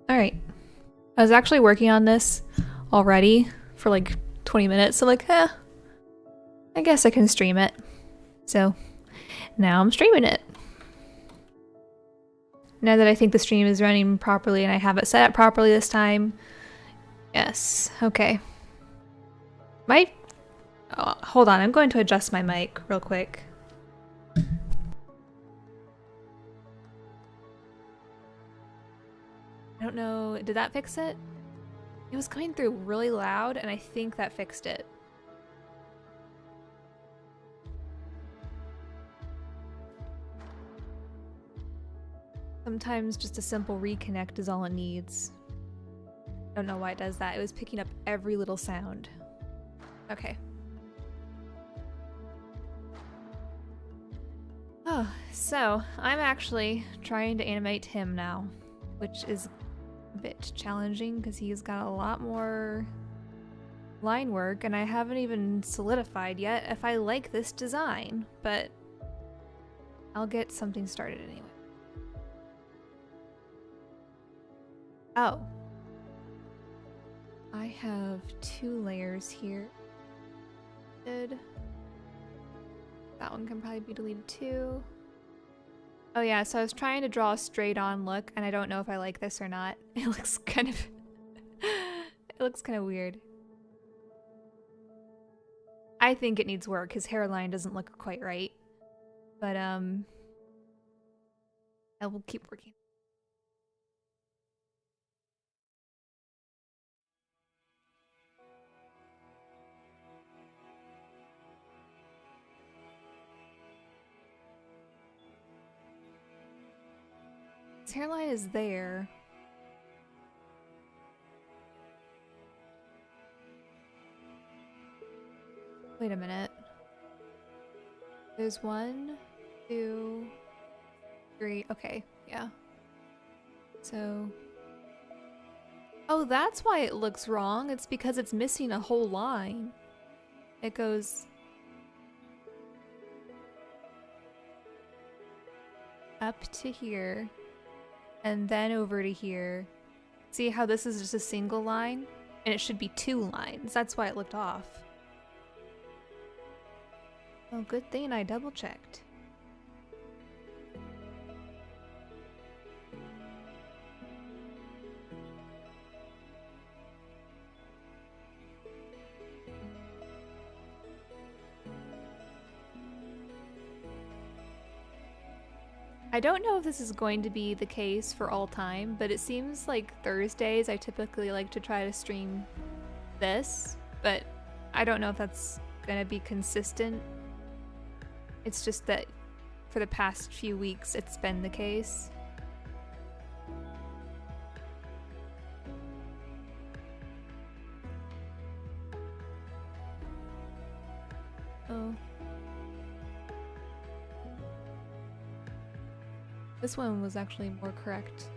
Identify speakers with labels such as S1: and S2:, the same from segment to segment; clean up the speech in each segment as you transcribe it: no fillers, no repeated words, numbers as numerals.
S1: Alright. I was actually working on this already for like 20 minutes, so like, I guess I can stream it. So now I'm streaming it. Now that I think the stream is running properly and I have it set up properly this time. Yes, okay. Hold on, I'm going to adjust my mic real quick. I don't know, did that fix it? It was coming through really loud and I think that fixed it. Sometimes just a simple reconnect is all it needs. I don't know why it does that. It was picking up every little sound. Okay. Oh, so I'm actually trying to animate him now, which is a bit challenging because he's got a lot more line work and I haven't even solidified yet if I like this design, but I'll get something started anyway. Oh. I have 2 layers here. Good. That one can probably be deleted too. Oh yeah, so I was trying to draw a straight on look and I don't know if I like this or not. It looks kind of it looks kind of weird. I think it needs work. His hairline doesn't look quite right. But I will keep working. His hairline is there. Wait a minute. There's 1, 2, 3. Okay, yeah. So... Oh, that's why it looks wrong. It's because it's missing a whole line. It goes... up to here. And then over to here. See how this is just a single line? And it should be 2 lines. That's why it looked off. Oh, good thing I double checked. I don't know if this is going to be the case for all time, but it seems like Thursdays I typically like to try to stream this, but I don't know if that's gonna be consistent. It's just that for the past few weeks it's been the case. Oh. This one was actually more correct.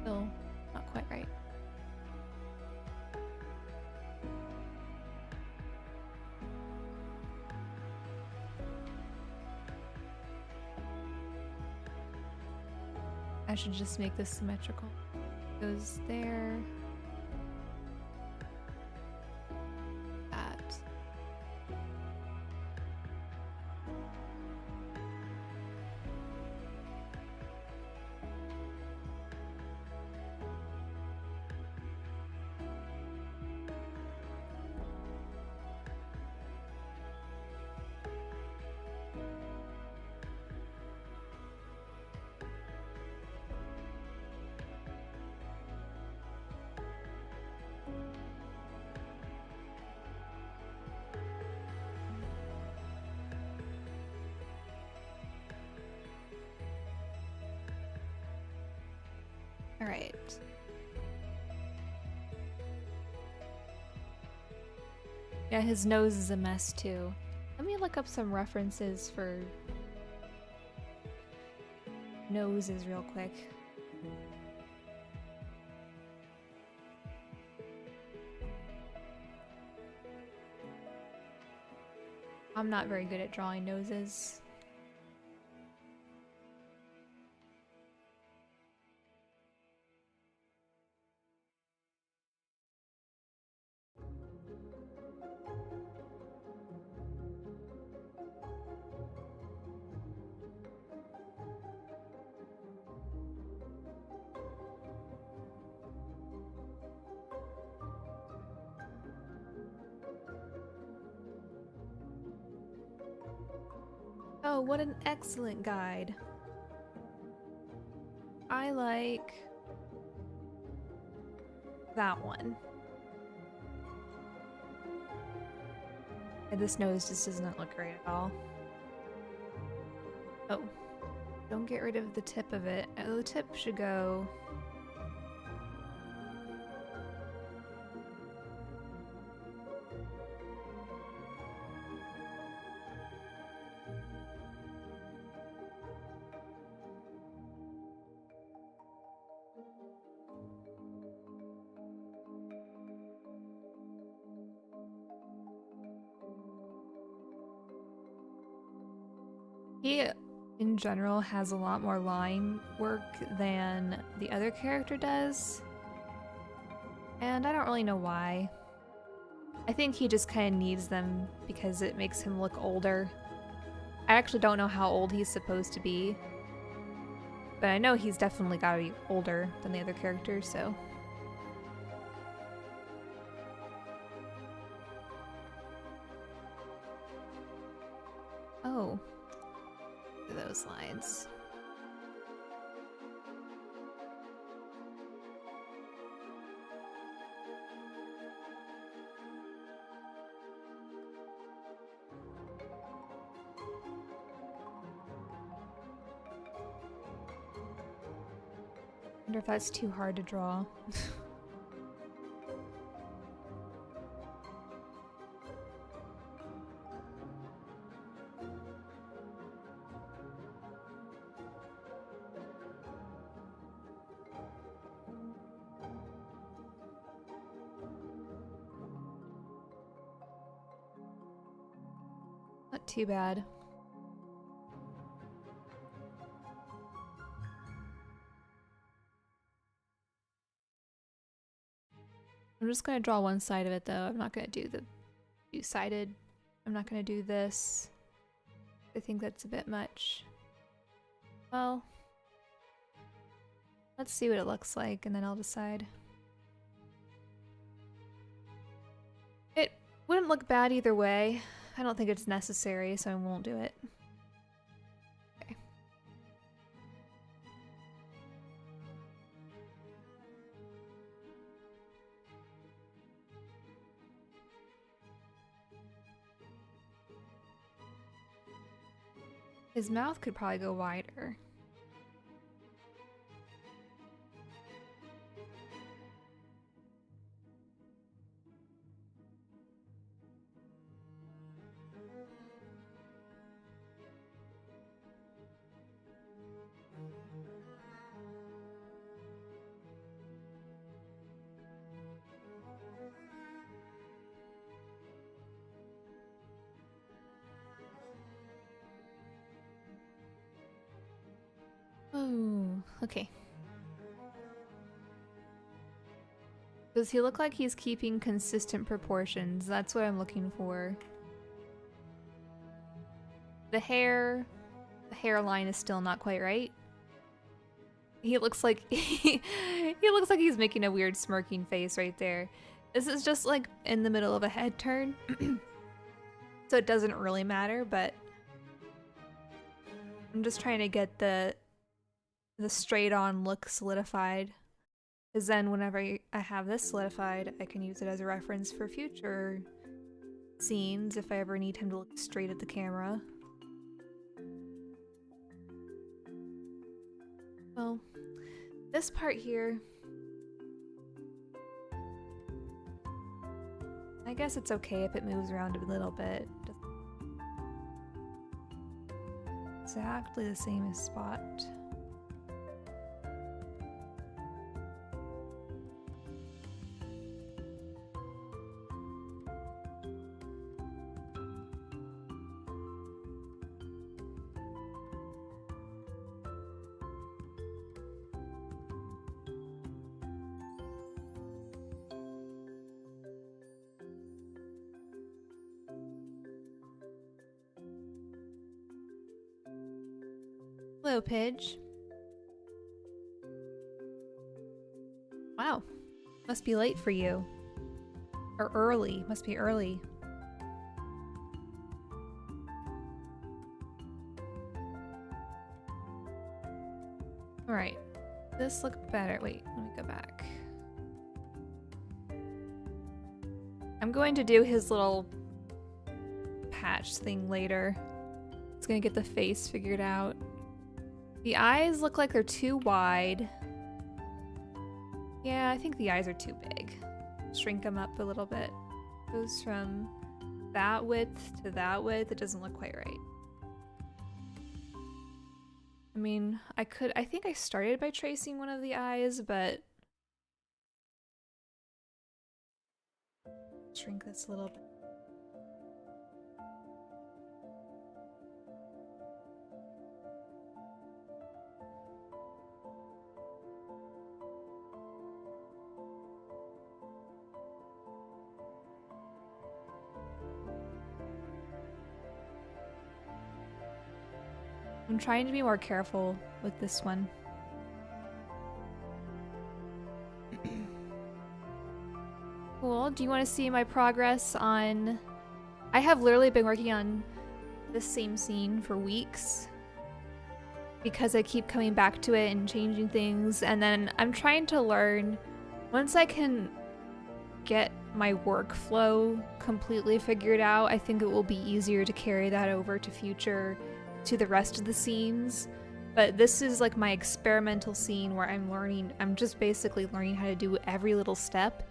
S1: Still not quite right. I should just make this symmetrical. Goes there. That. All right. Yeah, his nose is a mess too. Let me look up some references for noses real quick. I'm not very good at drawing noses. Oh, what an excellent guide. I like that one. And this nose just does not look great at all. Oh, don't get rid of the tip of it. Oh, the tip should go... He, in general, has a lot more line work than the other character does. And I don't really know why. I think he just kind of needs them because it makes him look older. I actually don't know how old he's supposed to be. But I know he's definitely gotta be older than the other characters, so... Oh. Those lines. I wonder if that's too hard to draw. Not too bad. I'm just gonna draw one side of it though. I'm not gonna do the two-sided. I'm not gonna do this. I think that's a bit much. Well, let's see what it looks like and then I'll decide. It wouldn't look bad either way. I don't think it's necessary, so I won't do it. Okay. His mouth could probably go wider. Oh, okay. Does he look like he's keeping consistent proportions? That's what I'm looking for. The hairline is still not quite right. He looks like he looks like he's making a weird smirking face right there. This is just like in the middle of a head turn. So it doesn't really matter, but I'm just trying to get the straight on look solidified. Because then whenever I have this solidified, I can use it as a reference for future scenes if I ever need him to look straight at the camera. Well, this part here, I guess it's okay if it moves around a little bit. Exactly the same spot. Hello, Pidge. Wow. Must be late for you. Or early. Must be early. Alright. This looked better. Wait, let me go back. I'm going to do his little patch thing later. It's gonna get the face figured out. The eyes look like they're too wide. Yeah, I think the eyes are too big. Shrink them up a little bit. Goes from that width to that width. It doesn't look quite right. I mean, I think I started by tracing one of the eyes, but shrink this a little bit. I'm trying to be more careful with this one. Cool. Do you want to see my progress on... I have literally been working on this same scene for weeks because I keep coming back to it and changing things, and then I'm trying to learn, once I can get my workflow completely figured out, I think it will be easier to carry that over to the rest of the scenes. But this is like my experimental scene where I'm just basically learning how to do every little step.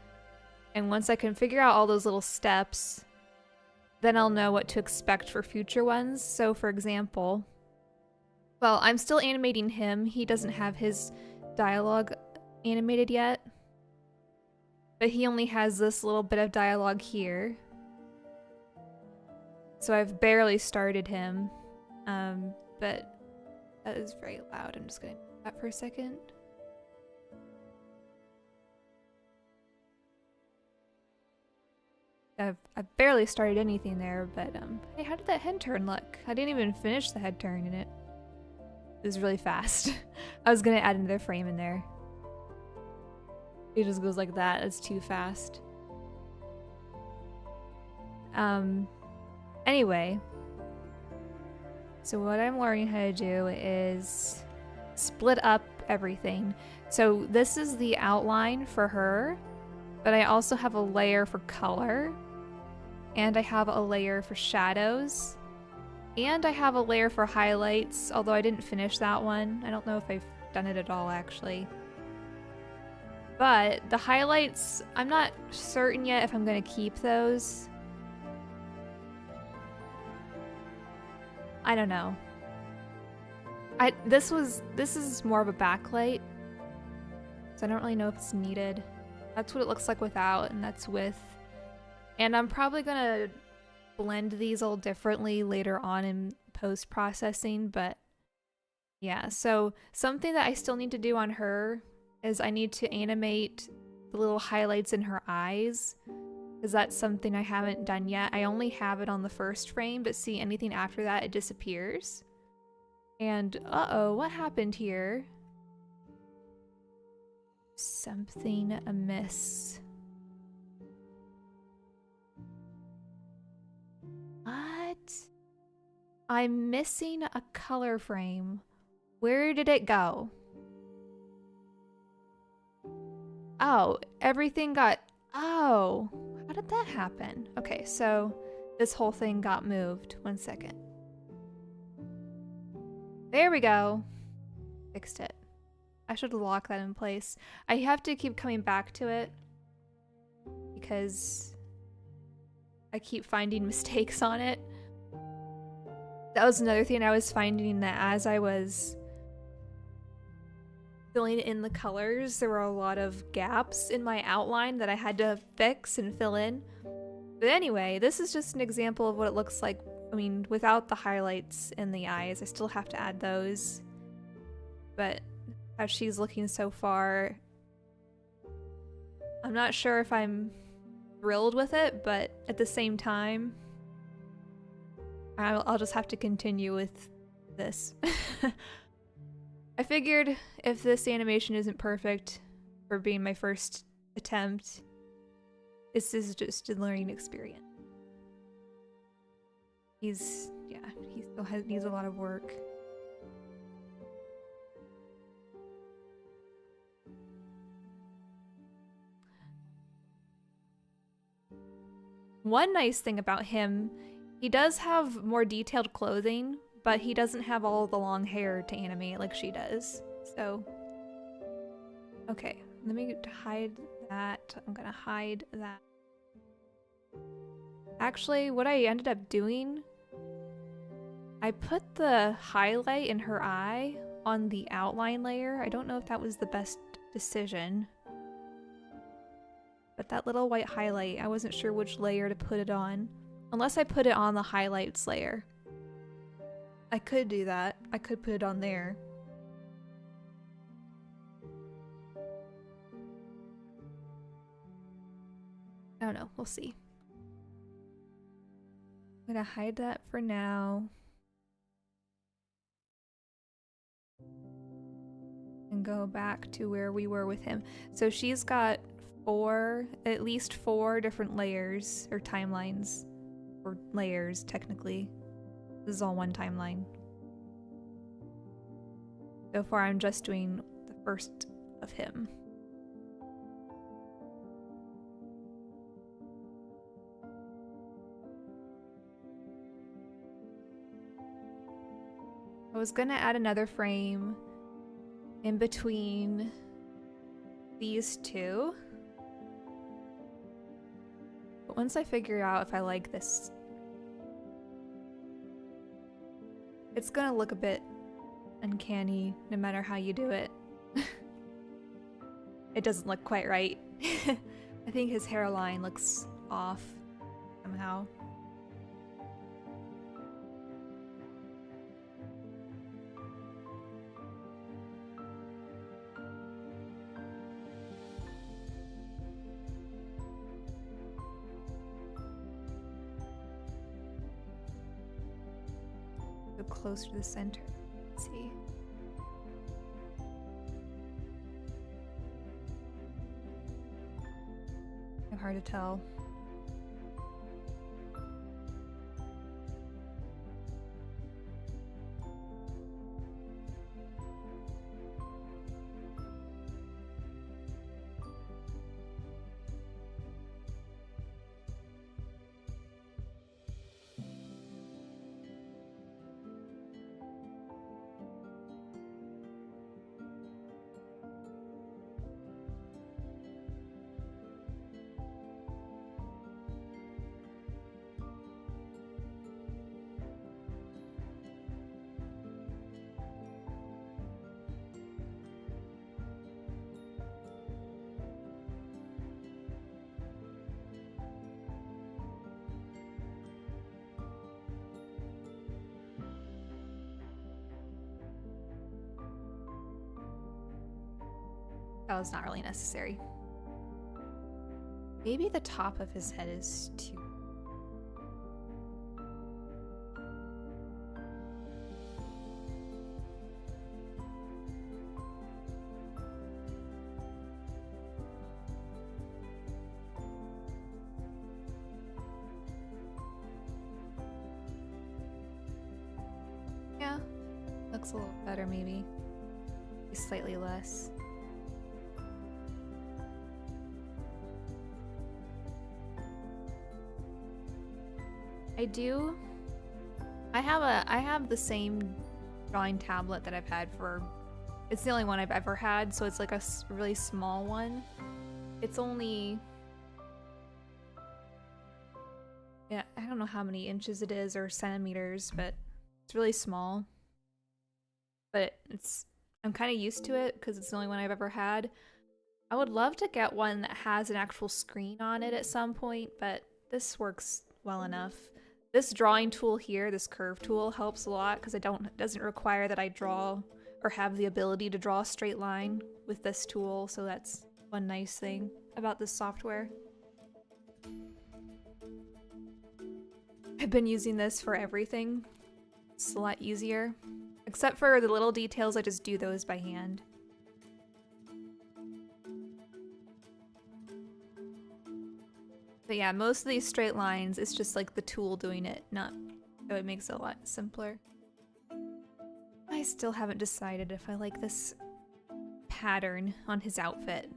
S1: And once I can figure out all those little steps, then I'll know what to expect for future ones. So for example, well, I'm still animating him. He doesn't have his dialogue animated yet, but he only has this little bit of dialogue here. So I've barely started him. But that is very loud. I'm just gonna mute that for a second. I've barely started anything there, but hey, how did that head turn look? I didn't even finish the head turn in it. It was really fast. I was gonna add another frame in there. It just goes like that. It's too fast. Anyway. So what I'm learning how to do is split up everything. So this is the outline for her, but I also have a layer for color, and I have a layer for shadows, and I have a layer for highlights, although I didn't finish that one. I don't know if I've done it at all, actually. But the highlights, I'm not certain yet if I'm going to keep those. I don't know. This is more of a backlight, so I don't really know if it's needed. That's what it looks like without, and that's with. And I'm probably gonna blend these all differently later on in post-processing, but yeah. So something that I still need to do on her is I need to animate the little highlights in her eyes, because that's something I haven't done yet. I only have it on the first frame, but see, anything after that, it disappears. And uh-oh, what happened here? Something amiss. What? I'm missing a color frame. Where did it go? Oh, everything got... Oh, how did that happen? Okay, so this whole thing got moved. 1 second. There we go. Fixed it. I should lock that in place. I have to keep coming back to it because I keep finding mistakes on it. That was another thing I was finding, that as I was filling in the colors, there were a lot of gaps in my outline that I had to fix and fill in. But anyway, this is just an example of what it looks like. I mean, without the highlights in the eyes, I still have to add those. But how she's looking so far, I'm not sure if I'm thrilled with it, but at the same time, I'll just have to continue with this. I figured if this animation isn't perfect for being my first attempt, this is just a learning experience. He still needs a lot of work. One nice thing about him, he does have more detailed clothing, but he doesn't have all the long hair to animate like she does. So, okay, let me hide that. I'm gonna hide that. Actually, what I ended up doing, I put the highlight in her eye on the outline layer. I don't know if that was the best decision. But that little white highlight, I wasn't sure which layer to put it on. Unless I put it on the highlights layer. I could do that. I could put it on there. I don't know. We'll see. I'm gonna hide that for now. And go back to where we were with him. So she's got at least four different layers, or timelines, or layers technically. This is all one timeline. So far I'm just doing the first of him. I was gonna add another frame in between these two. But once I figure out if I like this, it's gonna look a bit uncanny no matter how you do it. It doesn't look quite right. I think his hairline looks off somehow. Closer to the center. Let's see. Hard to tell. That was not really necessary. Maybe the top of his head is too... Yeah, looks a little better maybe. Slightly less. I have the same drawing tablet that I've had for, it's the only one I've ever had, so it's like a really small one. It's only, yeah, I don't know how many inches it is or centimeters, but it's really small. But I'm kind of used to it because it's the only one I've ever had. I would love to get one that has an actual screen on it at some point, but this works well enough. This drawing tool here, this curve tool, helps a lot because it doesn't require that I draw or have the ability to draw a straight line with this tool, so that's one nice thing about this software. I've been using this for everything It's a lot easier. Except for the little details, I just do those by hand. But yeah, most of these straight lines, it's just like the tool doing it, not... So it makes it a lot simpler. I still haven't decided if I like this pattern on his outfit.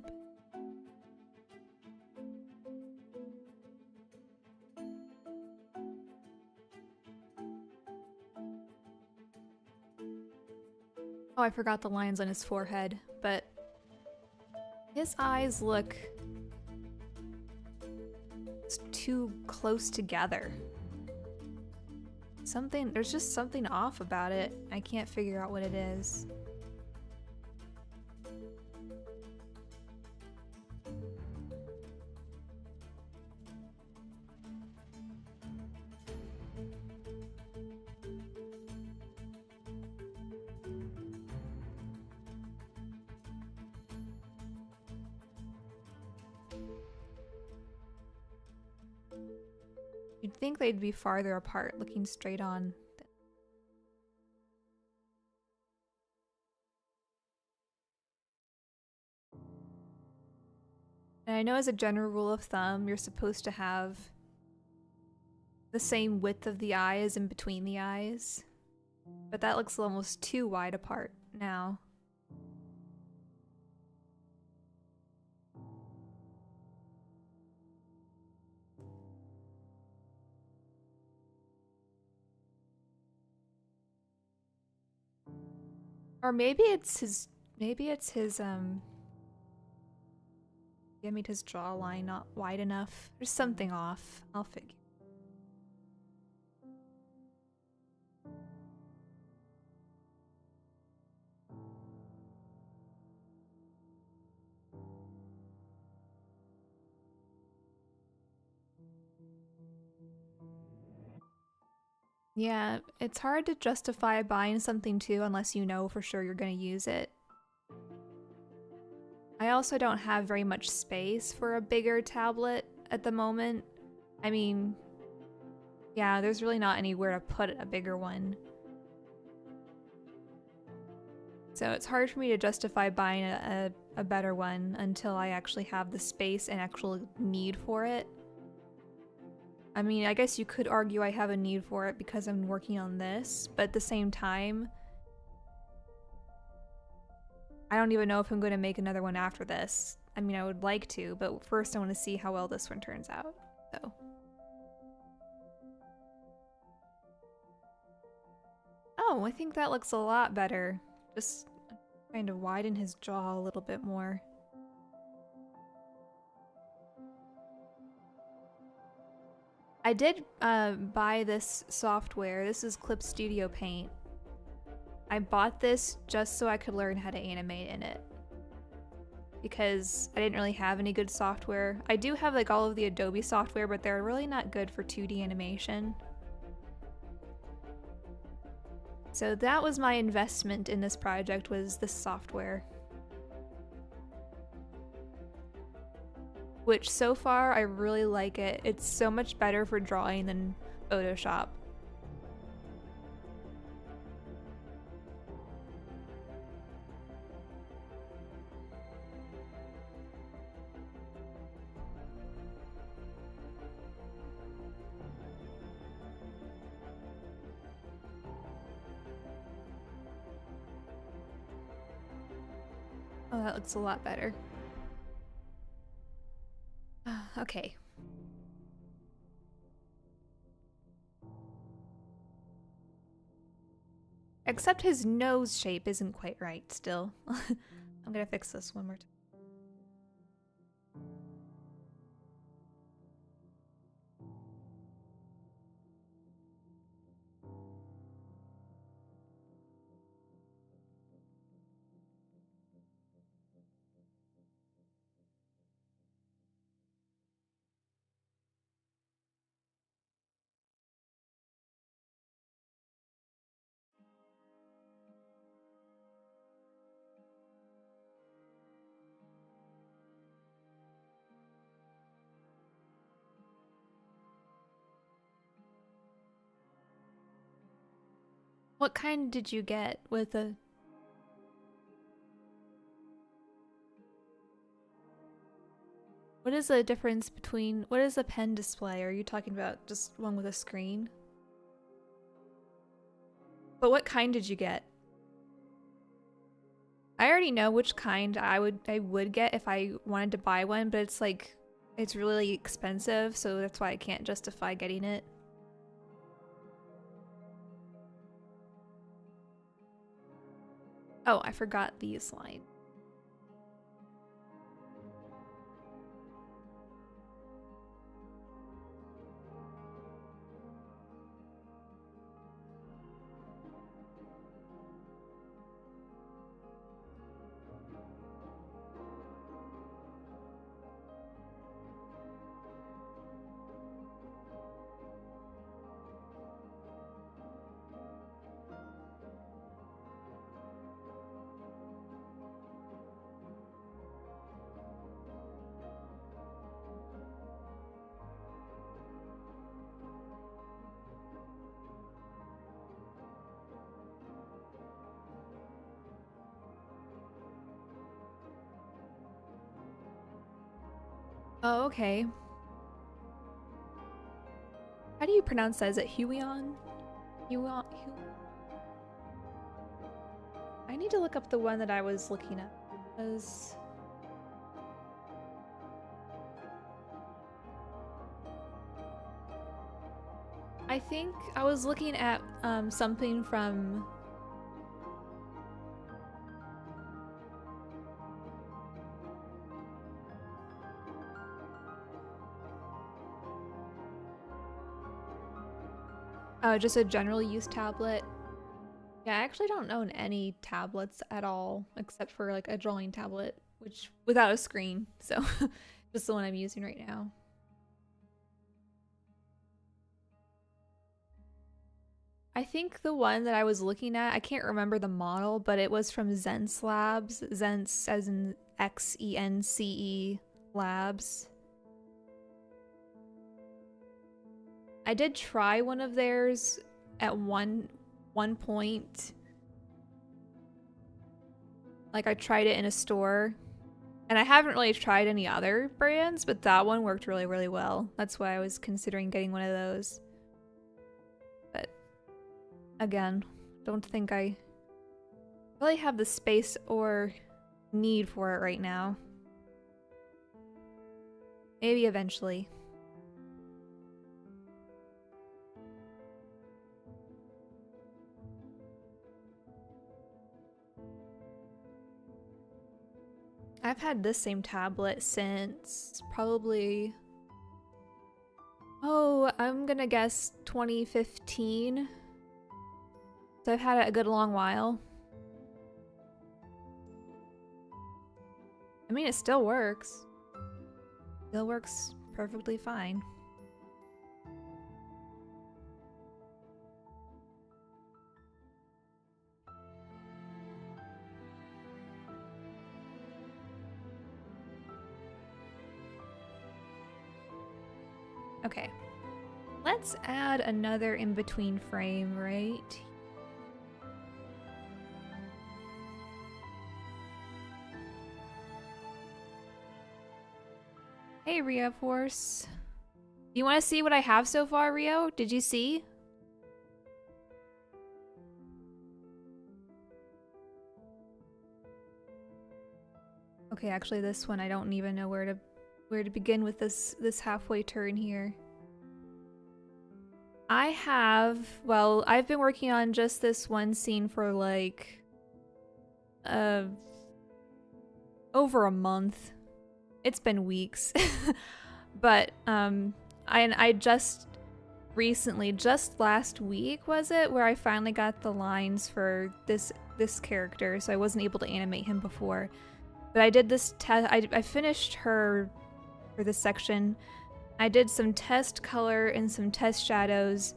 S1: Oh, I forgot the lines on his forehead, but his eyes look too close together. There's just something off about it. I can't figure out what it is. You'd think they'd be farther apart, looking straight on. And I know as a general rule of thumb, you're supposed to have the same width of the eyes in between the eyes. But that looks almost too wide apart now. Or maybe it's his his jawline not wide enough. There's something off. I'll figure. Yeah, it's hard to justify buying something too unless you know for sure you're going to use it. I also don't have very much space for a bigger tablet at the moment. I mean, yeah, there's really not anywhere to put a bigger one. So it's hard for me to justify buying a better one until I actually have the space and actual need for it. I mean, I guess you could argue I have a need for it because I'm working on this, but at the same time, I don't even know if I'm going to make another one after this. I mean, I would like to, but first I want to see how well this one turns out, so. Oh, I think that looks a lot better. Just trying to widen his jaw a little bit more. I did buy this software. This is Clip Studio Paint. I bought this just so I could learn how to animate in it. Because I didn't really have any good software. I do have like all of the Adobe software, but they're really not good for 2D animation. So that was my investment in this project, was this software. Which so far I really like it. It's so much better for drawing than Photoshop. Oh, that looks a lot better. Okay. Except his nose shape isn't quite right still. I'm gonna fix this one more time. What kind did you get with a... What is the difference between... What is a pen display? Are you talking about just one with a screen? But what kind did you get? I already know which kind I would get if I wanted to buy one, but it's like... It's really expensive, so that's why I can't justify getting it. Oh, I forgot these lines. Oh, okay. How do you pronounce that? Is it Huion? Huion? I need to look up the one that I was looking at. Because... I think I was looking at something from... Oh, just a general use tablet. Yeah, I actually don't own any tablets at all, except for like a drawing tablet, which without a screen. So just the one I'm using right now. I think the one that I was looking at, I can't remember the model, but it was from Zence Labs. Zence as in Xence Labs. I did try one of theirs at one point. Like I tried it in a store. And I haven't really tried any other brands, but that one worked really, really well. That's why I was considering getting one of those. But again, don't think I really have the space or need for it right now. Maybe eventually. I've had this same tablet since probably, oh, I'm gonna guess 2015. So I've had it a good long while. I mean, it still works. Still works perfectly fine. Okay, let's add another in-between frame right. Hey, Rio Force. Do you want to see what I have so far, Rio? Did you see? Okay, actually this one I don't even know where to begin with this halfway turn here. I have, well, I've been working on just this one scene for like over a month. It's been weeks. But I just recently, just last week was it, where I finally got the lines for this character, so I wasn't able to animate him before. But I did this I finished her for this section. I did some test color and some test shadows,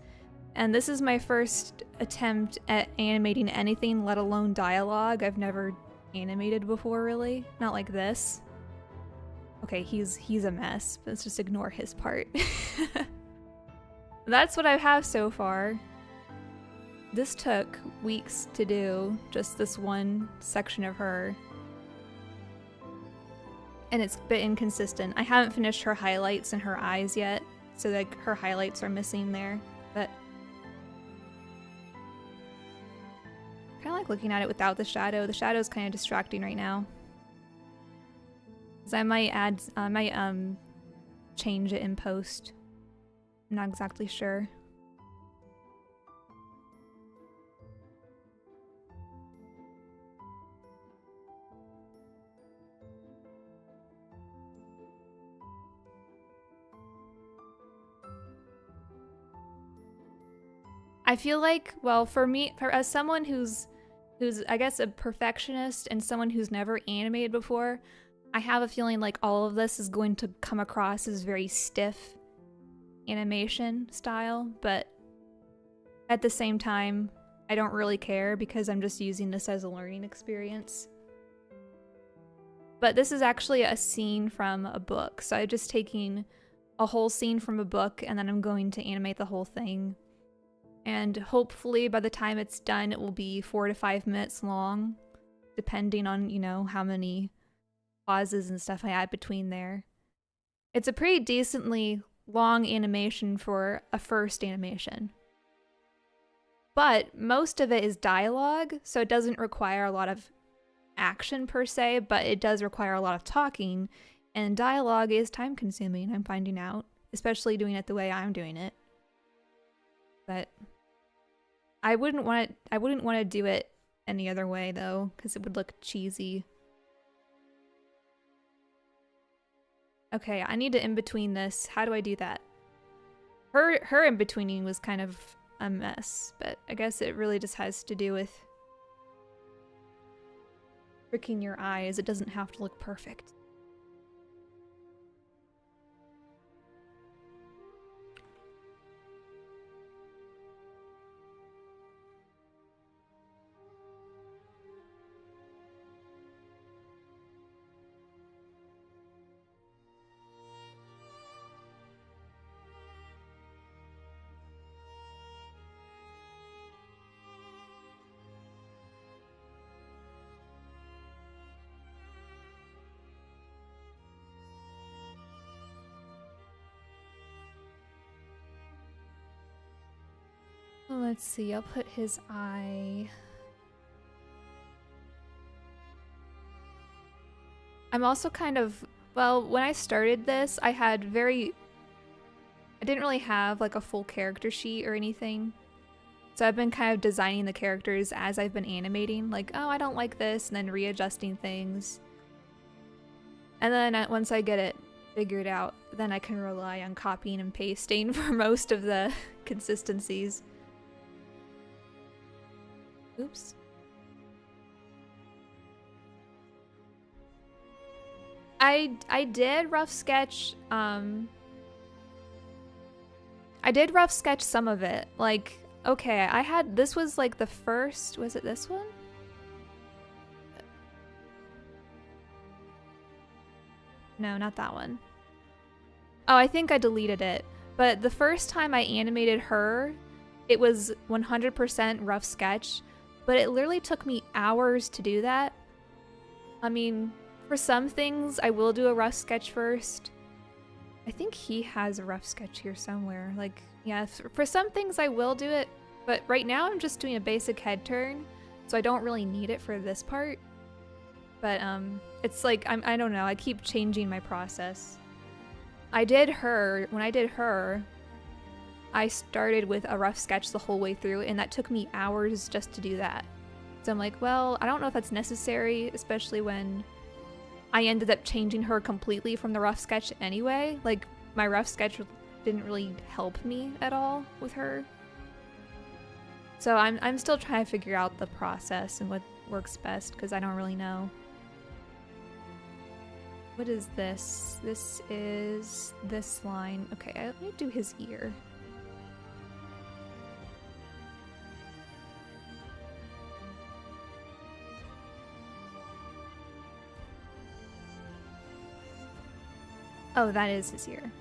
S1: and this is my first attempt at animating anything, let alone dialogue. I've never animated before, really. Not like this. Okay, he's a mess. Let's just ignore his part. That's what I have so far. This took weeks to do, just this one section of her. And it's a bit inconsistent. I haven't finished her highlights and her eyes yet, so like her highlights are missing there, but I kind of like looking at it without the shadow. The shadow is kind of distracting right now. So I might change it in post. I'm not exactly sure. I feel like, well, for me, as someone who's I guess a perfectionist and someone who's never animated before, I have a feeling like all of this is going to come across as very stiff animation style, but at the same time, I don't really care because I'm just using this as a learning experience. But this is actually a scene from a book, so I'm just taking a whole scene from a book and then I'm going to animate the whole thing. And hopefully by the time it's done, it will be 4 to 5 minutes long, depending on, you know, how many pauses and stuff I add between there. It's a pretty decently long animation for a first animation. But most of it is dialogue, so it doesn't require a lot of action per se, but it does require a lot of talking, and dialogue is time consuming, I'm finding out, especially doing it the way I'm doing it. But I wouldn't want to do it any other way though, because it would look cheesy. Okay, I need to in-between this. How do I do that? Her in-betweening was kind of a mess, but I guess it really just has to do with tricking your eyes. It doesn't have to look perfect. Let's see, I'll put his eye. I'm also kind of, well, when I started this, I didn't really have like a full character sheet or anything. So I've been kind of designing the characters as I've been animating, like, oh, I don't like this, and then readjusting things. And then once I get it figured out, then I can rely on copying and pasting for most of the consistencies. Oops. I did rough sketch some of it. Like, okay, this was like the first, was it this one? No, not that one. Oh, I think I deleted it. But the first time I animated her, it was 100% rough sketch, but it literally took me hours to do that. I mean, for some things, I will do a rough sketch first. I think he has a rough sketch here somewhere. Like, yeah, for some things I will do it, but right now I'm just doing a basic head turn, so I don't really need it for this part. But it's like, I don't know, I keep changing my process. When I did her, I started with a rough sketch the whole way through, and that took me hours just to do that. So I'm like, well, I don't know if that's necessary, especially when I ended up changing her completely from the rough sketch anyway. Like, my rough sketch didn't really help me at all with her. So I'm still trying to figure out the process and what works best, because I don't really know. What is this? This is this line. Okay, let me do his ear. Oh, that is his ear.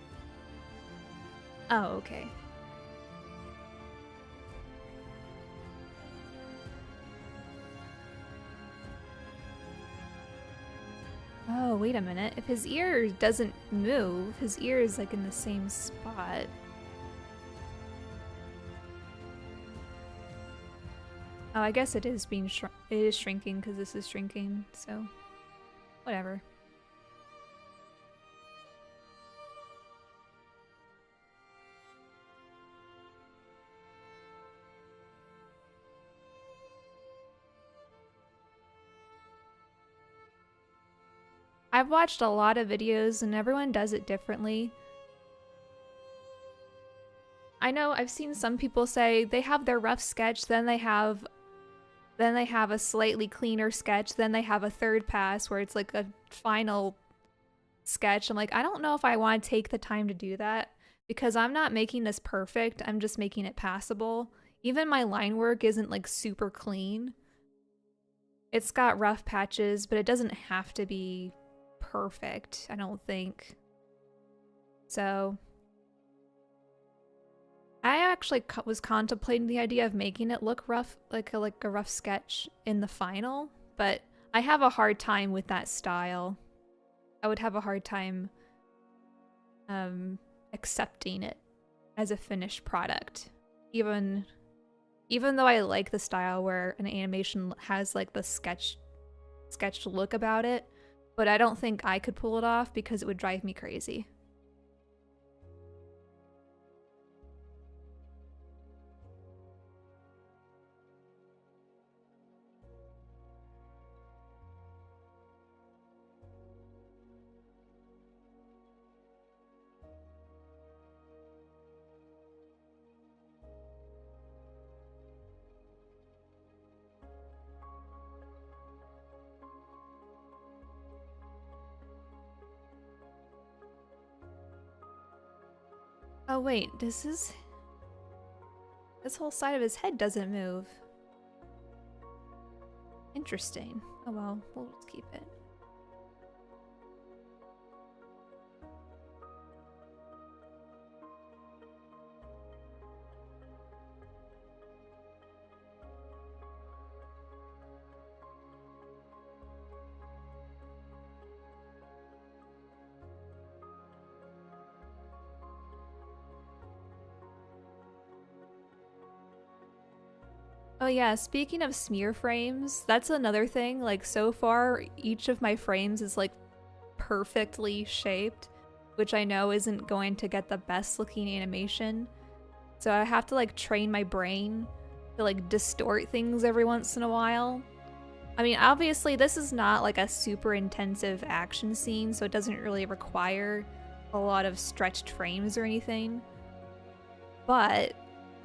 S1: Oh, okay. Oh, wait a minute. If his ear doesn't move, his ear is like in the same spot. Oh, I guess it is being it is shrinking because this is shrinking, so whatever. I've watched a lot of videos and everyone does it differently. I know I've seen some people say they have their rough sketch, then they have a slightly cleaner sketch, then they have a third pass where it's like a final sketch. I'm like, I don't know if I want to take the time to do that because I'm not making this perfect. I'm just making it passable. Even my line work isn't like super clean. It's got rough patches, but it doesn't have to be perfect, I don't think. So I actually was contemplating the idea of making it look rough, like a rough sketch in the final, but I have a hard time with that style. I would have a hard time accepting it as a finished product. Even though I like the style where an animation has like the sketched look about it, but I don't think I could pull it off because it would drive me crazy. Oh wait, this whole side of his head doesn't move. Interesting. Oh well, we'll just keep it. Oh yeah, speaking of smear frames, that's another thing. Like so far, each of my frames is like perfectly shaped, which I know isn't going to get the best looking animation. So I have to like train my brain to like distort things every once in a while. I mean, obviously this is not like a super intensive action scene, so it doesn't really require a lot of stretched frames or anything. But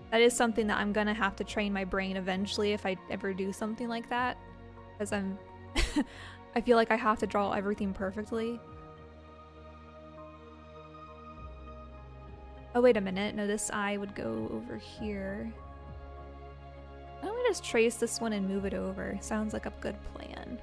S1: that is something that I'm gonna have to train my brain eventually if I ever do something like that. Because I feel like I have to draw everything perfectly. Oh, wait a minute. No, this eye would go over here. Why don't we just trace this one and move it over? Sounds like a good plan.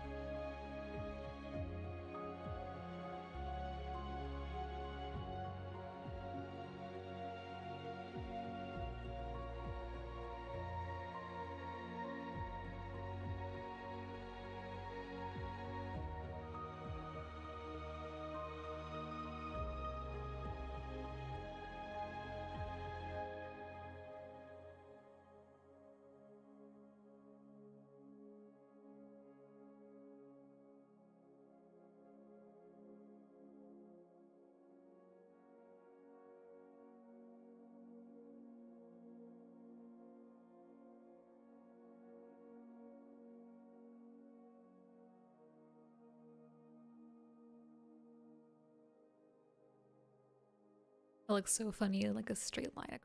S1: It looks so funny, like a straight line.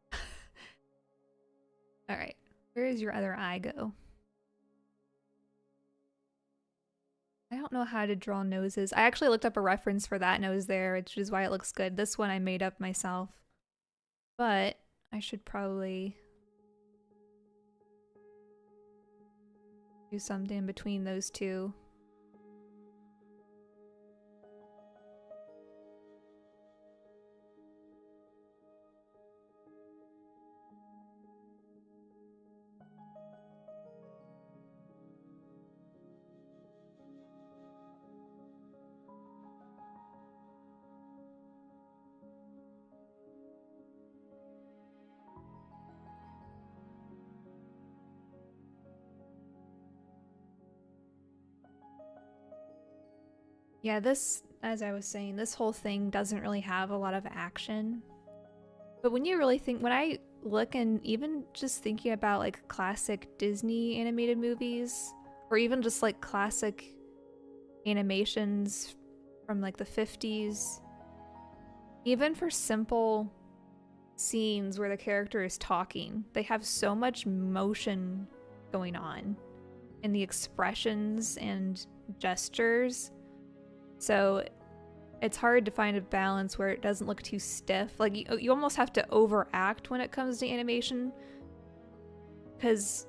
S1: Alright, where does your other eye go? I don't know how to draw noses. I actually looked up a reference for that nose there, which is why it looks good. This one I made up myself. But I should probably do something between those two. Yeah, this, as I was saying, this whole thing doesn't really have a lot of action. But when you really think, when I look and even just thinking about like classic Disney animated movies, or even just like classic animations from like the 50s, even for simple scenes where the character is talking, they have so much motion going on in the expressions and gestures. So it's hard to find a balance where it doesn't look too stiff. Like you almost have to overact when it comes to animation, because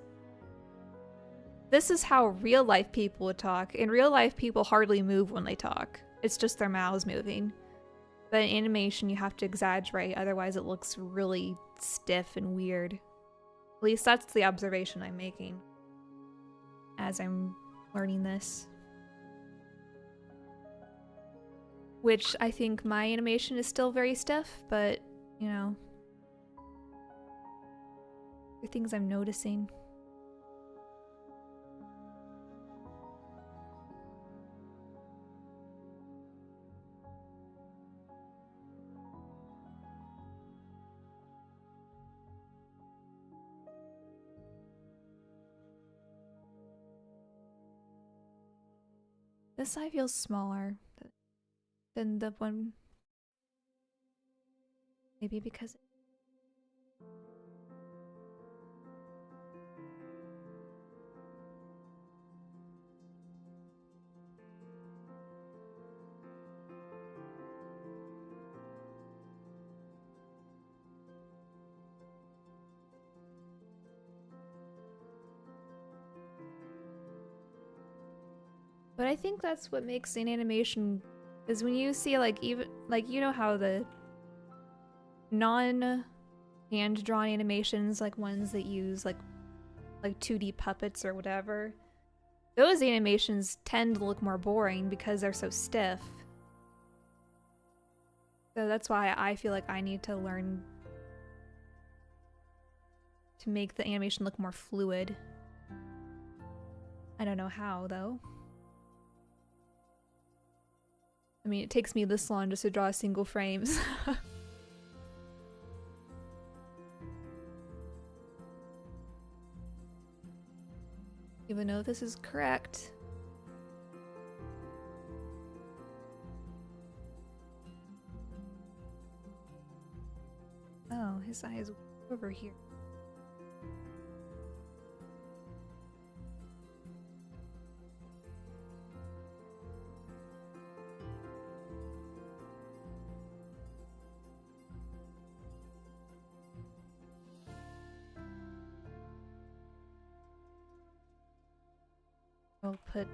S1: this is how real life people would talk. In real life, people hardly move when they talk. It's just their mouths moving. But in animation, you have to exaggerate, otherwise it looks really stiff and weird. At least that's the observation I'm making as I'm learning this. Which I think my animation is still very stiff, but, you know, there are things I'm noticing. This eye feels smaller than the one. Maybe because. But I think that's what makes an animation, is when you see like, even like, you know how the non hand drawn animations, like ones that use like 2D puppets or whatever, those animations tend to look more boring because they're so stiff. So that's why I feel like I need to learn to make the animation look more fluid. I don't know how though. I mean, it takes me this long just to draw single frames. Even though this is correct. Oh, his eye is over here. I'll put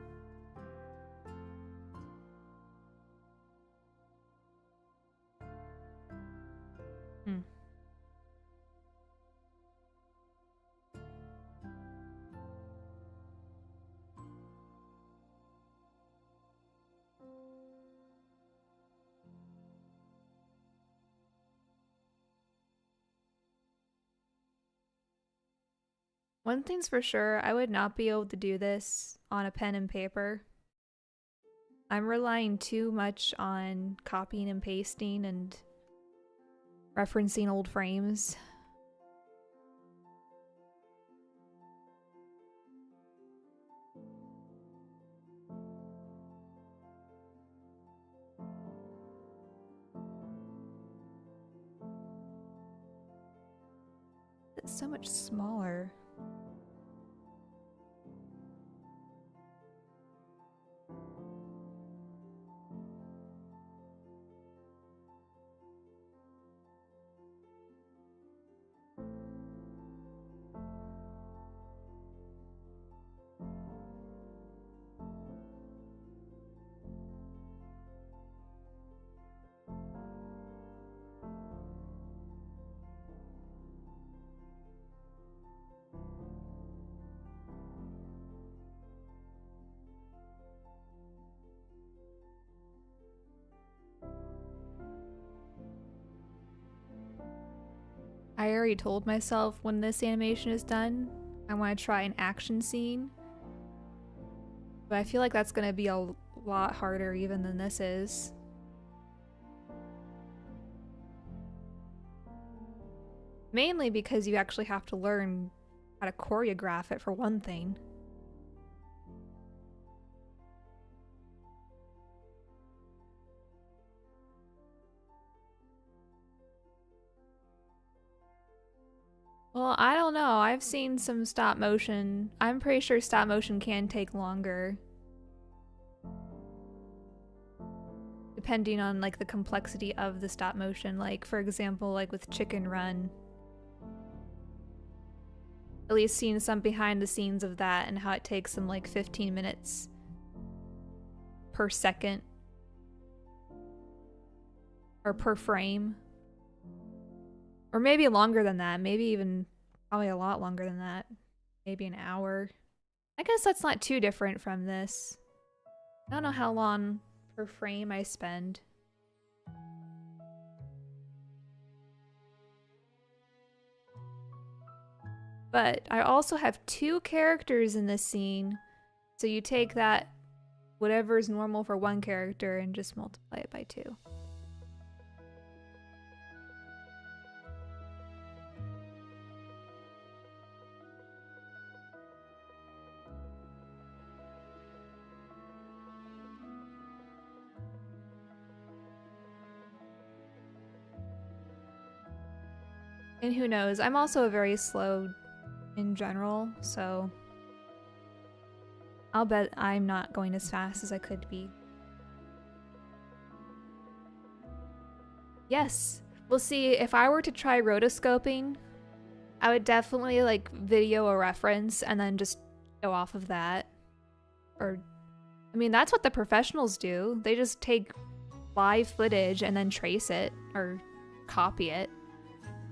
S1: One thing's for sure, I would not be able to do this on a pen and paper. I'm relying too much on copying and pasting and referencing old frames. It's so much smaller. I already told myself when this animation is done, I want to try an action scene. But I feel like that's going to be a a lot harder even than this is. Mainly because you actually have to learn how to choreograph it for one thing. Well, I don't know. I've seen some stop motion. I'm pretty sure stop motion can take longer. Depending on like the complexity of the stop motion. Like for example, like with Chicken Run. At least seeing some behind the scenes of that and how it takes them like 15 minutes per second. Or per frame. Or maybe longer than that. Maybe even probably a lot longer than that. Maybe an hour. I guess that's not too different from this. I don't know how long per frame I spend. But I also have 2 characters in this scene. So you take that, whatever is normal for one character, and just multiply it by 2. And who knows, I'm also very slow in general, so I'll bet I'm not going as fast as I could be. Yes, we'll see. If I were to try rotoscoping, I would definitely like video a reference and then just go off of that. Or, I mean, that's what the professionals do. They just take live footage and then trace it or copy it.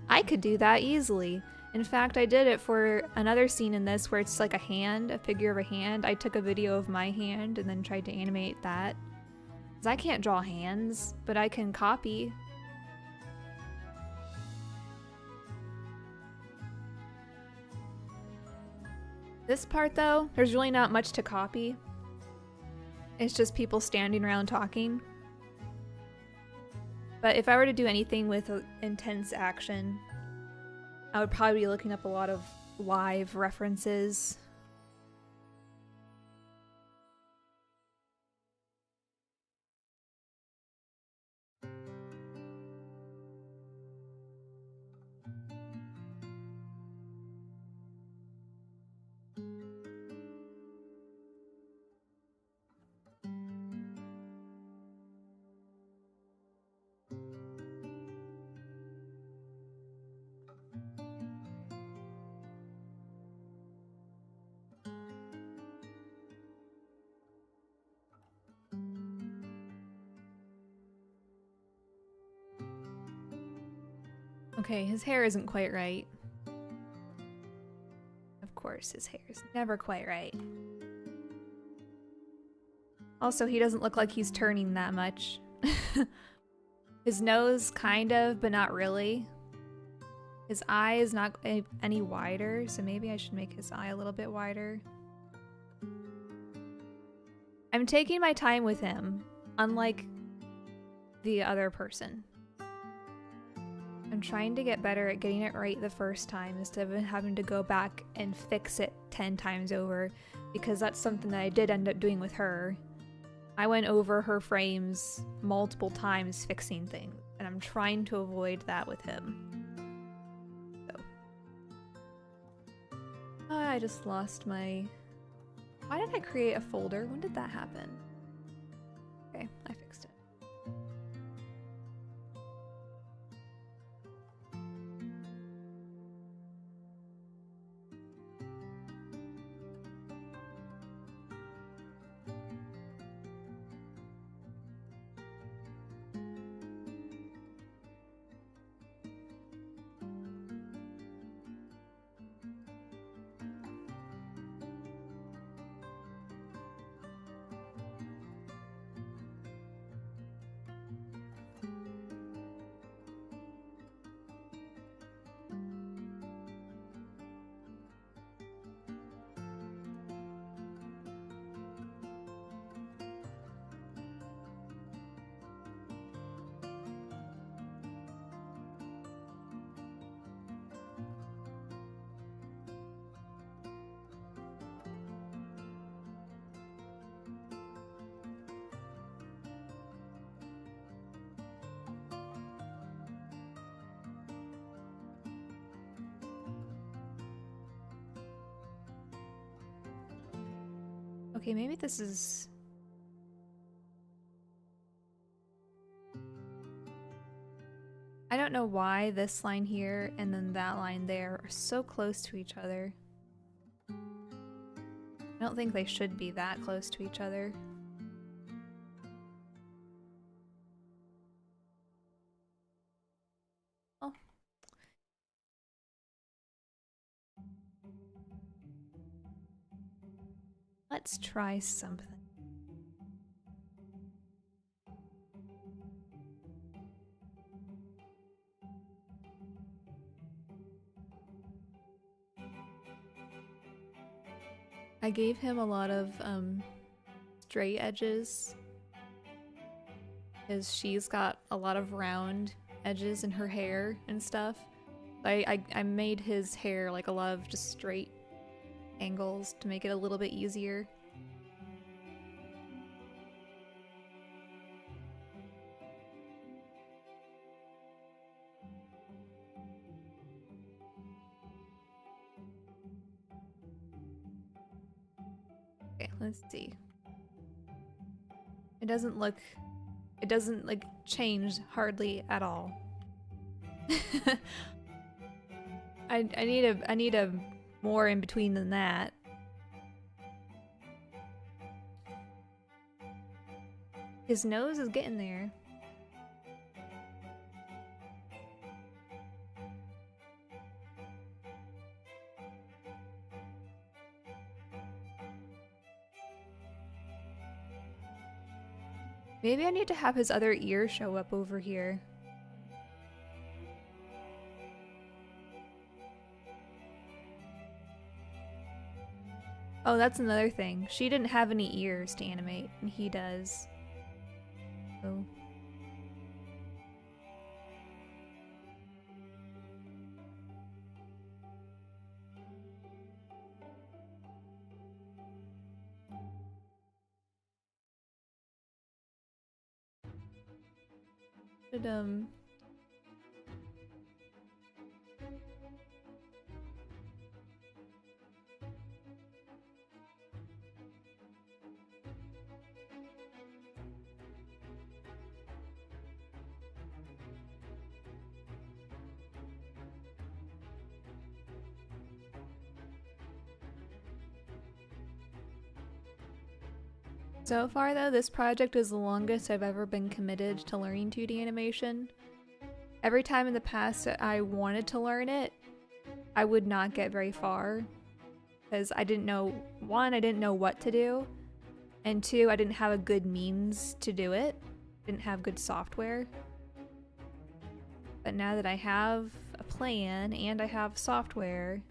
S1: I could do that easily. In fact, I did it for another scene in this where it's like a hand, a figure of a hand. I took a video of my hand and then tried to animate that. 'Cause I can't draw hands, but I can copy. This part though, there's really not much to copy. It's just people standing around talking. But if I were to do anything with intense action, I would probably be looking up a lot of live references. Okay, his hair isn't quite right. Of course, his hair is never quite right. Also, he doesn't look like he's turning that much. His nose, kind of, but not really. His eye is not any wider, so maybe I should make his eye a little bit wider. I'm taking my time with him, unlike the other person. I'm trying to get better at getting it right the first time instead of having to go back and fix it 10 times over, because that's something that I did end up doing with her. I went over her frames multiple times fixing things, and I'm trying to avoid that with him. So. I just lost my... Why did I create a folder? When did that happen? Okay, I fixed it. Okay, maybe this is... I don't know why this line here and then that line there are so close to each other. I don't think they should be that close to each other. Oh. Let's try something. I gave him a lot of straight edges because she's got a lot of round edges in her hair and stuff. I made his hair like a lot of just straight angles to make it a little bit easier. Okay, let's see. It doesn't like change hardly at all. I need a more in between than that. His nose is getting there. Maybe I need to have his other ear show up over here. Oh, that's another thing. She didn't have any ears to animate, and he does. So. Should, So far though, this project is the longest I've ever been committed to learning 2D animation. Every time in the past that I wanted to learn it, I would not get very far. Because I didn't know, one, I didn't know what to do, and two, I didn't have a good means to do it. Didn't have good software. But now that I have a plan and I have software,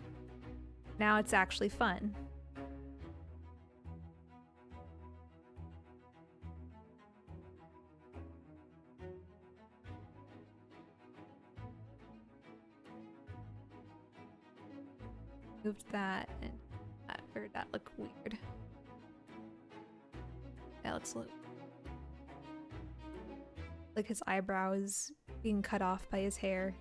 S1: now it's actually fun. Moved that and that, or that looked weird. That looks like his eyebrow is being cut off by his hair.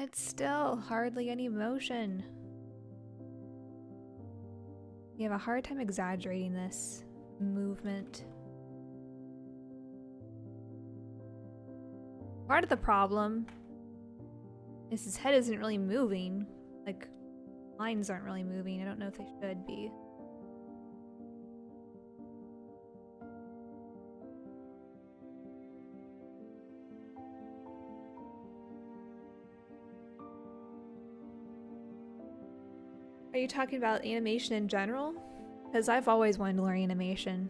S1: It's still hardly any motion. You have a hard time exaggerating this movement. Part of the problem is his head isn't really moving. Like, lines aren't really moving. I don't know if they should be. Are you talking about animation in general? Because I've always wanted to learn animation.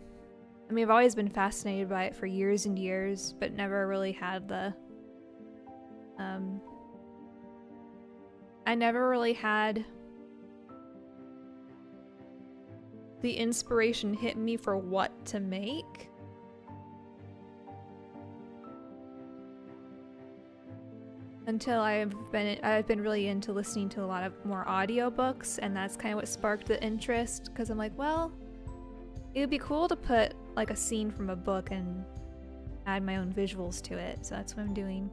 S1: I mean, I've always been fascinated by it for years and years, but never really had the... I never really had the inspiration hit me for what to make. Until I've been really into listening to a lot of more audiobooks, and that's kind of what sparked the interest, because I'm like, well, it would be cool to put like a scene from a book and add my own visuals to it, so that's what I'm doing.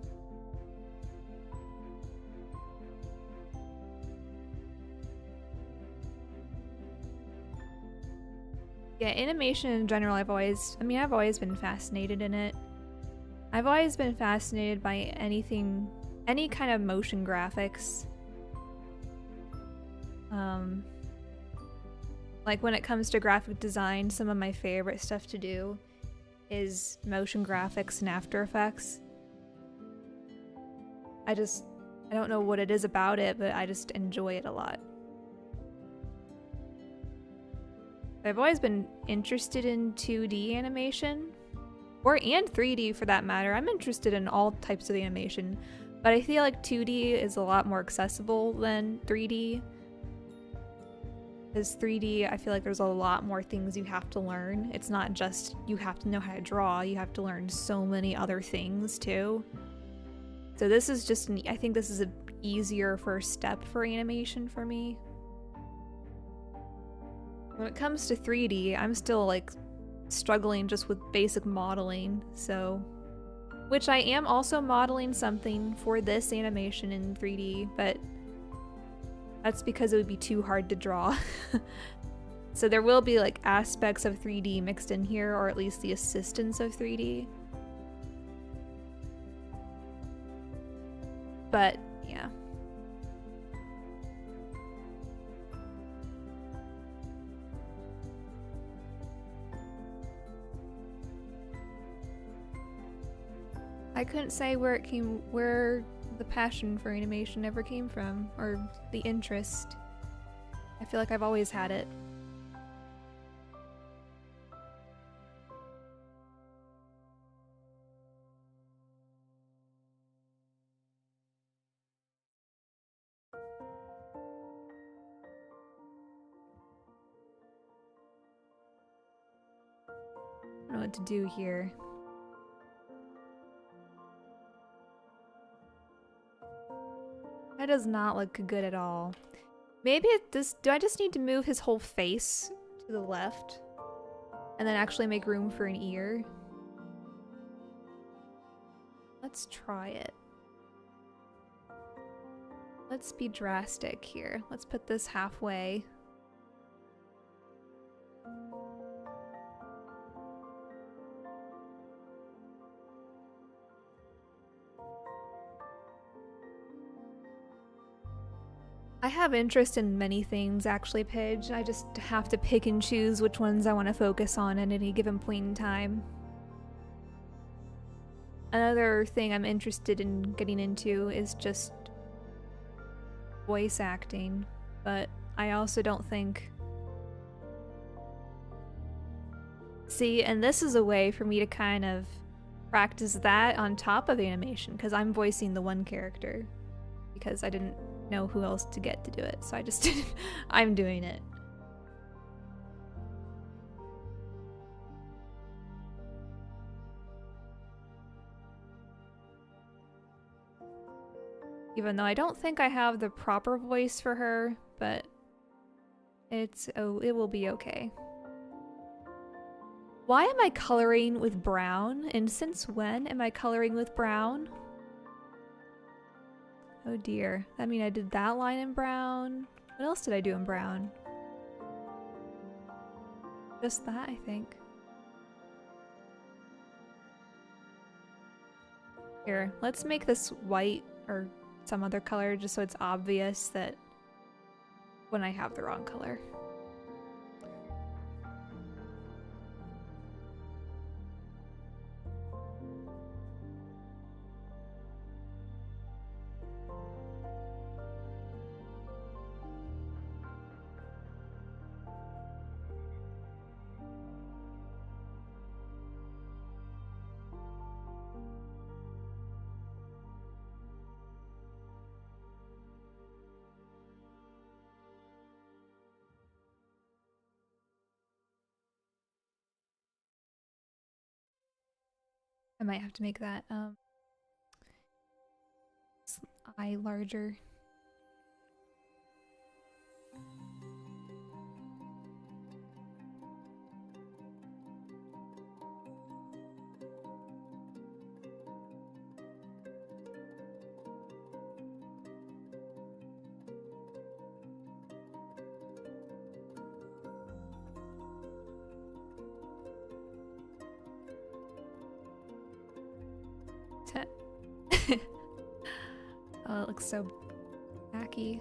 S1: Yeah, animation in general, I've always been fascinated in it. I've always been fascinated by anything, any kind of motion graphics. Like when it comes to graphic design, some of my favorite stuff to do is motion graphics and After Effects. I don't know what it is about it, but I just enjoy it a lot. I've always been interested in 2D animation, and 3D for that matter. I'm interested in all types of animation, but I feel like 2D is a lot more accessible than 3D. Because 3D, I feel like there's a lot more things you have to learn. It's not just you have to know how to draw, you have to learn so many other things too. So this is just, I think this is an easier first step for animation for me. When it comes to 3D, I'm still like struggling just with basic modeling, so... Which I am also modeling something for this animation in 3D, but that's because it would be too hard to draw. So there will be like aspects of 3D mixed in here, or at least the assistance of 3D. But yeah. I couldn't say where the passion for animation ever came from, or the interest. I feel like I've always had it. I don't know what to do here. That does not look good at all. Maybe do I just need to move his whole face to the left? And then actually make room for an ear? Let's try it. Let's be drastic here. Let's put this halfway. I have interest in many things, actually, Paige. I just have to pick and choose which ones I want to focus on at any given point in time. Another thing I'm interested in getting into is just voice acting, but I also don't think... See, and this is a way for me to kind of practice that on top of animation, because I'm voicing the one character, because I didn't know who else to get to do it, so I just I'm doing it. Even though I don't think I have the proper voice for her, but it will be okay. Why am I coloring with brown? And since when am I coloring with brown? Oh dear. I mean, I did that line in brown. What else did I do in brown? Just that, I think. Here, let's make this white or some other color just so it's obvious that when I have the wrong color. might have to make that eye larger. Oh, it looks so tacky.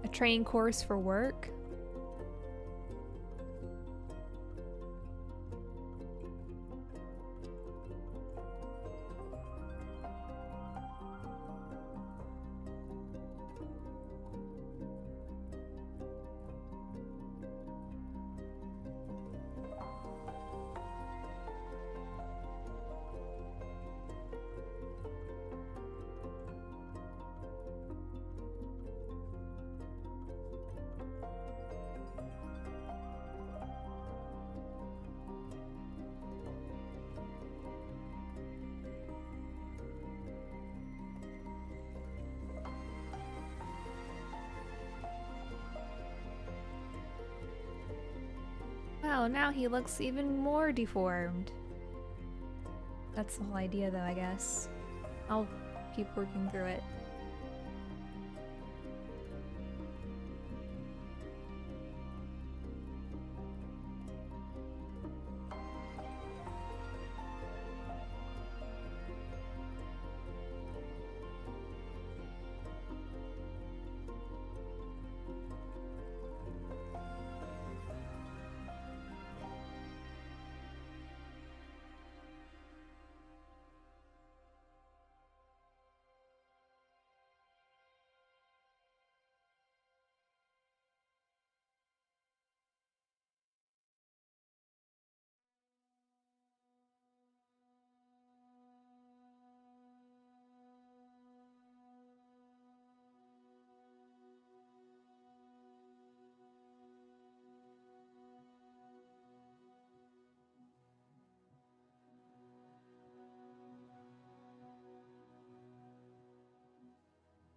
S1: A training course for work? Wow, now he looks even more deformed. That's the whole idea though, I guess. I'll keep working through it.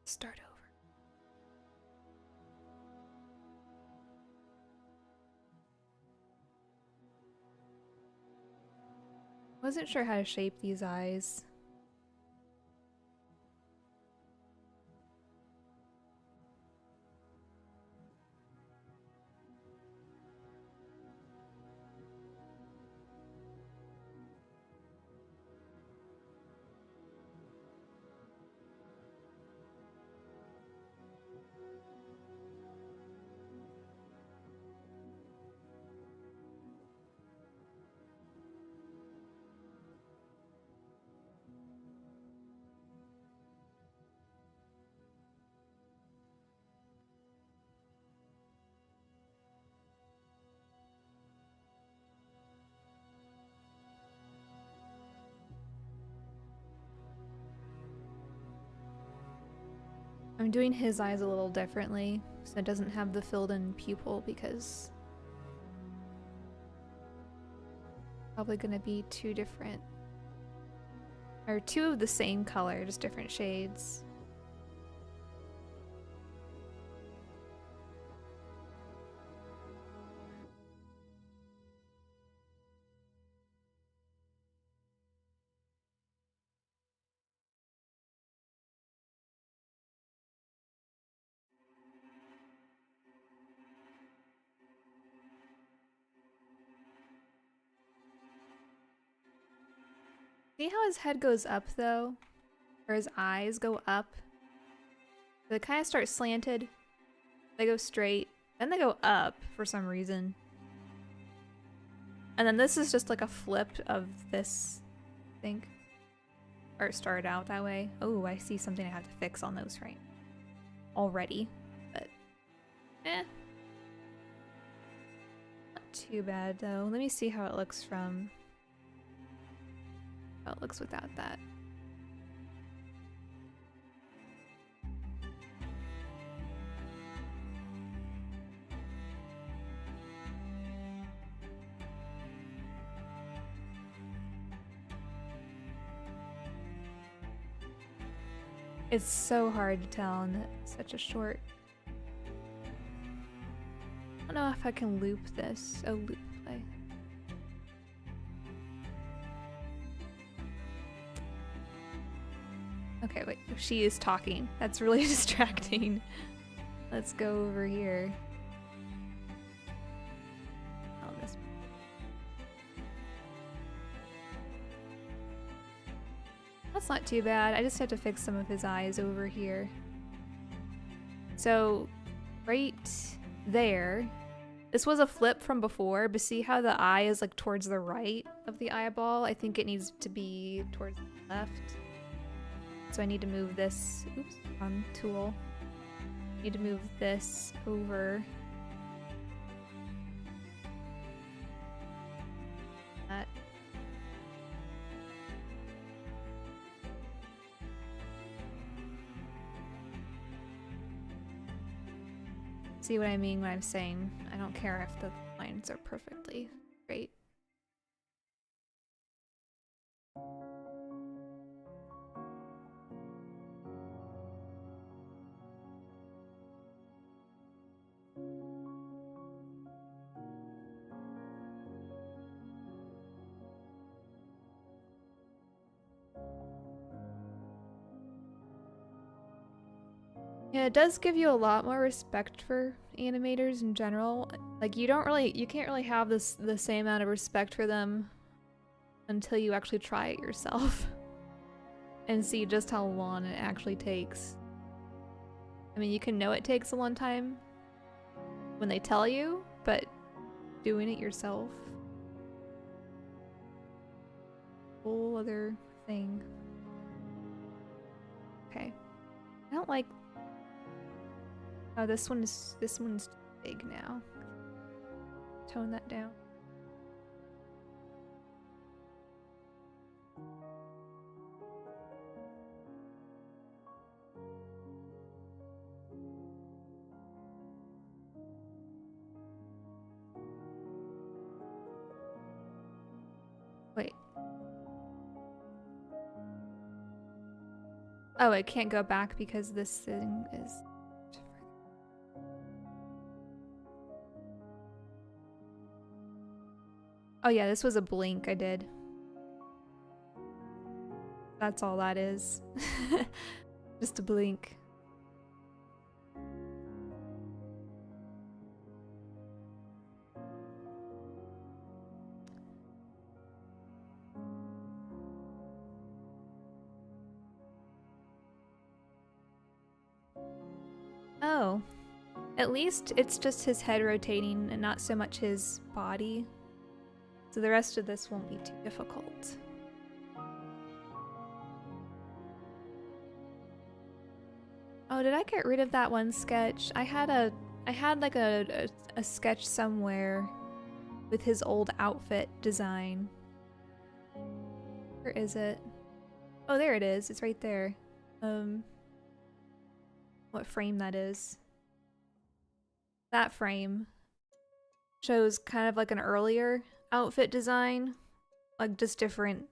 S1: Start over. Wasn't sure how to shape these eyes. I'm doing his eyes a little differently, so it doesn't have the filled in pupil because probably gonna be two different, or two of the same color, just different shades. See how his head goes up though? Or his eyes go up? They kind of start slanted. They go straight, Then they go up for some reason. And then this is just like a flip of this, I think. Or it started out that way. Oh, I see something I have to fix on those right already. But, eh. Not too bad, though. Let me see how it looks from... how it looks without that. It's so hard to tell in such a short... I don't know if I can loop this. Oh, loop play. Okay, wait. She is talking. That's really distracting. Let's go over here. Oh, this. That's not too bad. I just have to fix some of his eyes over here. So, right there. This was a flip from before, but see how the eye is like towards the right of the eyeball? I think it needs to be towards the left. So I need to move this, oops, wrong tool. I need to move this over. That. See what I mean when I'm saying I don't care if the lines are perfectly straight. Yeah, it does give you a lot more respect for animators in general. Like you can't really have the same amount of respect for them until you actually try it yourself and see just how long it actually takes. I mean, you can know it takes a long time when they tell you, but doing it yourself, whole other thing. Okay, I don't like. Oh, this one's too big now. Tone that down. Wait. Oh, it can't go back because this thing is... Oh yeah, this was a blink I did. That's all that is. Just a blink. Oh. At least it's just his head rotating and not so much his body. So the rest of this won't be too difficult. Oh, did I get rid of that one sketch? I had like a sketch somewhere with his old outfit design. Where is it? Oh, there it is. It's right there. What frame that is. That frame shows kind of like an earlier outfit design, like just different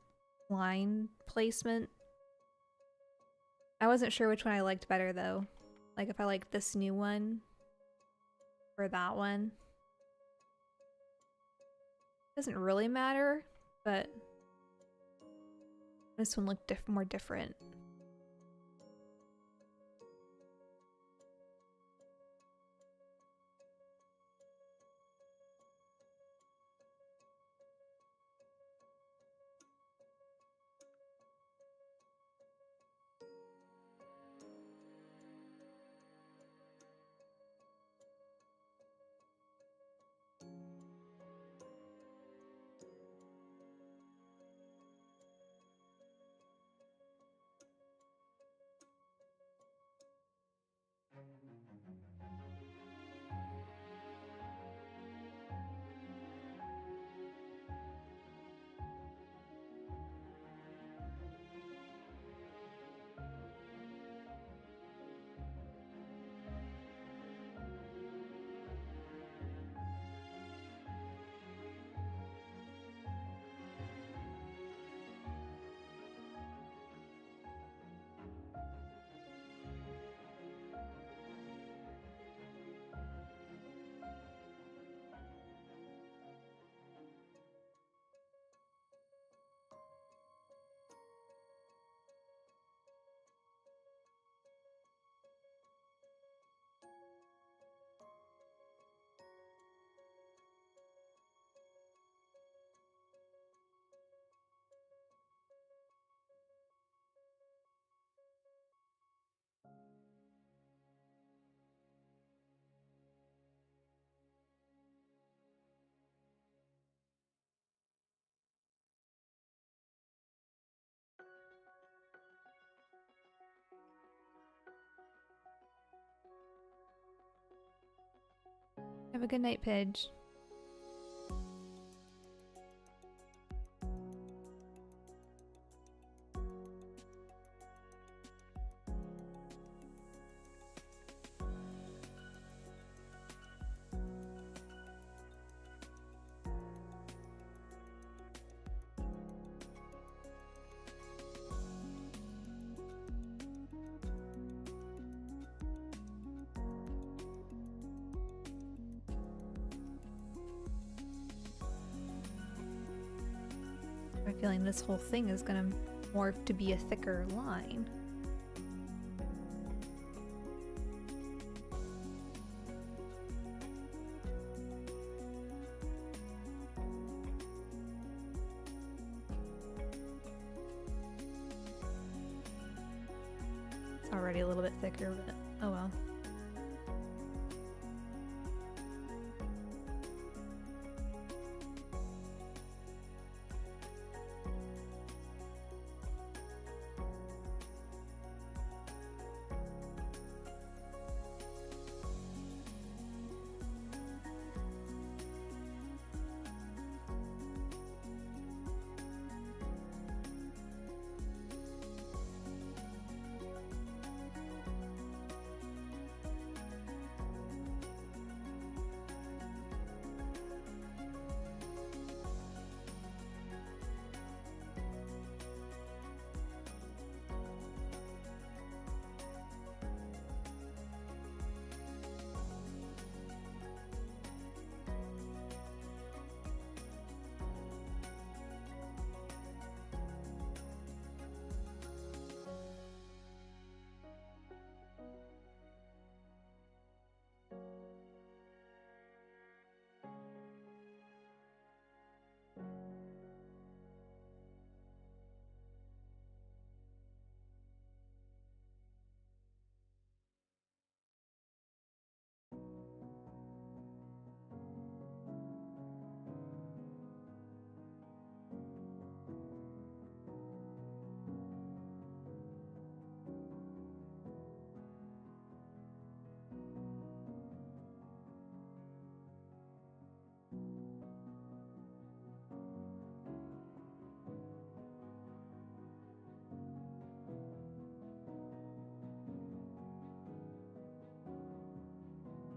S1: line placement. I wasn't sure which one I liked better though. Like if I liked this new one or that one. Doesn't really matter, but this one looked more different. Have a good night, Pidge. I have a feeling this whole thing is gonna morph to be a thicker line. It's already a little bit thicker, but oh well.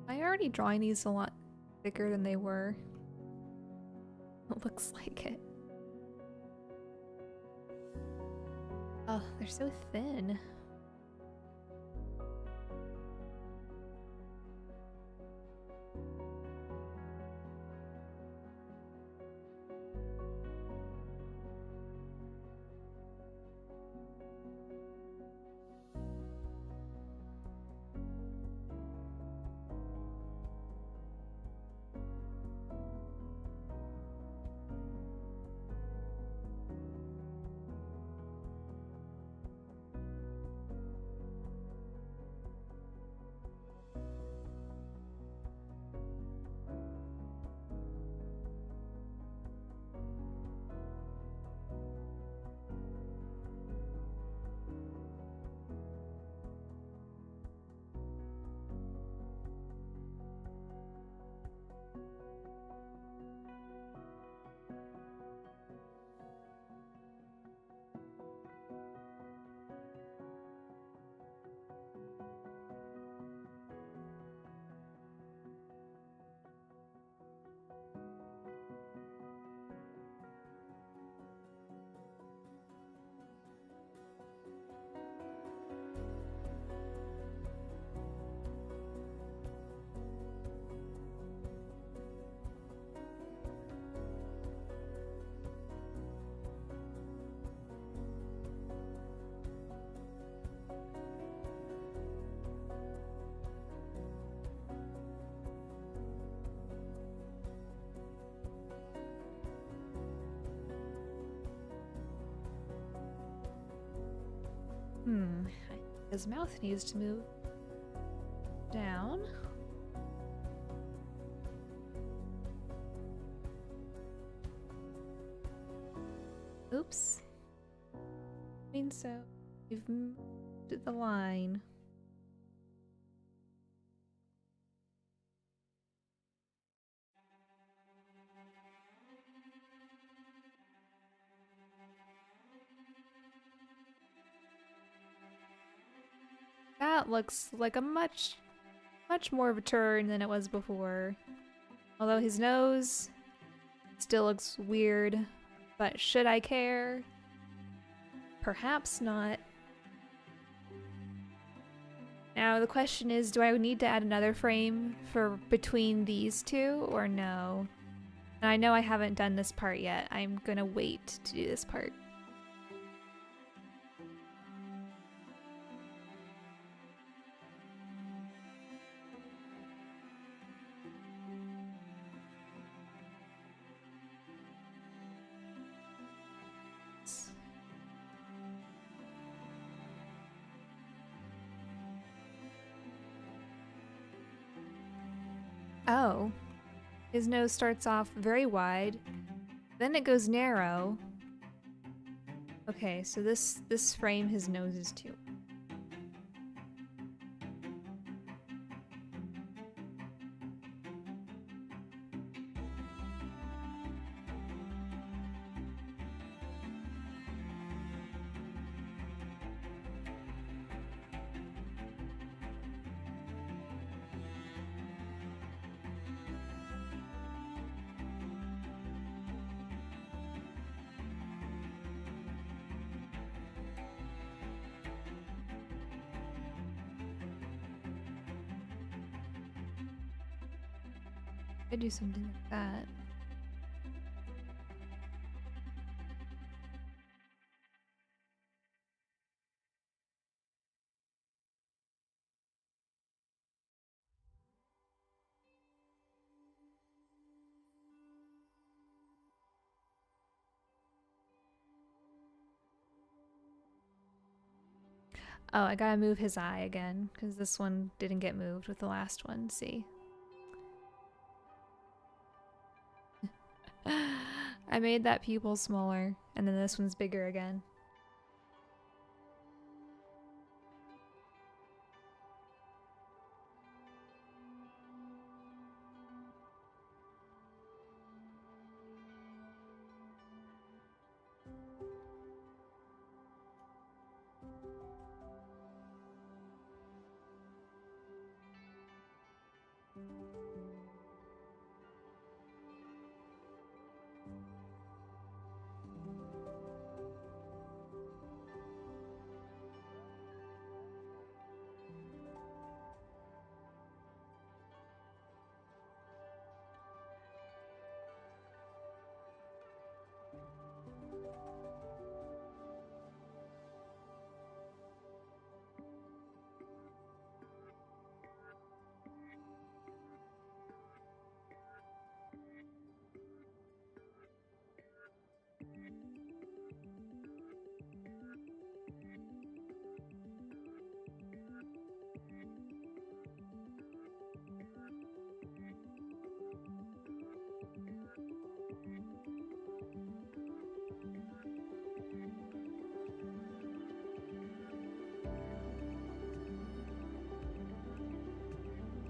S1: I'm already drawing these a lot thicker than they were. It looks like it. Oh, they're so thin. His mouth needs to move down. Oops. I mean, so you've moved the line. that looks like a much more of a turn than it was before. Although his nose still looks weird, but should I care? Perhaps not. Now the question is, do I need to add another frame for between these two or no? And I know I haven't done this part yet. I'm gonna wait to do this part. Oh, his nose starts off very wide, then it goes narrow. Okay, so this frame, his nose is too. I do something like that. Oh, I gotta move his eye again, because this one didn't get moved with the last one, see? I made that pupil smaller, and then this one's bigger again.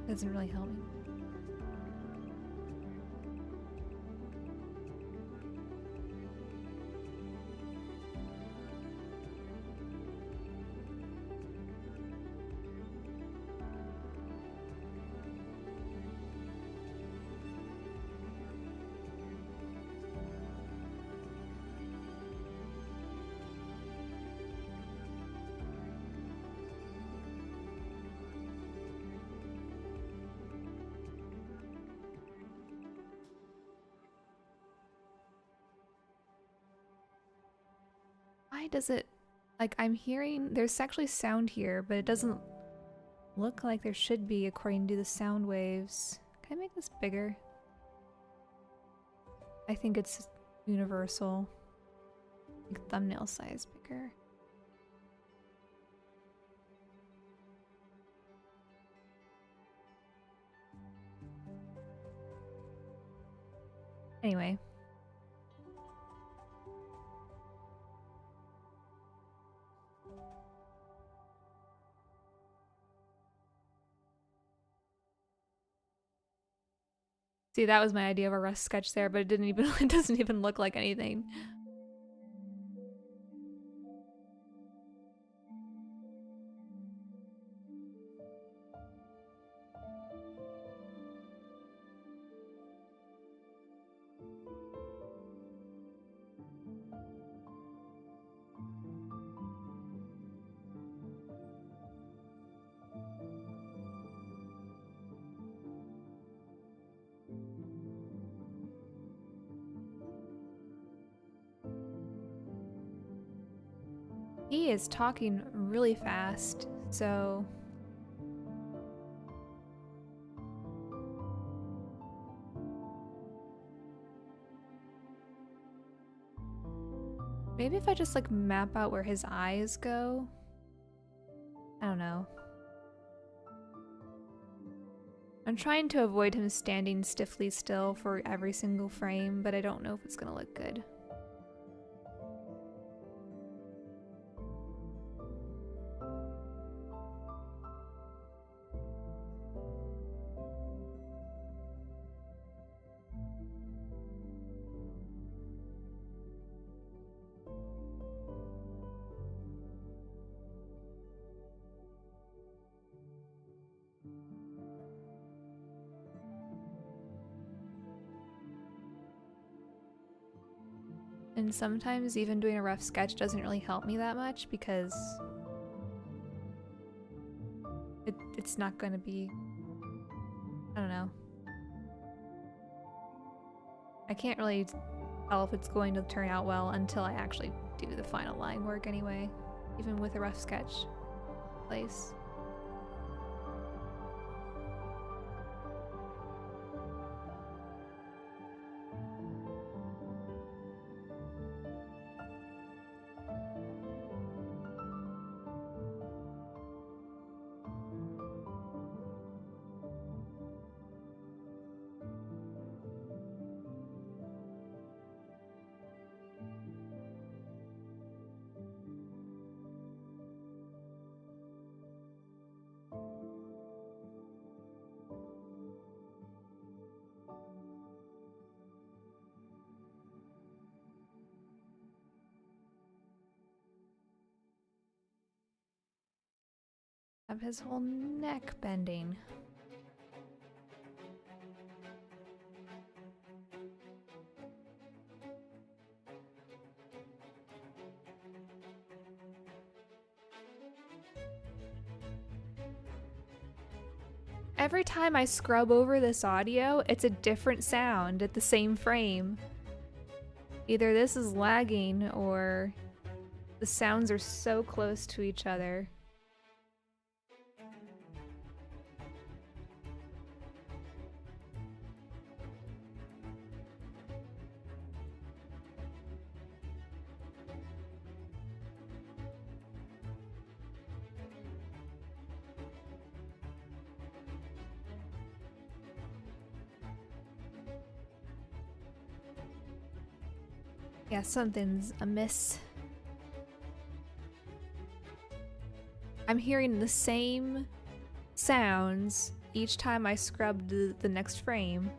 S1: Doesn't really help me. Why does it, like, I'm hearing, there's actually sound here, but it doesn't look like there should be according to the sound waves. Can I make this bigger? I think it's universal. Like thumbnail size bigger. Anyway. See, that was my idea of a rough sketch there, but it didn't even it doesn't even look like anything. He is talking really fast, so... Maybe if I just like map out where his eyes go? I don't know. I'm trying to avoid him standing stiffly still for every single frame, but I don't know if it's gonna look good. And sometimes even doing a rough sketch doesn't really help me that much because it's not going to be, I don't know. I can't really tell if it's going to turn out well until I actually do the final line work anyway, even with a rough sketch place. Have his whole neck bending. Every time I scrub over this audio, it's a different sound at the same frame. Either this is lagging or the sounds are so close to each other. Yeah, something's amiss. I'm hearing the same sounds each time I scrub the next frame.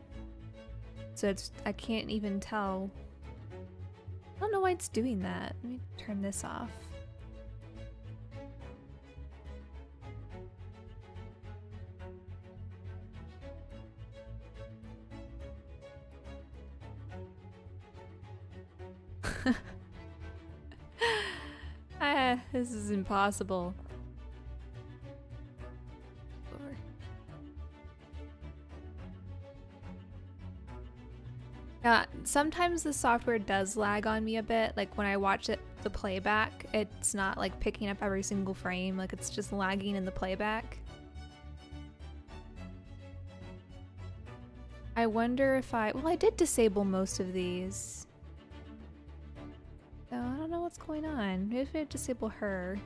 S1: So I can't even tell. I don't know why it's doing that. Let me turn this off. This is impossible. Sometimes the software does lag on me a bit. Like when I watch the playback, it's not like picking up every single frame. Like it's just lagging in the playback. I wonder if well, I did disable most of these. So I don't know what's going on. Maybe if I disable her.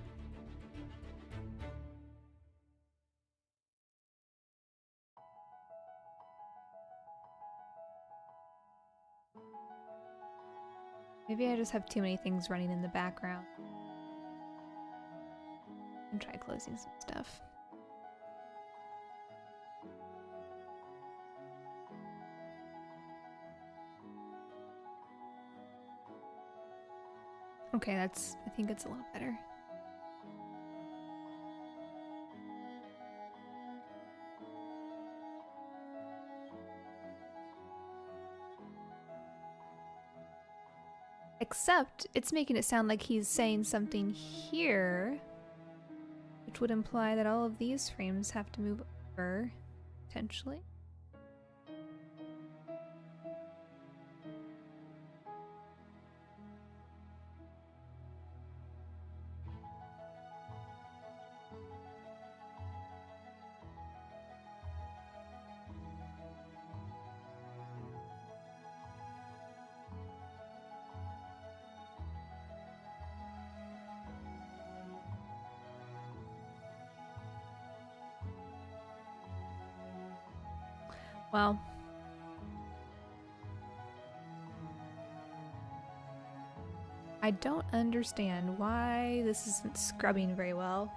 S1: Maybe I just have too many things running in the background. And try closing some stuff. Okay, I think it's a lot better. Except it's making it sound like he's saying something here, which would imply that all of these frames have to move over, potentially. Well, I don't understand why this isn't scrubbing very well.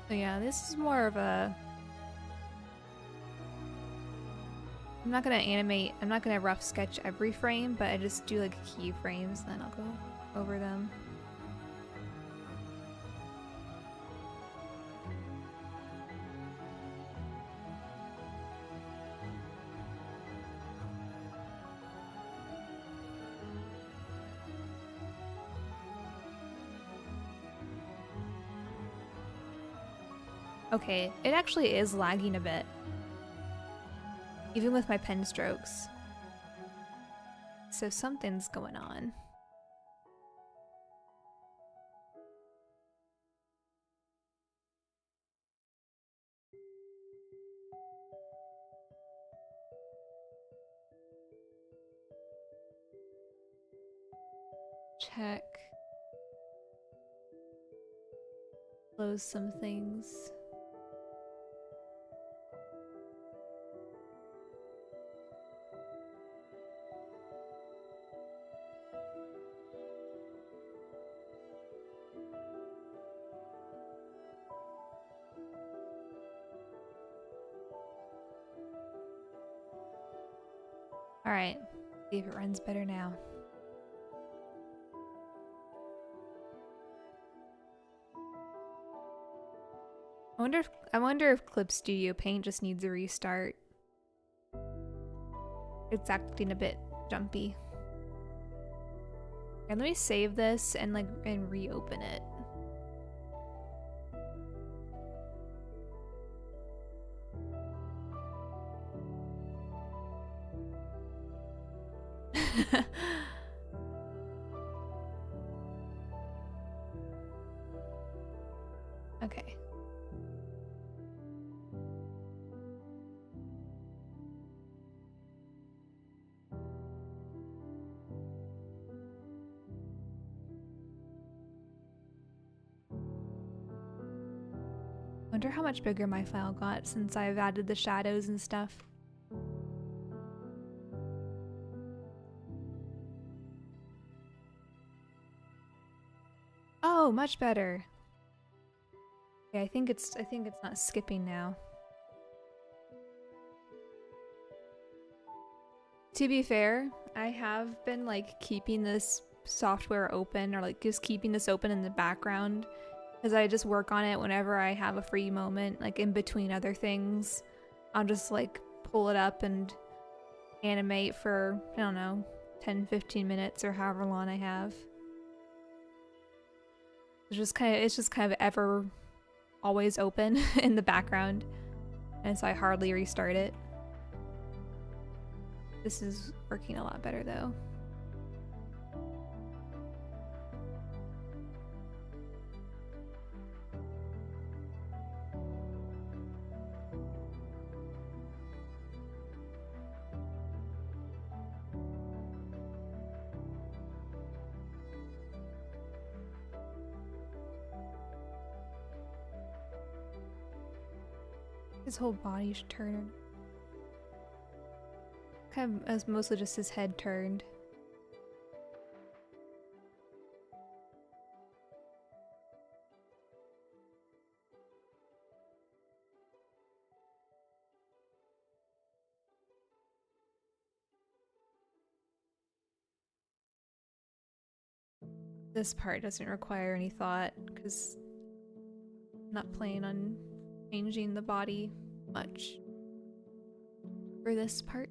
S1: So yeah, this is more of a... I'm not gonna rough sketch every frame, but I just do like keyframes, then I'll go over them. Okay, it actually is lagging a bit. Even with my pen strokes. So something's going on. Check. Close some things. Alright, see if it runs better now. I wonder if Clip Studio Paint just needs a restart. It's acting a bit jumpy. And let me save this and reopen it. Okay. Wonder how much bigger my file got since I've added the shadows and stuff. Oh, much better. Okay, I think it's not skipping now. To be fair, I have been like keeping this software open, or like just keeping this open in the background, because I just work on it whenever I have a free moment, like in between other things. I'll just like pull it up and animate for, I don't know, 10-15 minutes or however long I have. It's just kind of ever always open in the background, and so I hardly restart it. This is working a lot better though. His whole body should turn. Kind of as mostly just his head turned. This part doesn't require any thought because I'm not planning on changing the body much for this part.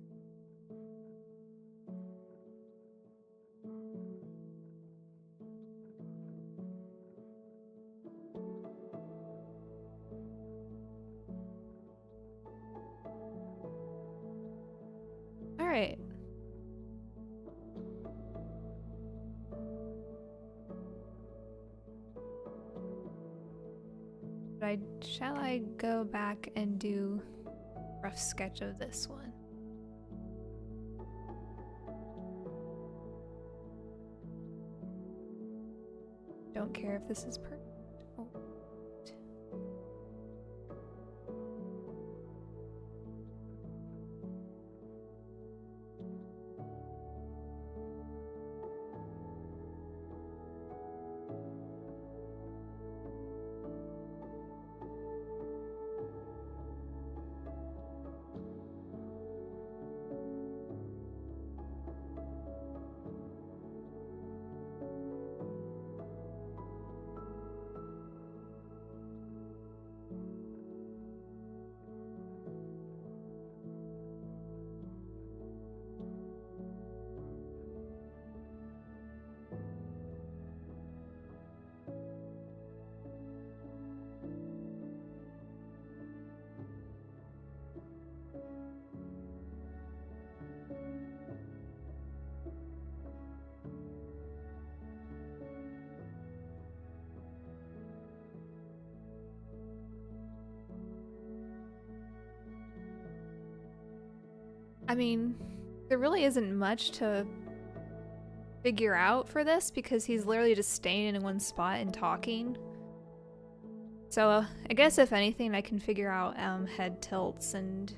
S1: Alright. Shall I go back and do a rough sketch of this one? Don't care if this is perfect. Oh. I mean, there really isn't much to figure out for this because he's literally just staying in one spot and talking. So I guess if anything, I can figure out head tilts and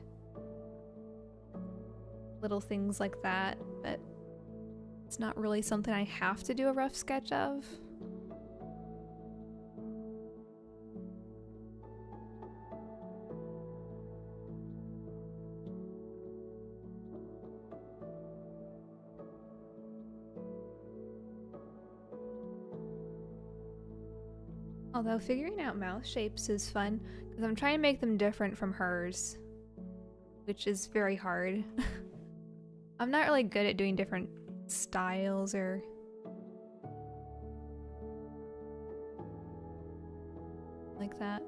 S1: little things like that, but it's not really something I have to do a rough sketch of. Although figuring out mouth shapes is fun, because I'm trying to make them different from hers, which is very hard. I'm not really good at doing different styles or like that.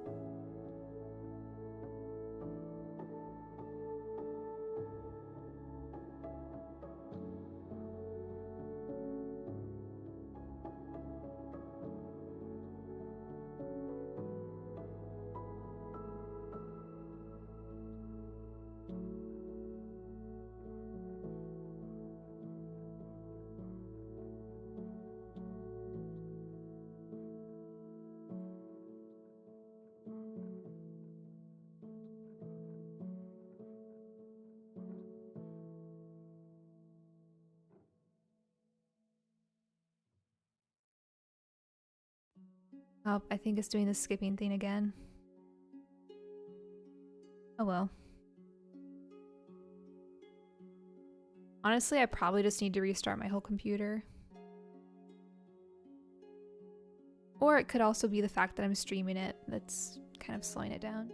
S1: Oh, I think it's doing the skipping thing again. Oh well. Honestly, I probably just need to restart my whole computer. Or it could also be the fact that I'm streaming it that's kind of slowing it down.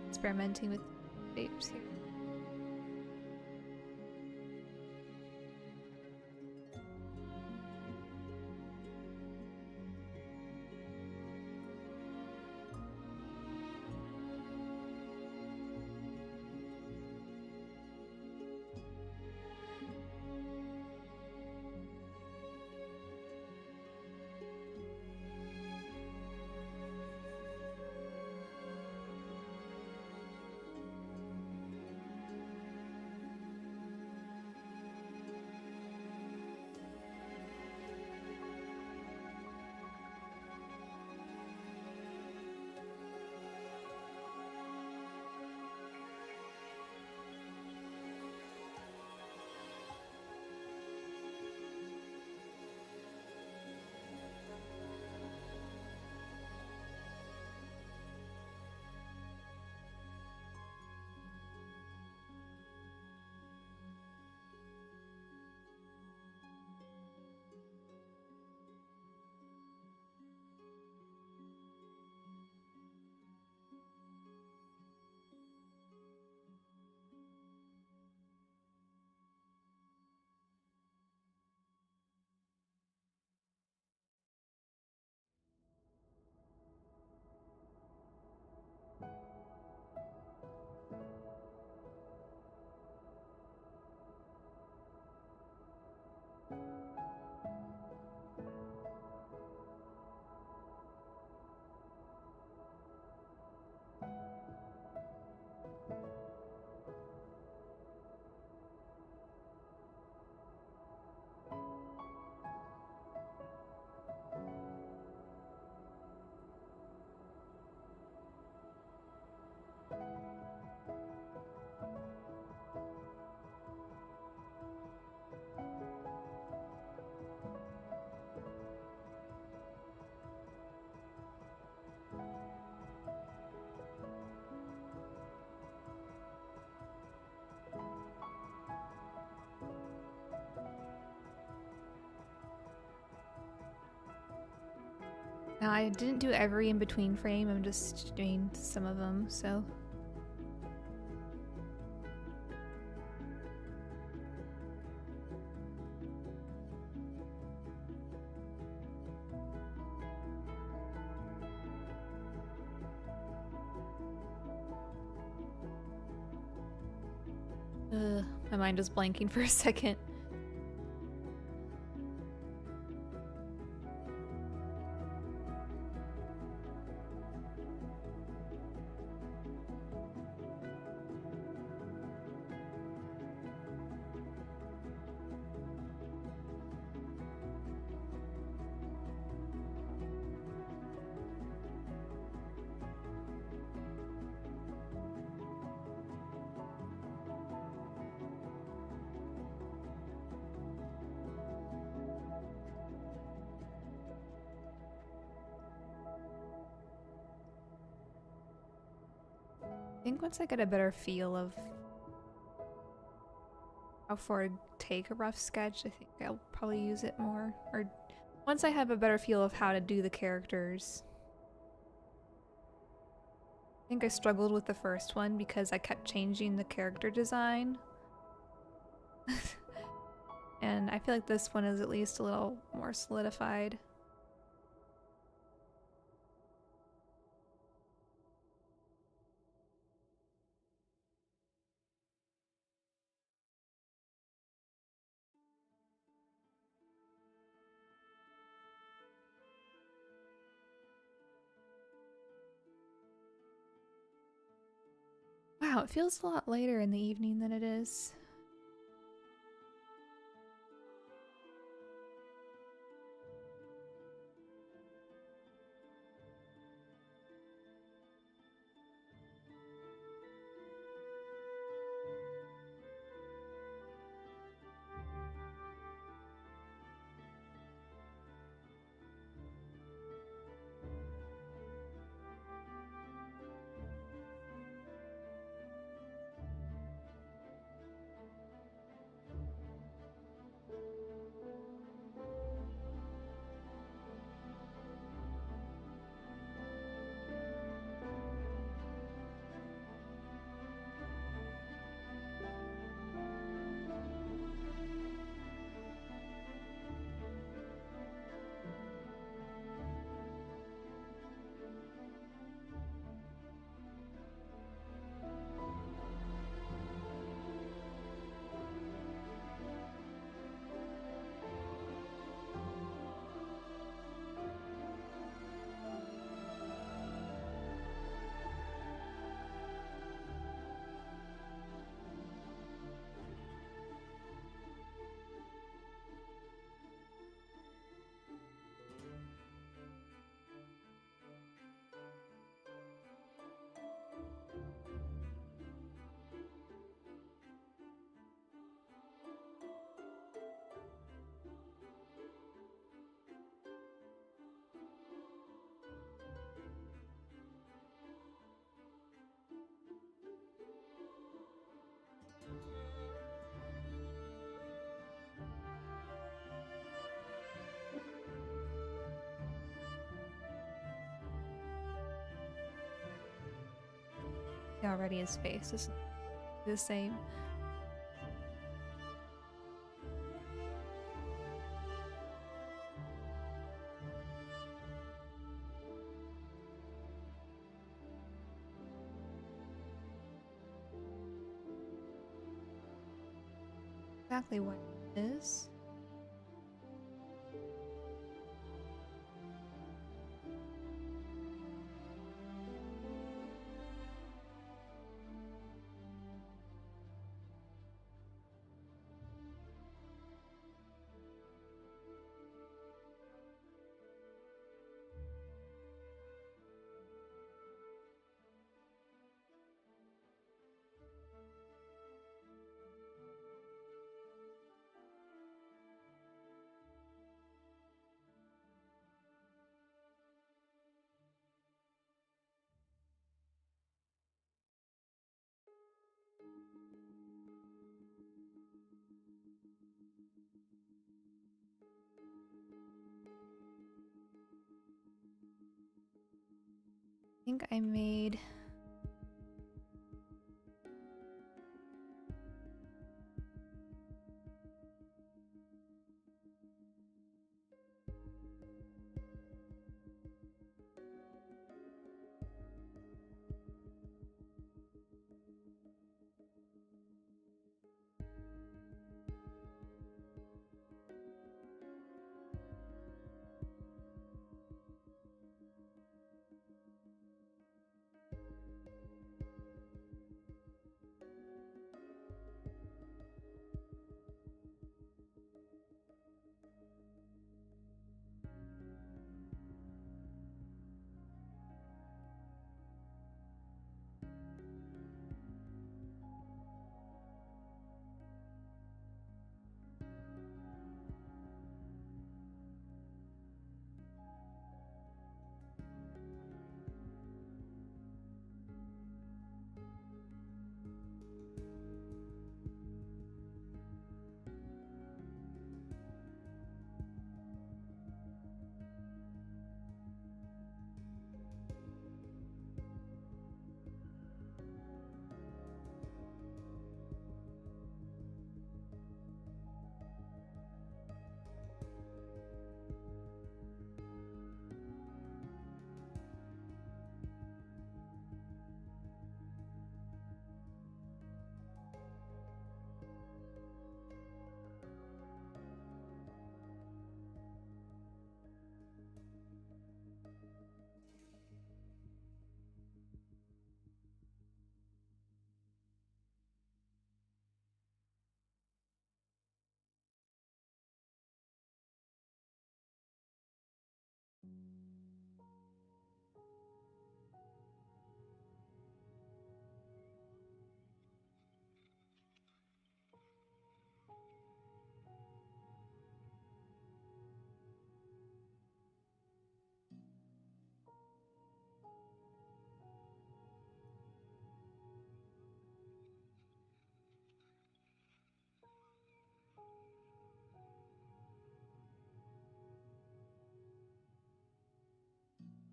S1: Experimenting with shapes here. Now, I didn't do every in-between frame, I'm just doing some of them, so... my mind was blanking for a second. I think once I get a better feel of how far to take a rough sketch, I think I'll probably use it more. Or once I have a better feel of how to do the characters. I think I struggled with the first one because I kept changing the character design. And I feel like this one is at least a little more solidified. Wow, it feels a lot later in the evening than it is. Yeah, already his face is the same. Exactly what it is. think I made...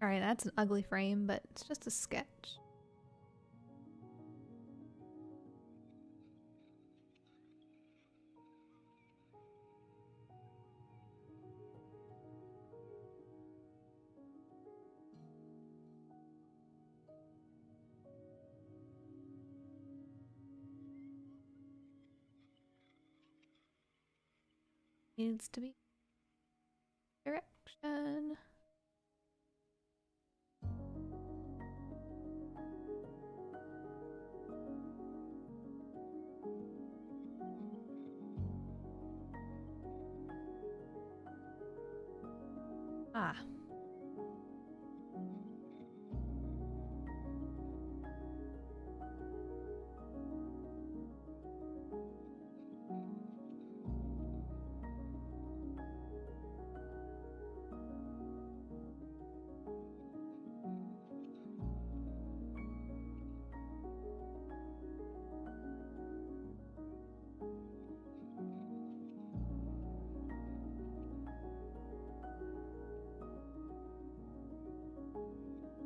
S1: Alright, that's an ugly frame, but it's just a sketch. Needs to be direction. Ah.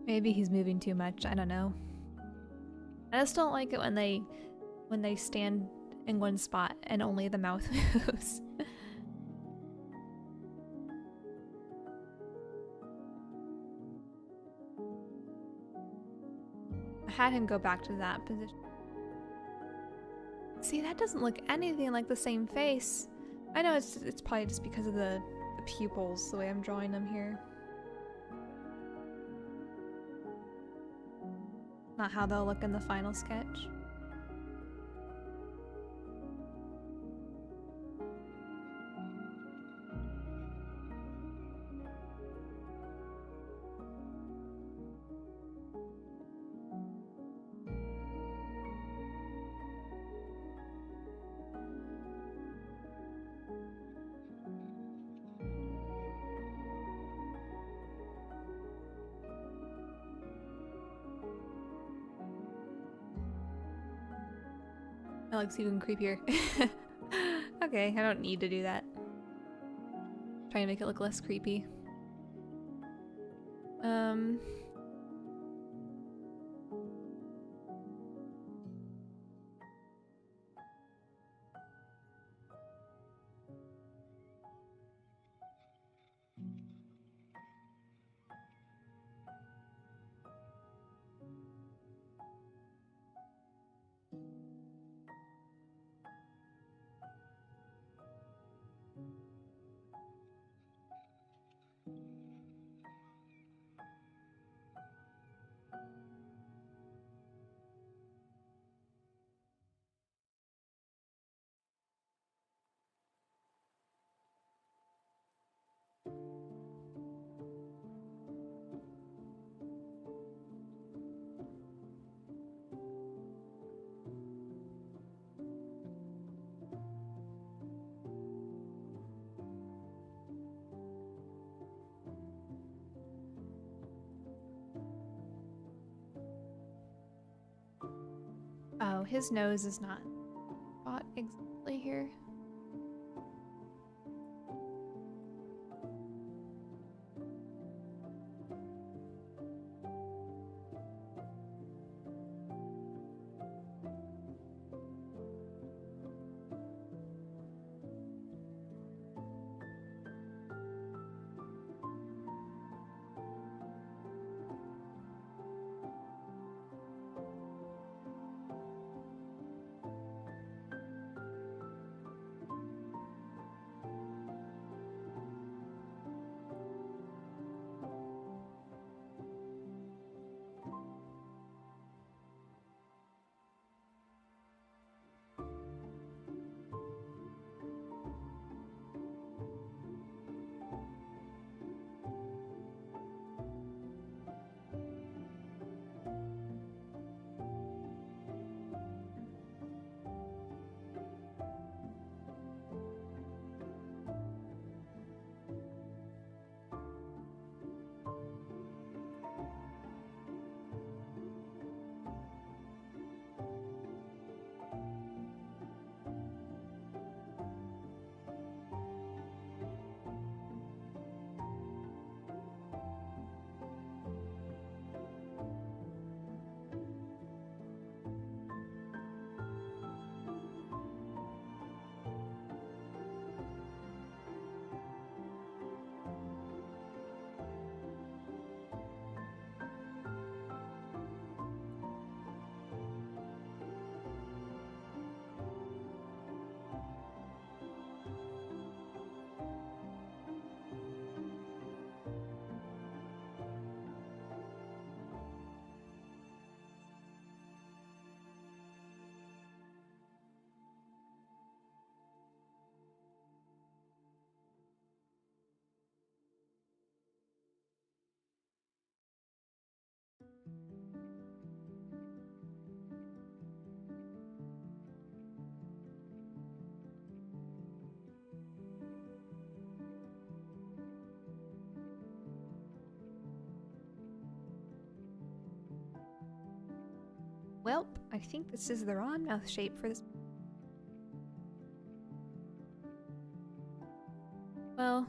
S1: Maybe he's moving too much, I don't know. I just don't like it when they stand in one spot and only the mouth moves. I had him go back to that position. See, that doesn't look anything like the same face. I know it's probably just because of the pupils, the way I'm drawing them here. Not how they'll look in the final sketch. That looks even creepier. Okay, I don't need to do that. Trying to make it look less creepy. Oh, his nose is not spot exactly here. Well, I think this is the wrong mouth shape for this. Well,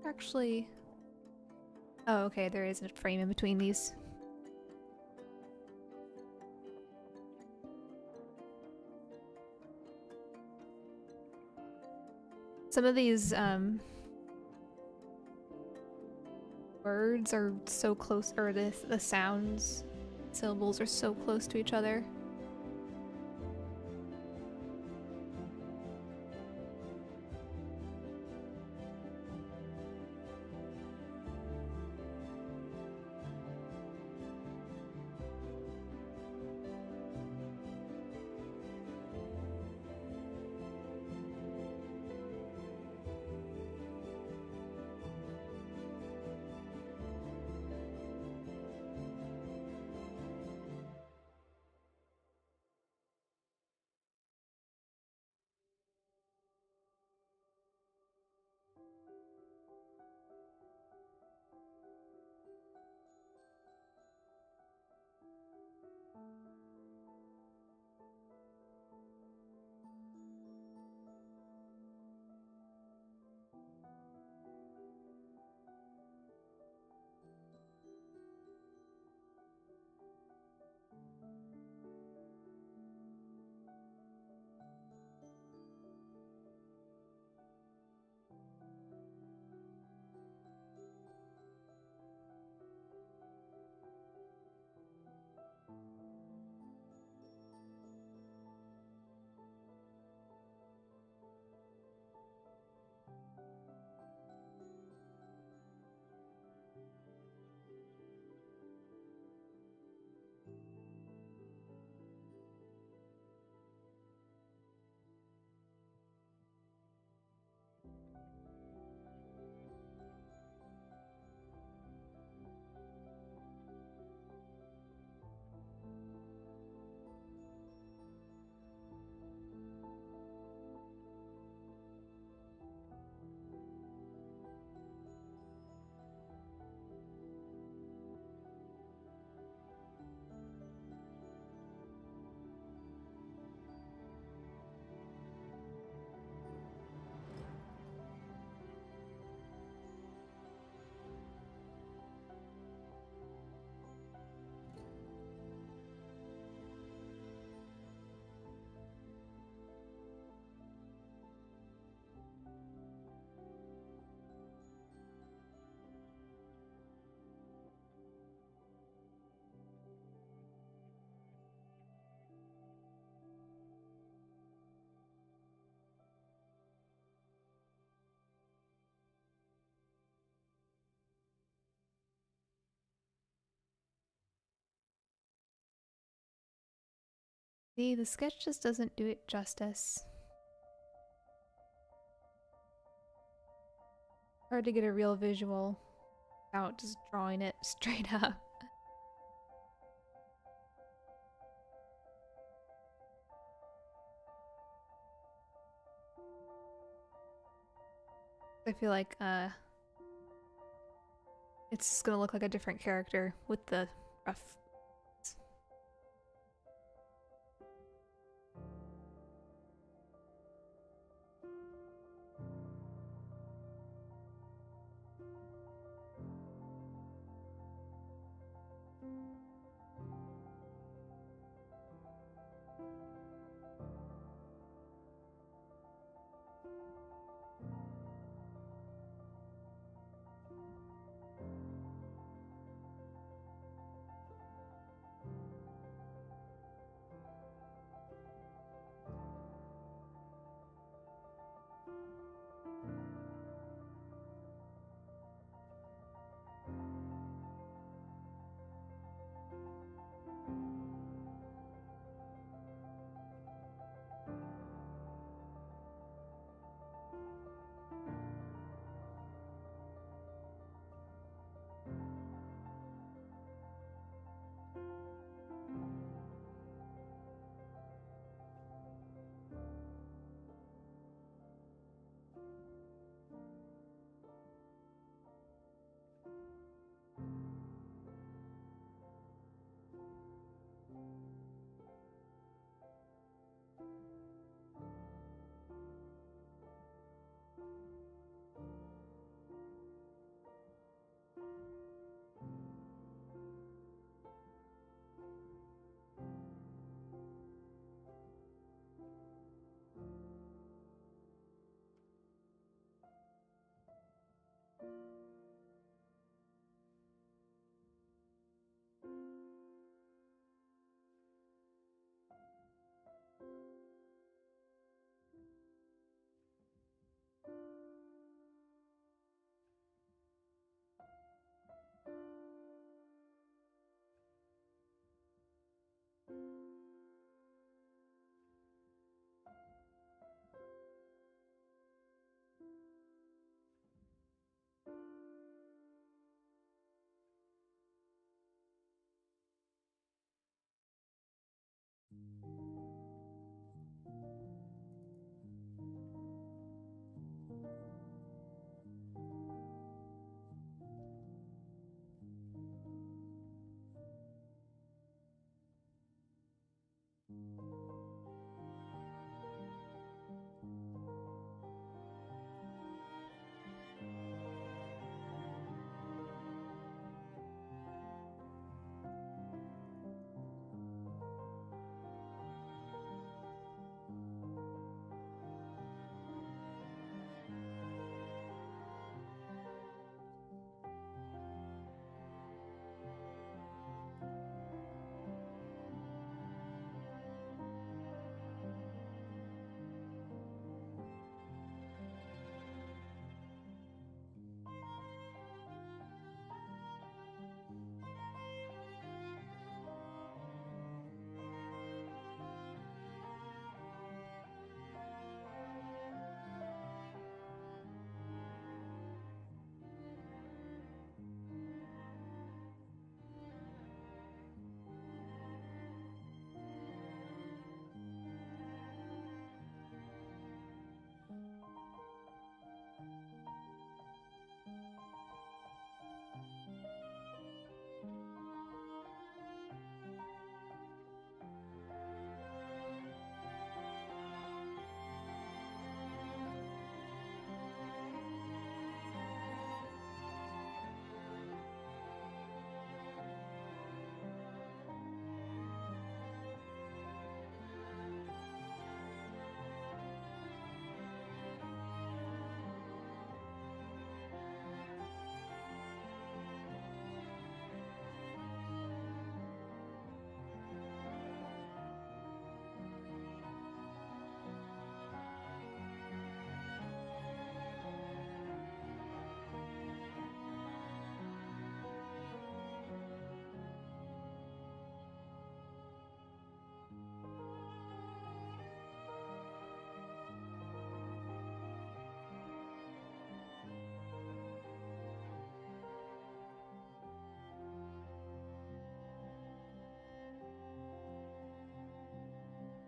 S1: actually... Oh, okay, there is a frame in between these. Some of these, words are so close, or the sounds, syllables are so close to each other. See, the sketch just doesn't do it justice. Hard to get a real visual without just drawing it straight up. I feel like it's just gonna look like a different character with the rough.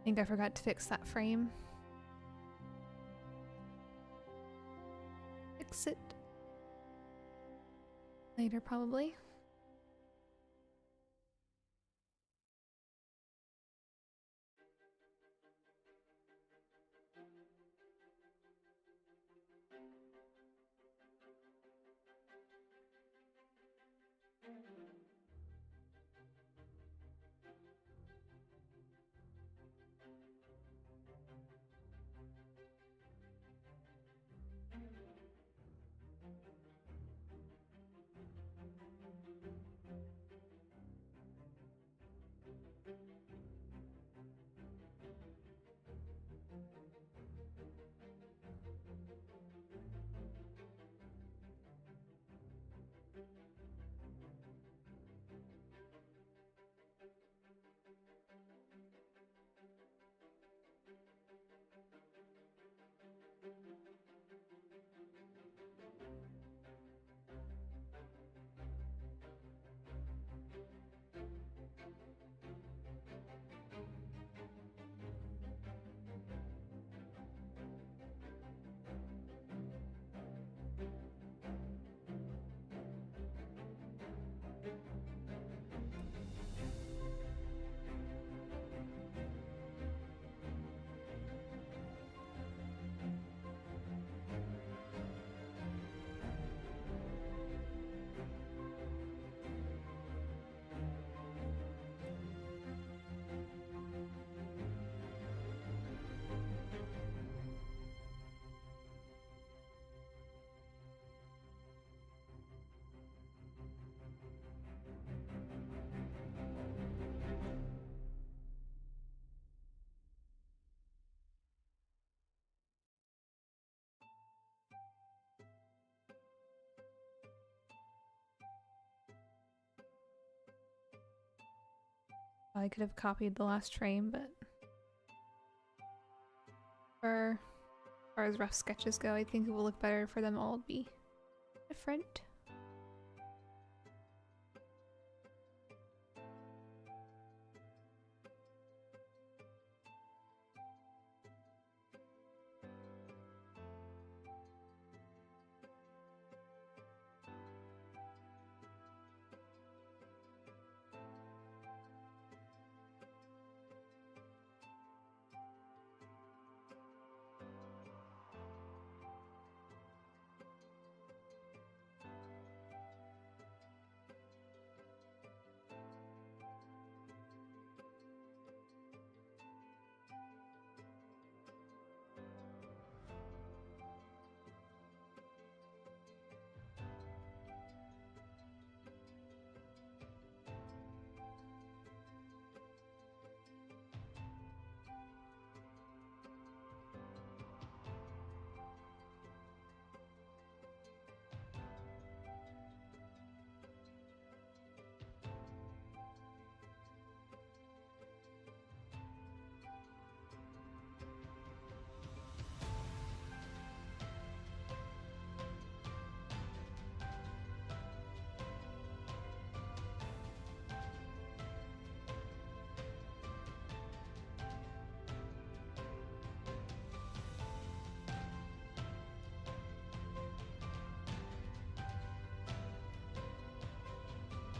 S1: think I forgot to fix that frame. Fix it later, probably. I could have copied the last frame, but for as far as rough sketches go, I think it will look better for them all to be different.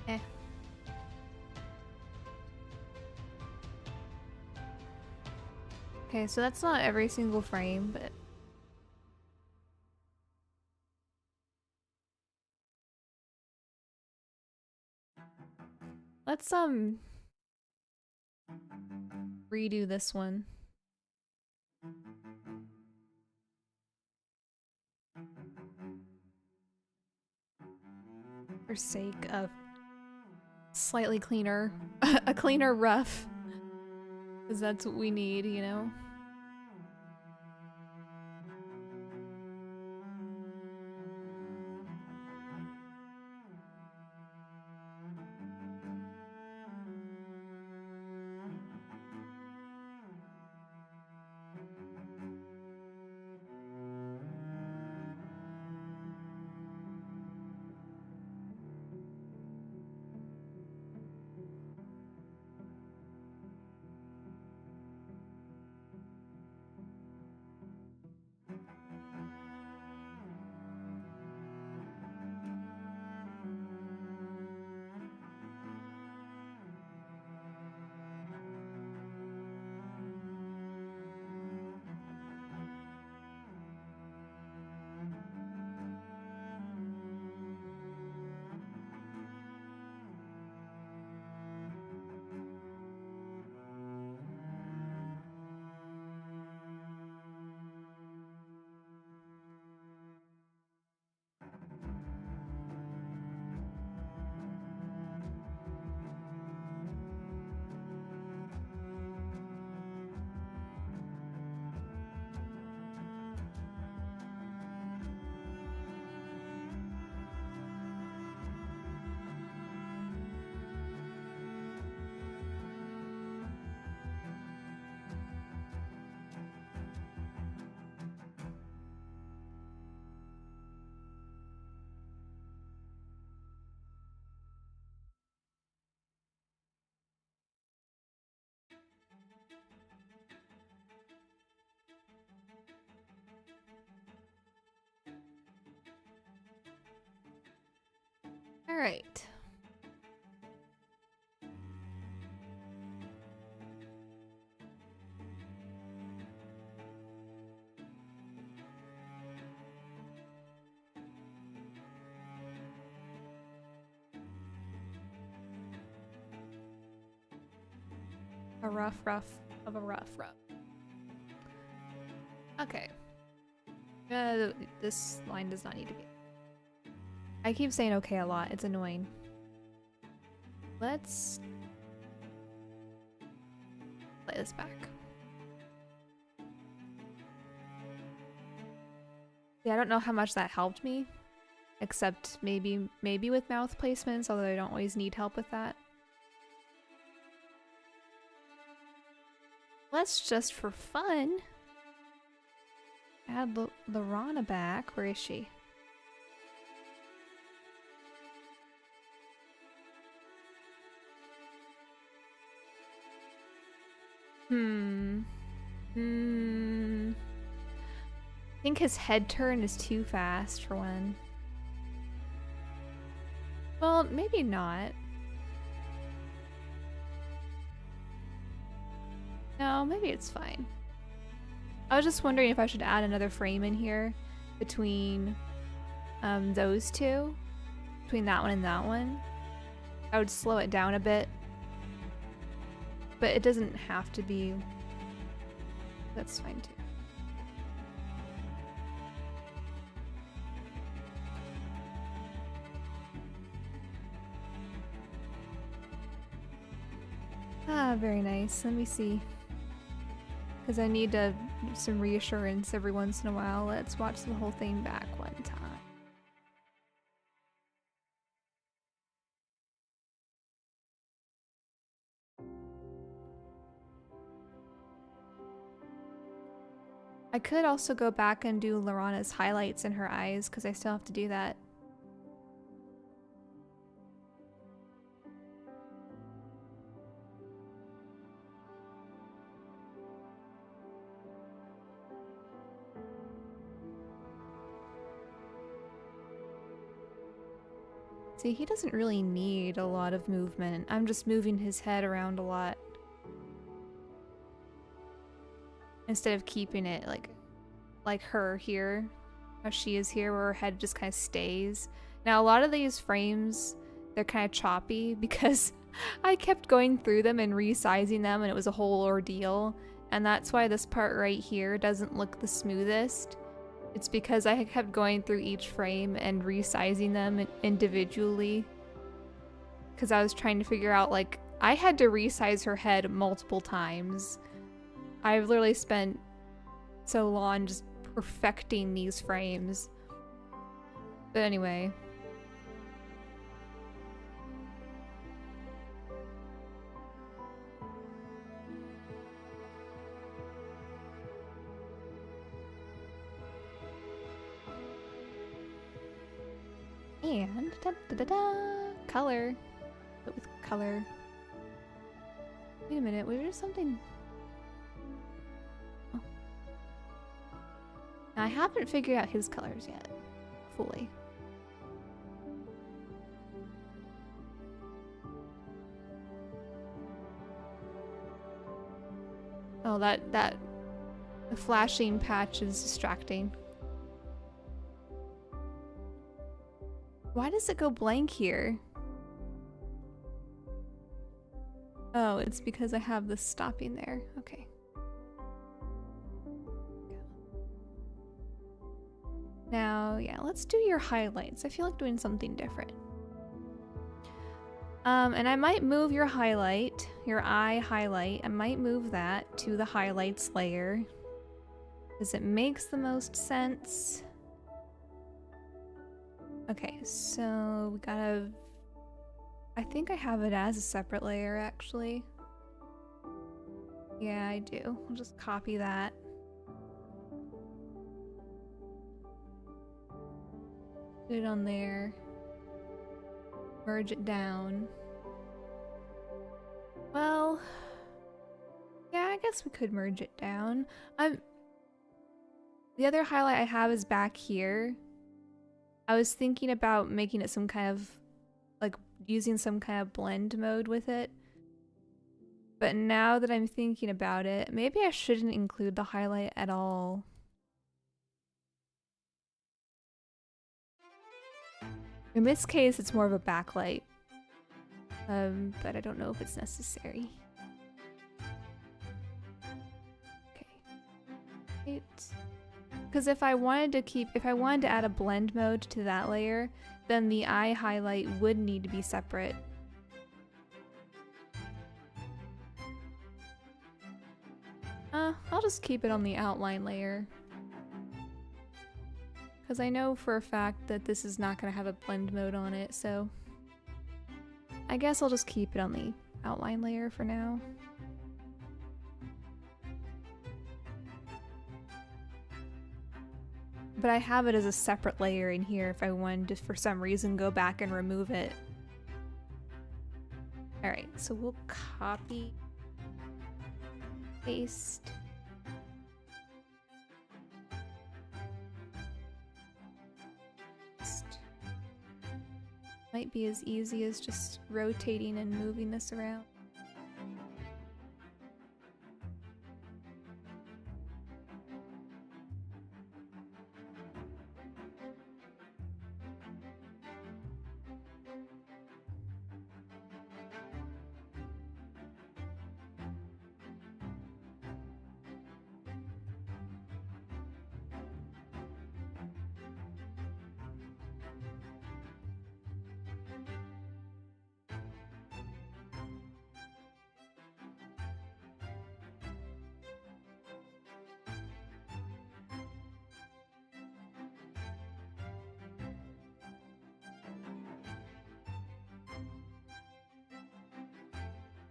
S1: Eh. Okay, so that's not every single frame, but let's redo this one. For sake of slightly cleaner, a cleaner rough. Because that's what we need, you know? All right. A rough of a rough. Okay. This line does not need to be. I keep saying okay a lot. It's annoying. Let's play this back. Yeah, I don't know how much that helped me, except maybe with mouth placements, although I don't always need help with that. Let's just for fun add Lorana back. Where is she? I think his head turn is too fast for one. Well, maybe not. No, maybe it's fine. I was just wondering if I should add another frame in here between those two. Between that one and that one. I would slow it down a bit. But it doesn't have to be. That's fine too. Ah, very nice. Let me see. Because I need some reassurance every once in a while. Let's watch the whole thing back one time. I could also go back and do Lorana's highlights in her eyes, because I still have to do that. See, he doesn't really need a lot of movement. I'm just moving his head around a lot. Instead of keeping it like her here, how she is here, where her head just kind of stays. Now, a lot of these frames, they're kind of choppy because I kept going through them and resizing them, and it was a whole ordeal. And that's why this part right here doesn't look the smoothest. It's because I kept going through each frame and resizing them individually. Because I was trying to figure out, like, I had to resize her head multiple times. I've literally spent so long just perfecting these frames. But anyway. And color. But with color. Wait a minute, was there something? Oh. Now, I haven't figured out his colors yet, fully. Oh, the flashing patch is distracting. Why does it go blank here? Oh, it's because I have this stopping there. Okay. Now, yeah, let's do your highlights. I feel like doing something different. And I might move your highlight, your eye highlight. I might move that to the highlights layer, because it makes the most sense. Okay, so we gotta... I think I have it as a separate layer, actually. Yeah, I do. I'll just copy that. Put it on there. Merge it down. Well... yeah, I guess we could merge it down. The other highlight I have is back here. I was thinking about making it some kind of using some kind of blend mode with it. But now that I'm thinking about it, maybe I shouldn't include the highlight at all. In this case, it's more of a backlight. But I don't know if it's necessary. Okay. Because if I wanted to add a blend mode to that layer, then the eye highlight would need to be separate. I'll just keep it on the outline layer. Because I know for a fact that this is not going to have a blend mode on it, so I guess I'll just keep it on the outline layer for now. But I have it as a separate layer in here if I wanted to, for some reason, go back and remove it. Alright, so we'll copy, paste. Might be as easy as just rotating and moving this around.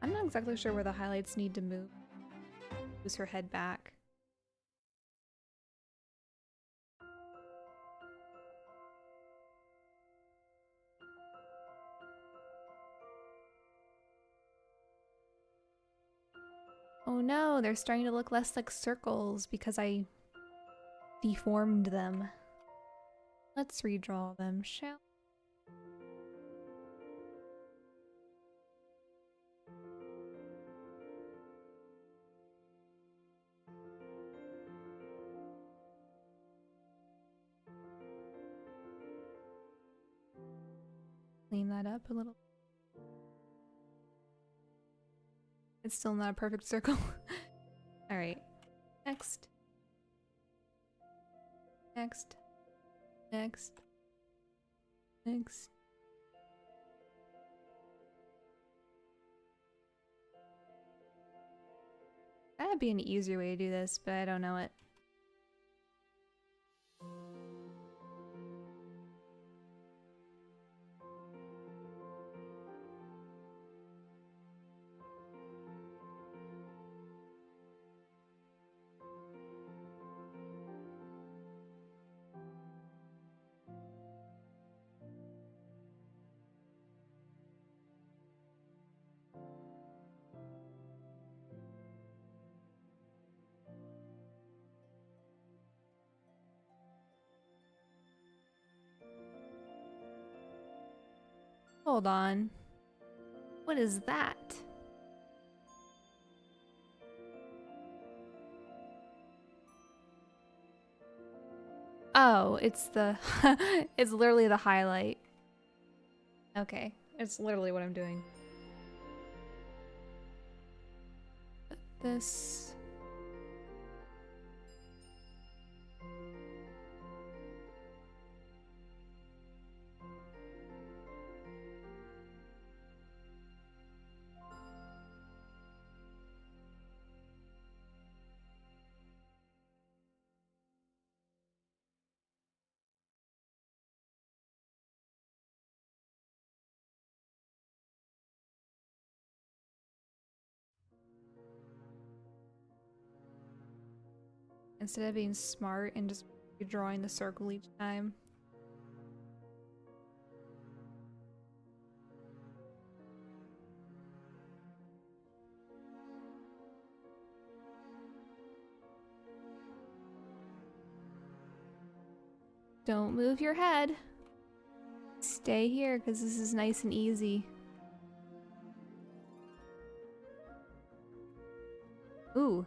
S1: I'm not exactly sure where the highlights need to move. Moves her head back. Oh no, they're starting to look less like circles because I deformed them. Let's redraw them, shall we? Clean that up a little. It's still not a perfect circle. Alright. Next. Next. Next. Next. That'd be an easier way to do this, but I don't know it. Hold on. What is that? Oh, it's the it's literally the highlight. Okay, it's literally what I'm doing. Put this. Instead of being smart and just drawing the circle each time. Don't move your head. stay here because this is nice and easy. Ooh,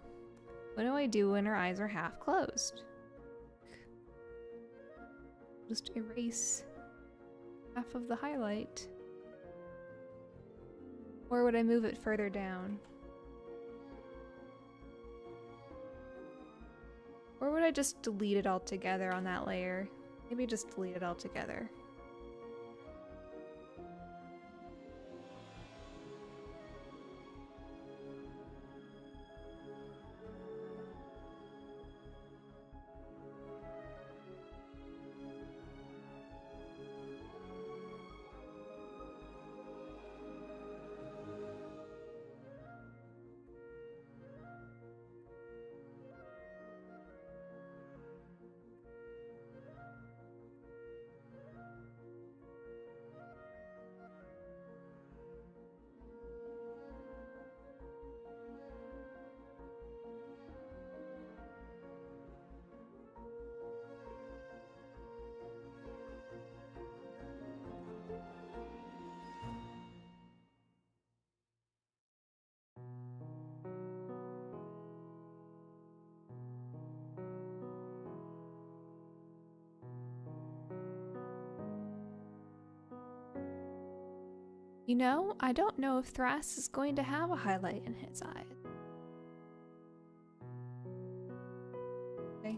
S1: what do I do when her eyes are half closed? Just erase half of the highlight. Or would I move it further down? Or would I just delete it altogether on that layer? Maybe just delete it altogether. You know, I don't know if Thras is going to have a highlight in his eyes. Okay.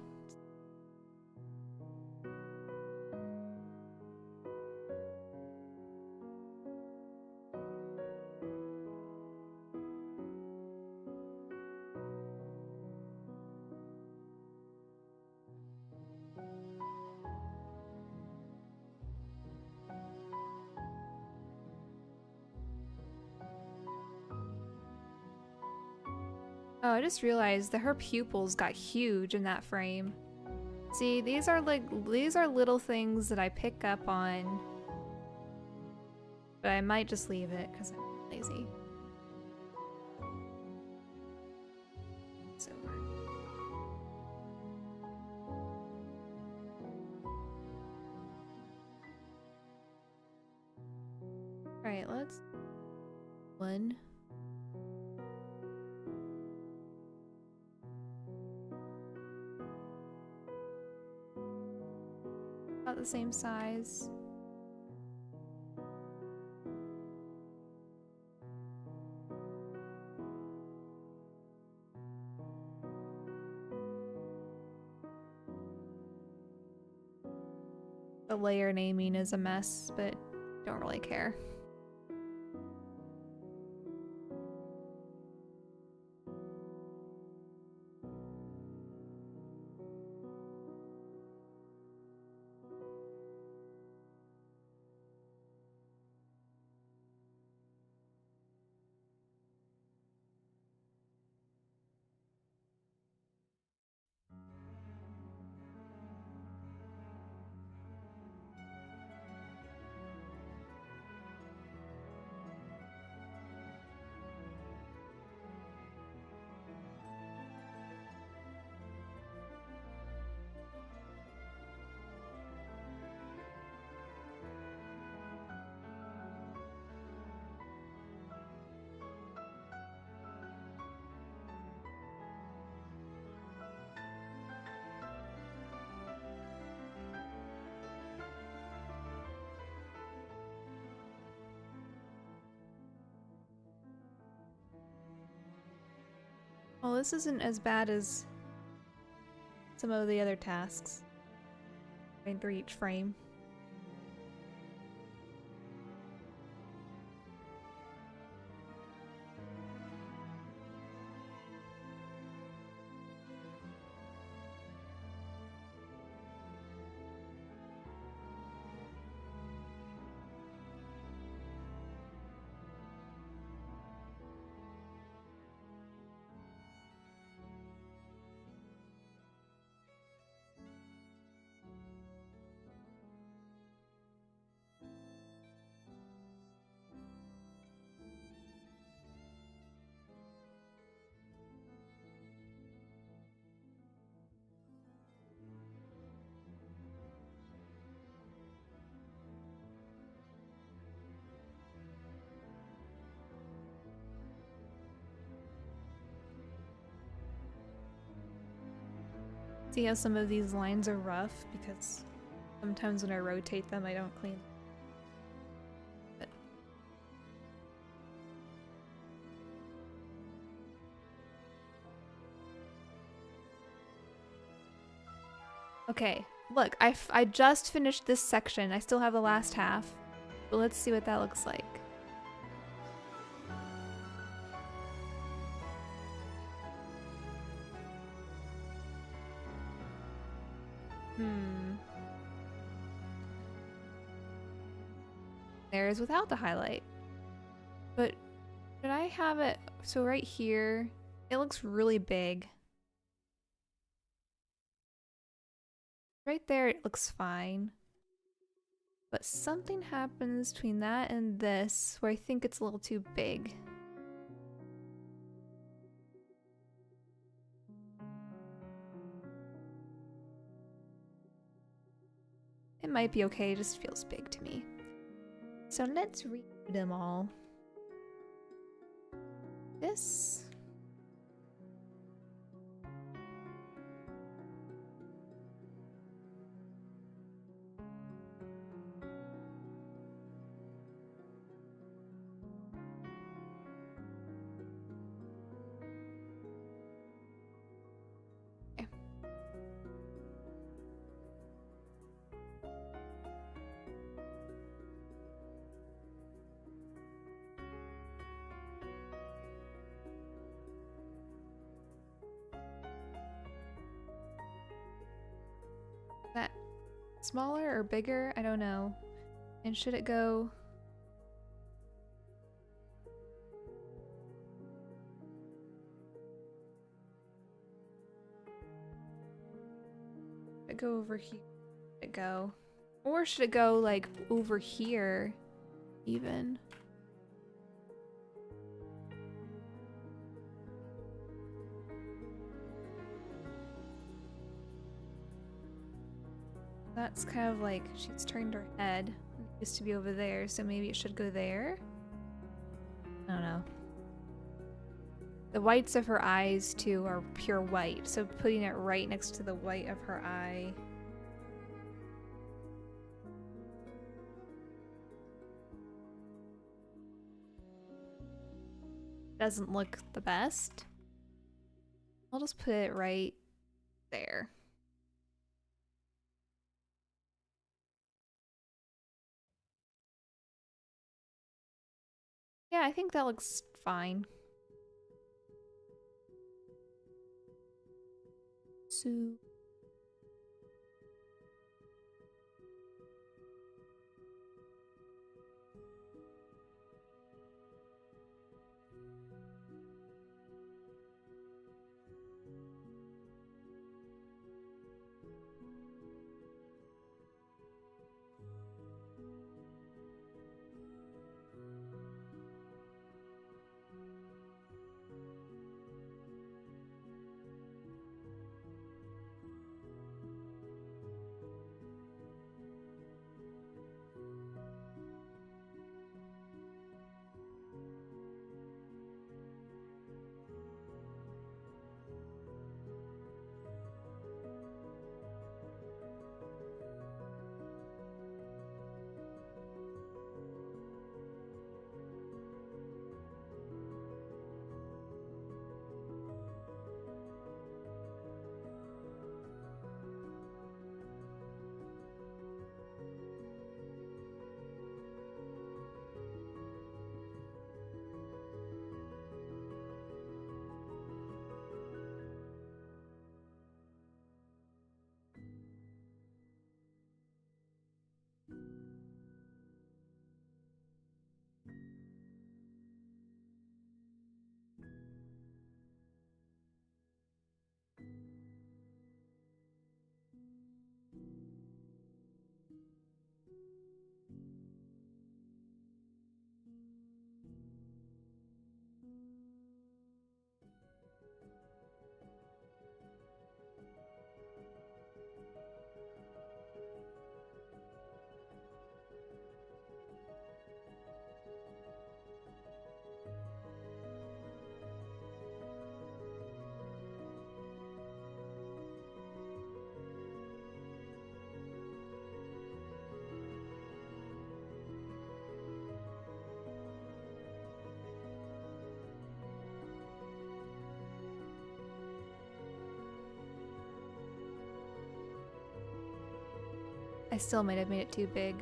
S1: Oh, I just realized that her pupils got huge in that frame. See, these are little things that I pick up on. But I might just leave it because I'm lazy. It's over. Alright, let's... One. About the same size. The layer naming is a mess, but don't really care. Well, this isn't as bad as some of the other tasks. Going through each frame. See how some of these lines are rough because sometimes when I rotate them I don't clean them. But okay, look, I just finished this section. I still have the last half. But let's see what that looks like. There's without the highlight. But should I have it so right here? It looks really big. Right there it looks fine. But something happens between that and this where I think it's a little too big. It might be okay, it just feels big to me. So let's read them all. This. Okay. That smaller or bigger? I don't know. And should it go? Should it go over here? Should it go? Or should it go like over here even? That's kind of like she's turned her head. It used to be over there, so maybe it should go there? I don't know. The whites of her eyes, too, are pure white, so putting it right next to the white of her eye. Doesn't look the best. I'll just put it right there. Yeah, I think that looks fine. So still might have made it too big.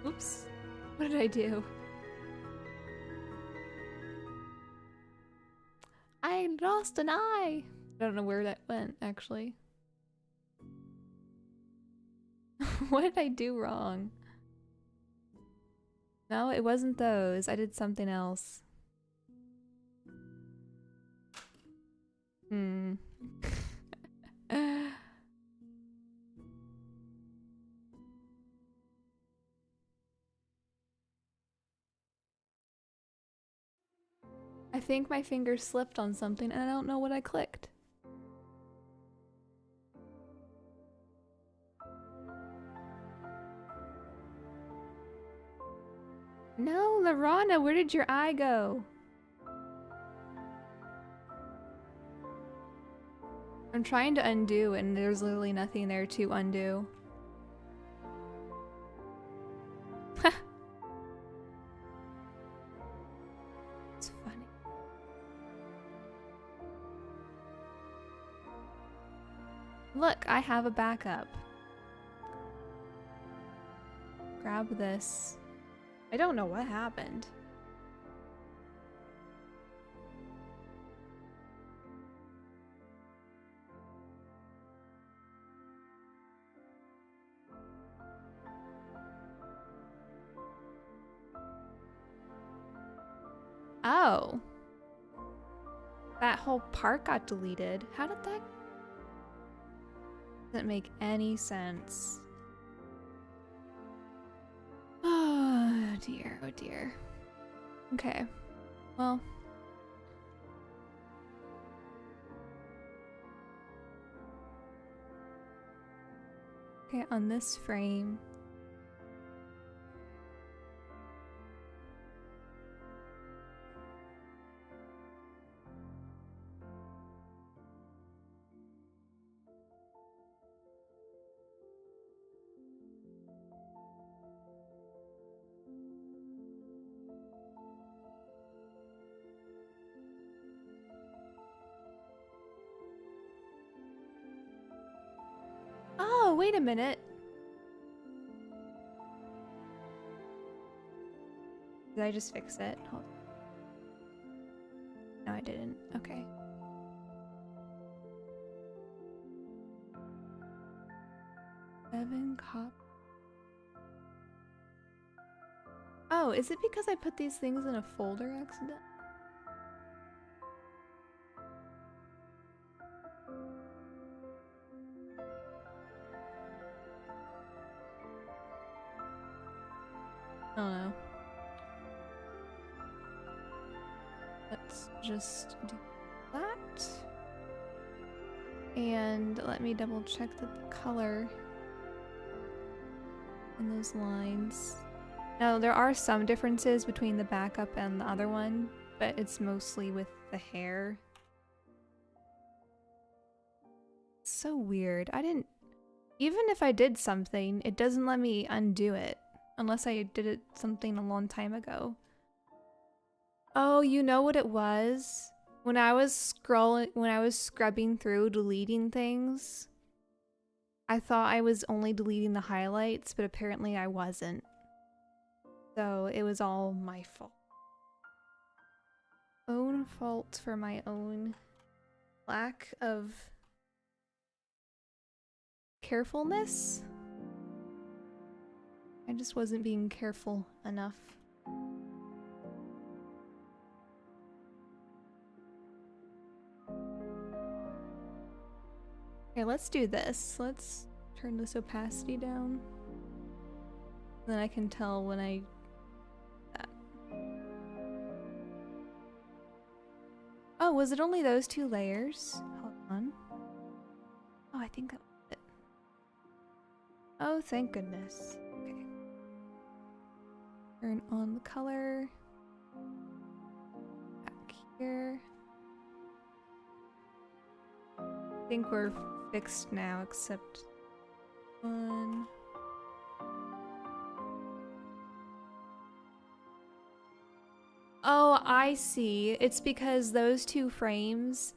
S1: Oops. What did I do? I lost an eye! I don't know where that went, actually. What did I do wrong? No, it wasn't those. I did something else. Hmm. I think my finger slipped on something and I don't know what I clicked. No, Lorana, where did your eye go? I'm trying to undo and there's literally nothing there to undo. It's funny. Look, I have a backup. Grab this. I don't know what happened. Oh. That whole part got deleted. How did that? Doesn't make any sense. Oh dear, oh dear. Okay. Well. Okay, on this frame. Oh, wait a minute. Did I just fix it? Hold on. No, I didn't. Okay. Seven cop. Oh, is it because I put these things in a folder accident? I don't know. Let's just do that. And let me double check that the color in those lines. Now, there are some differences between the backup and the other one, but it's mostly with the hair. It's so weird. I didn't... Even if I did something, it doesn't let me undo it. Unless I did it something a long time ago. Oh, you know what it was? When I was scrubbing through deleting things, I thought I was only deleting the highlights, but apparently I wasn't. So it was all my fault. Own fault for my own lack of carefulness? I just wasn't being careful enough. Okay, let's do this. Let's turn this opacity down. Then I can tell when I... Oh, was it only those two layers? Hold on. Oh, I think that was it. Oh, thank goodness. Okay. Turn on the color. Back here. I think we're fixed now, except one. Oh, I see. It's because those two frames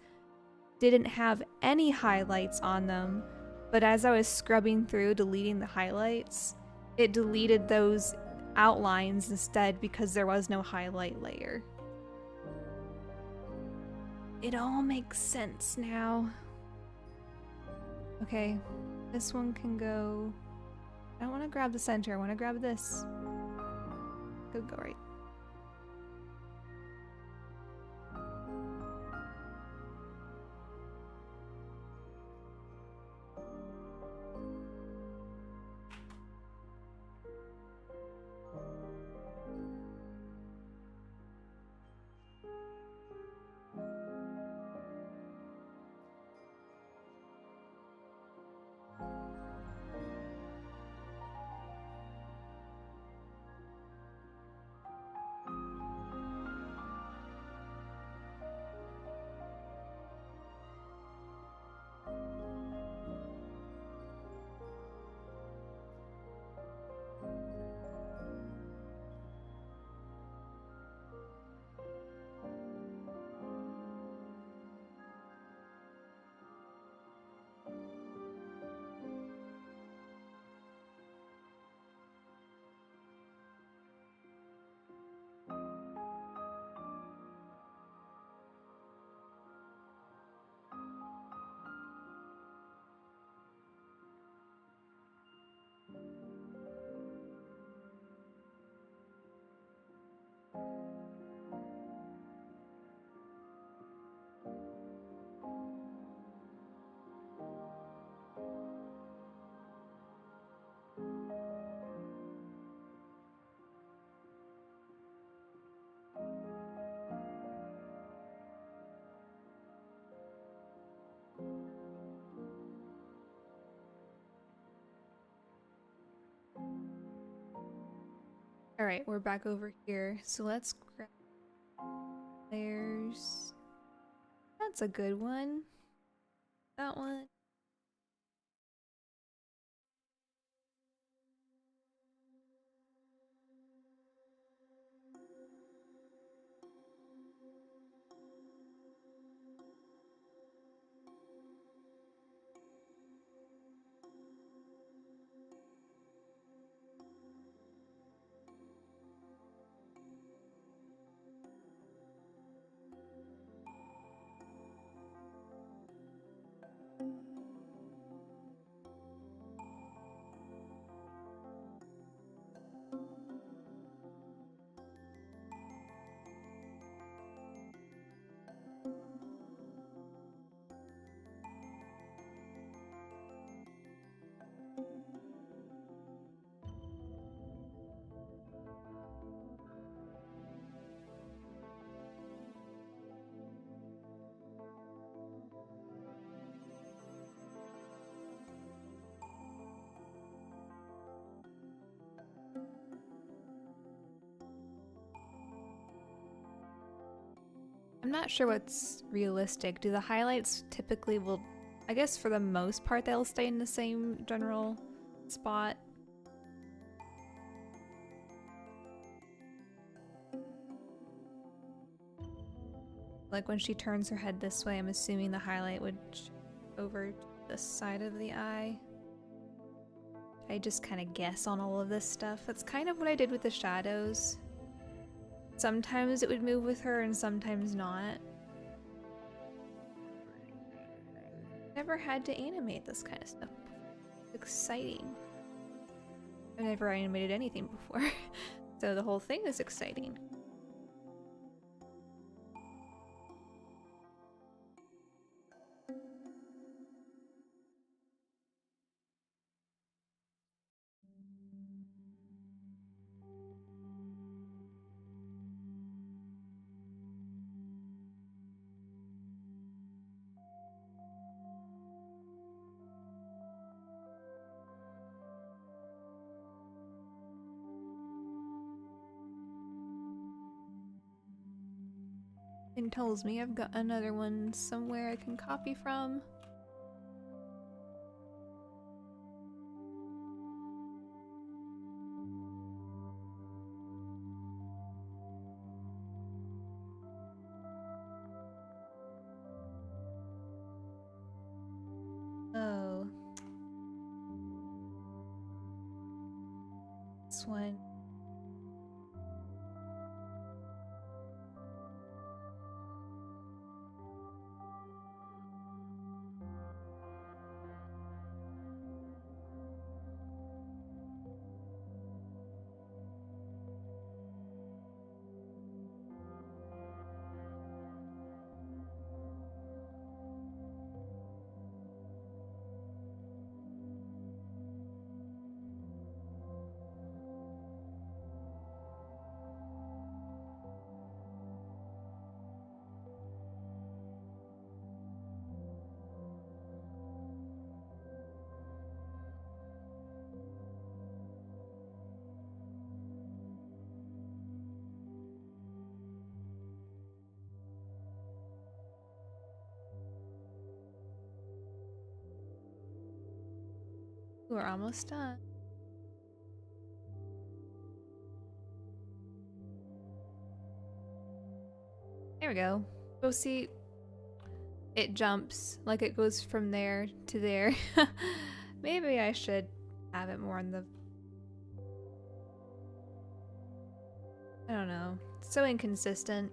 S1: didn't have any highlights on them, but as I was scrubbing through, deleting the highlights, it deleted those outlines instead because there was no highlight layer. It all makes sense now. Okay, this one can go... I don't want to grab the center, I want to grab this. Go right. Alright, we're back over here. So let's grab layers. That's a good one. That one. I'm not sure what's realistic. Do the highlights typically will... I guess for the most part they'll stay in the same general spot. Like when she turns her head this way, I'm assuming the highlight would over to the side of the eye. I just kind of guess on all of this stuff. That's kind of what I did with the shadows. Sometimes it would move with her and sometimes not. Never had to animate this kind of stuff. It's exciting. I've never animated anything before, so the whole thing is exciting. It tells me I've got another one somewhere I can copy from. Oh. This one. We're almost done. There we go. Go see. It jumps, like it goes from there to there. Maybe I should have it more on the... I don't know. It's so inconsistent.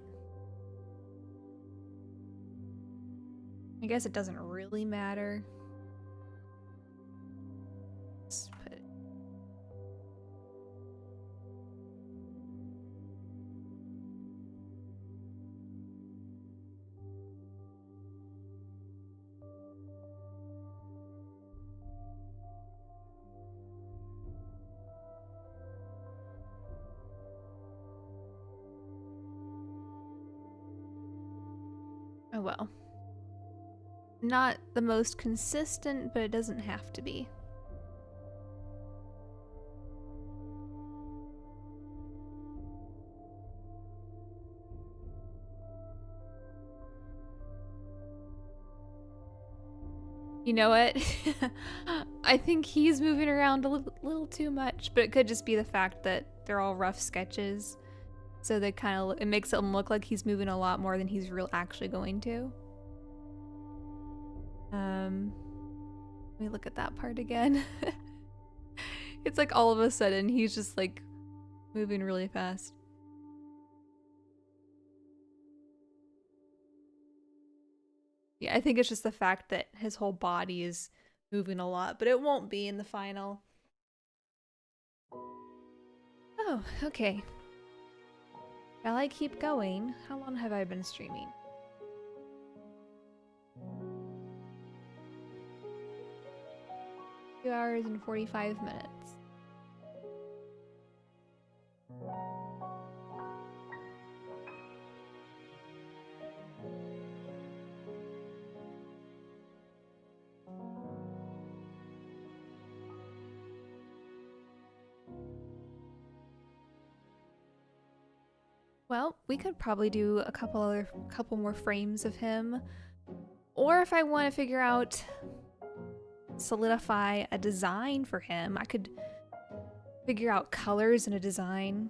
S1: I guess it doesn't really matter. Let's put it. Oh well. Not the most consistent, but it doesn't have to be. You know what? I think he's moving around a little too much, but it could just be the fact that they're all rough sketches. So they kind of, it makes him look like he's moving a lot more than he's actually going to. Let me look at that part again. It's like all of a sudden he's just like moving really fast. Yeah, I think it's just the fact that his whole body is moving a lot, but it won't be in the final. Oh, okay. Shall I keep going? How long have I been streaming? Two hours and 45 minutes. Well, we could probably do a couple more frames of him. Or if I want to figure out, solidify a design for him, I could figure out colors in a design.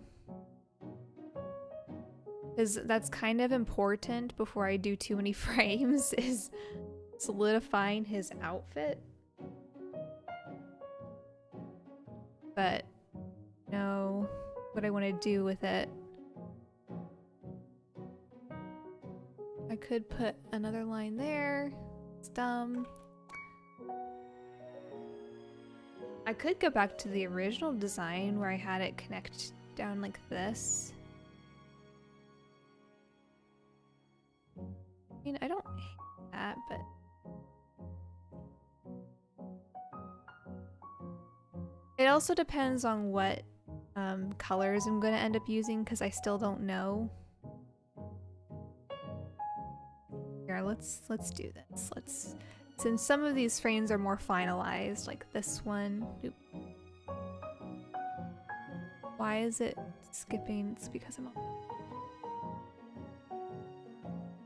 S1: Because that's kind of important before I do too many frames, is solidifying his outfit. But no, what I want to do with it. I could put another line there. It's dumb. I could go back to the original design where I had it connect down like this. I mean, I don't hate that, but... It also depends on what colors I'm going to end up using, because I still don't know. Here, let's do this. Since some of these frames are more finalized, like this one. Oop. Why is it skipping? It's because I'm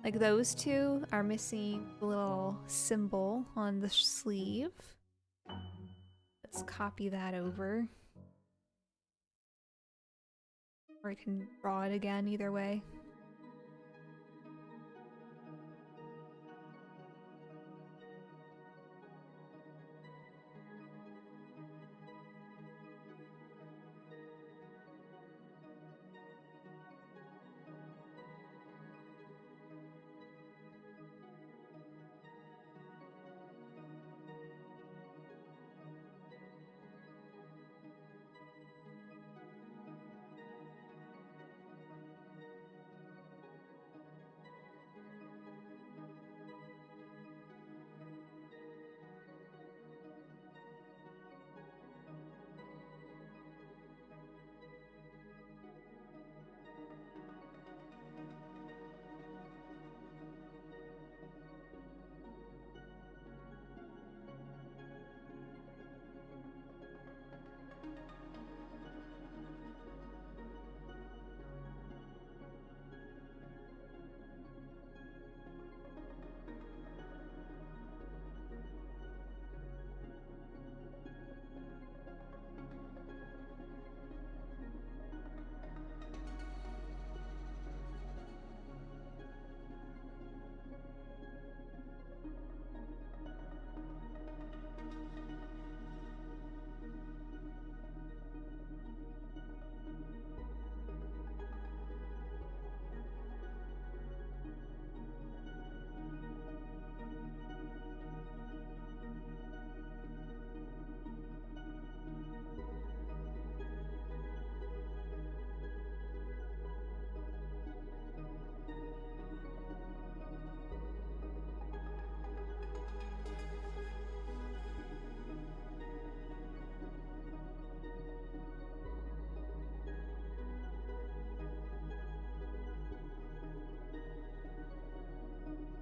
S1: Like those two are missing the little symbol on the sleeve. Let's copy that over. Or I can draw it again, either way.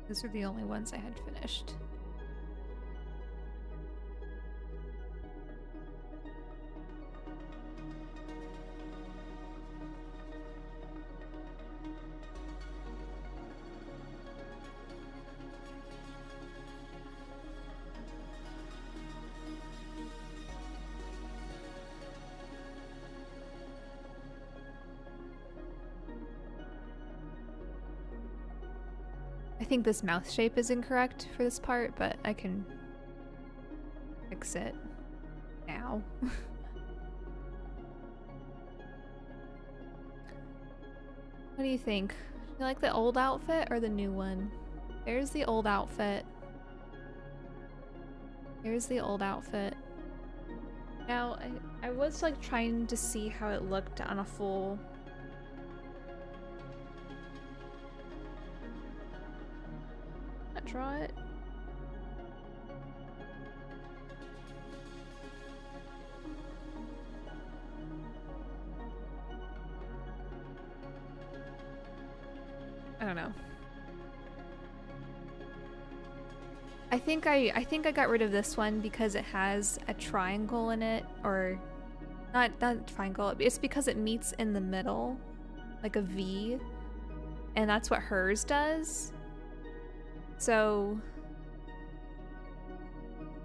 S1: Those are the only ones I had finished. I think this mouth shape is incorrect for this part, but I can fix it now. What do you think? You like the old outfit or the new one? There's the old outfit. Here's the old outfit. Now, I was like trying to see how it looked on a full... Draw it. I don't know. I think I got rid of this one because it has a triangle in it, or not triangle. It's because it meets in the middle, like a V, and that's what hers does. So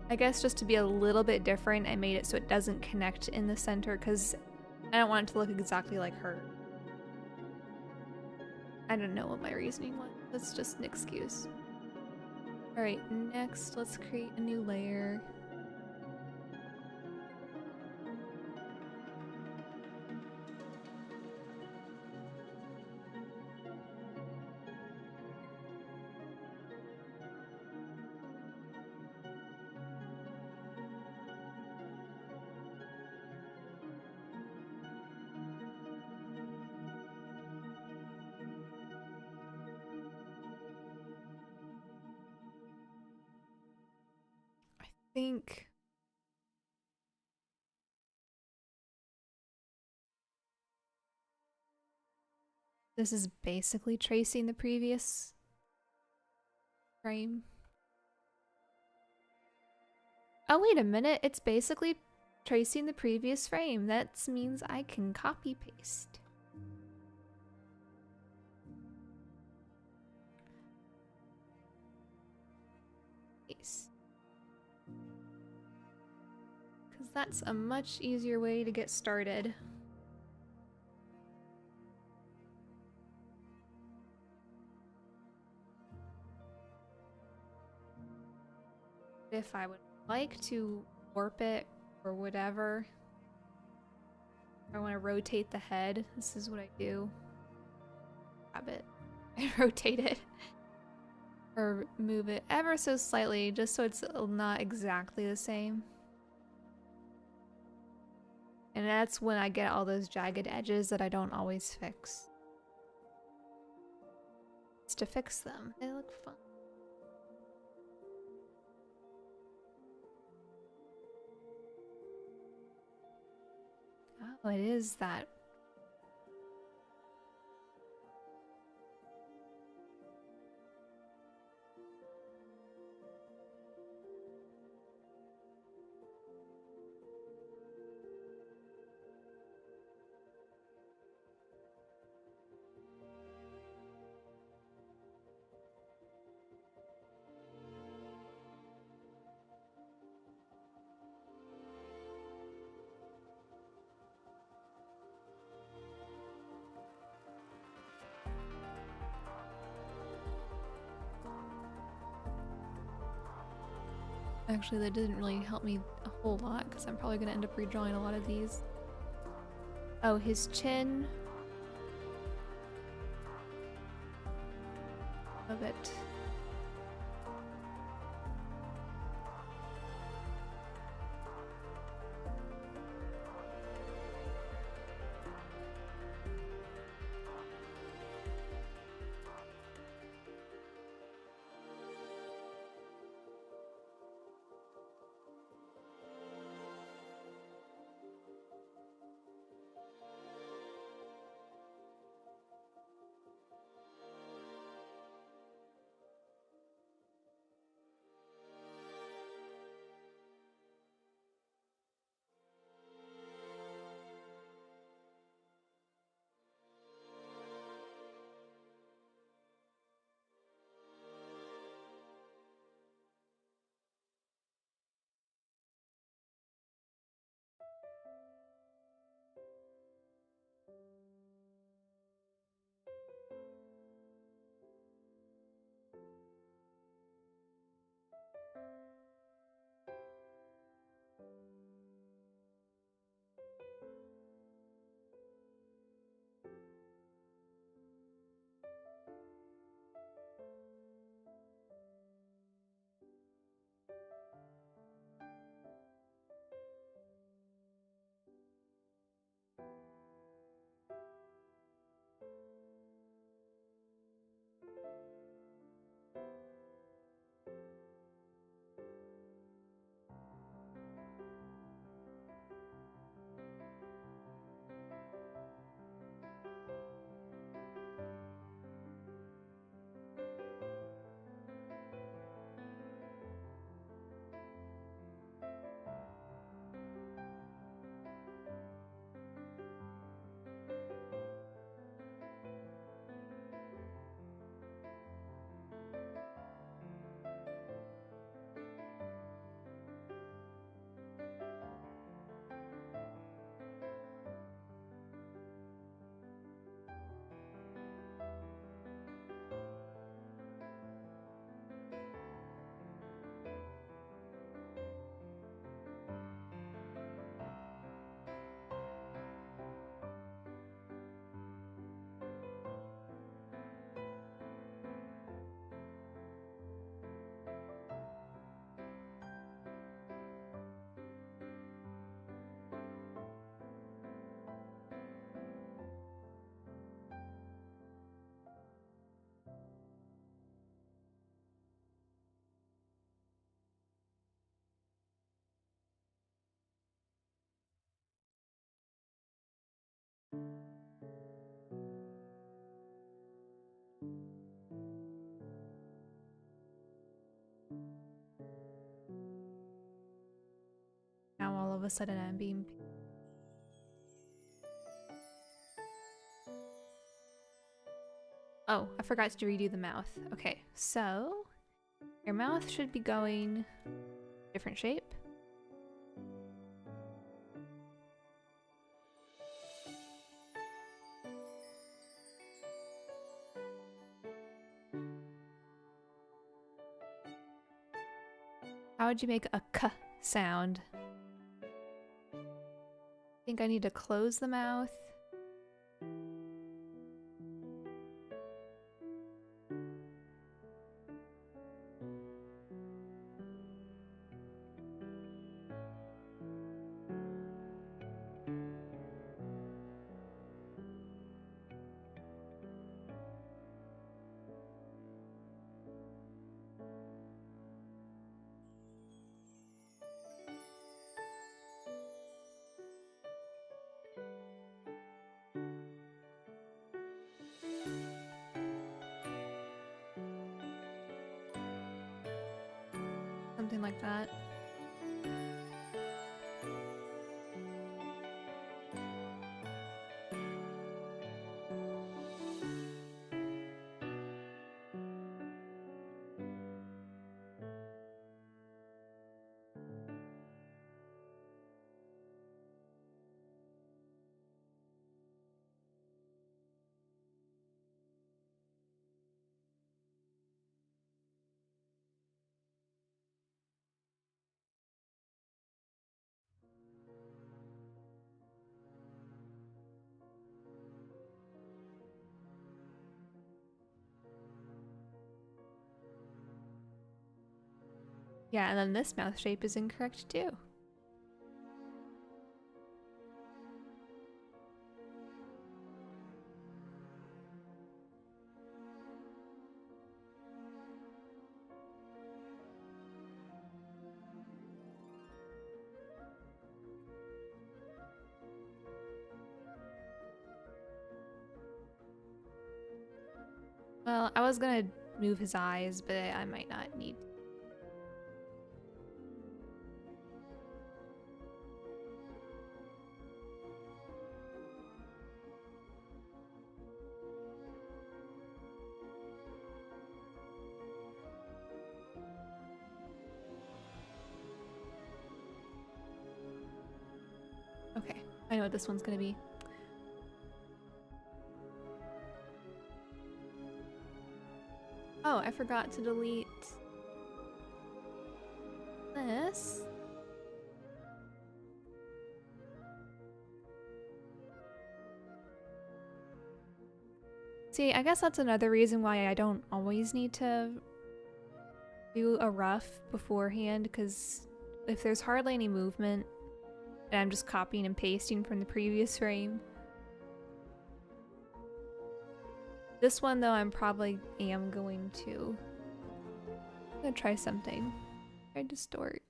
S1: I guess just to be a little bit different, I made it so it doesn't connect in the center because I don't want it to look exactly like her. I don't know what my reasoning was. That's just an excuse. Alright, next let's create a new layer. Think this is basically tracing the previous frame. Oh, wait a minute. It's basically tracing the previous frame. That means I can copy paste. That's a much easier way to get started. If I would like to warp it or whatever, I want to rotate the head. This is what I do. Grab it and rotate it. Or move it ever so slightly, just so it's not exactly the same. And that's when I get all those jagged edges that I don't always fix. It's to fix them. They look fun. Oh, it is that. Actually, that didn't really help me a whole lot because I'm probably going to end up redrawing a lot of these. Oh, his chin. Love it. Now all of a sudden I'm being... Oh, I forgot to redo the mouth. Okay, so your mouth should be going different shape. How would you make a k sound? I think I need to close the mouth. Something like that. Yeah, and then this mouth shape is incorrect too. Well, I was gonna move his eyes, but I might not need. Okay, I know what this one's gonna be. Oh, I forgot to delete this. See, I guess that's another reason why I don't always need to do a rough beforehand, because if there's hardly any movement and I'm just copying and pasting from the previous frame. This one though, I'm probably going to. I'm gonna try something. Try distort.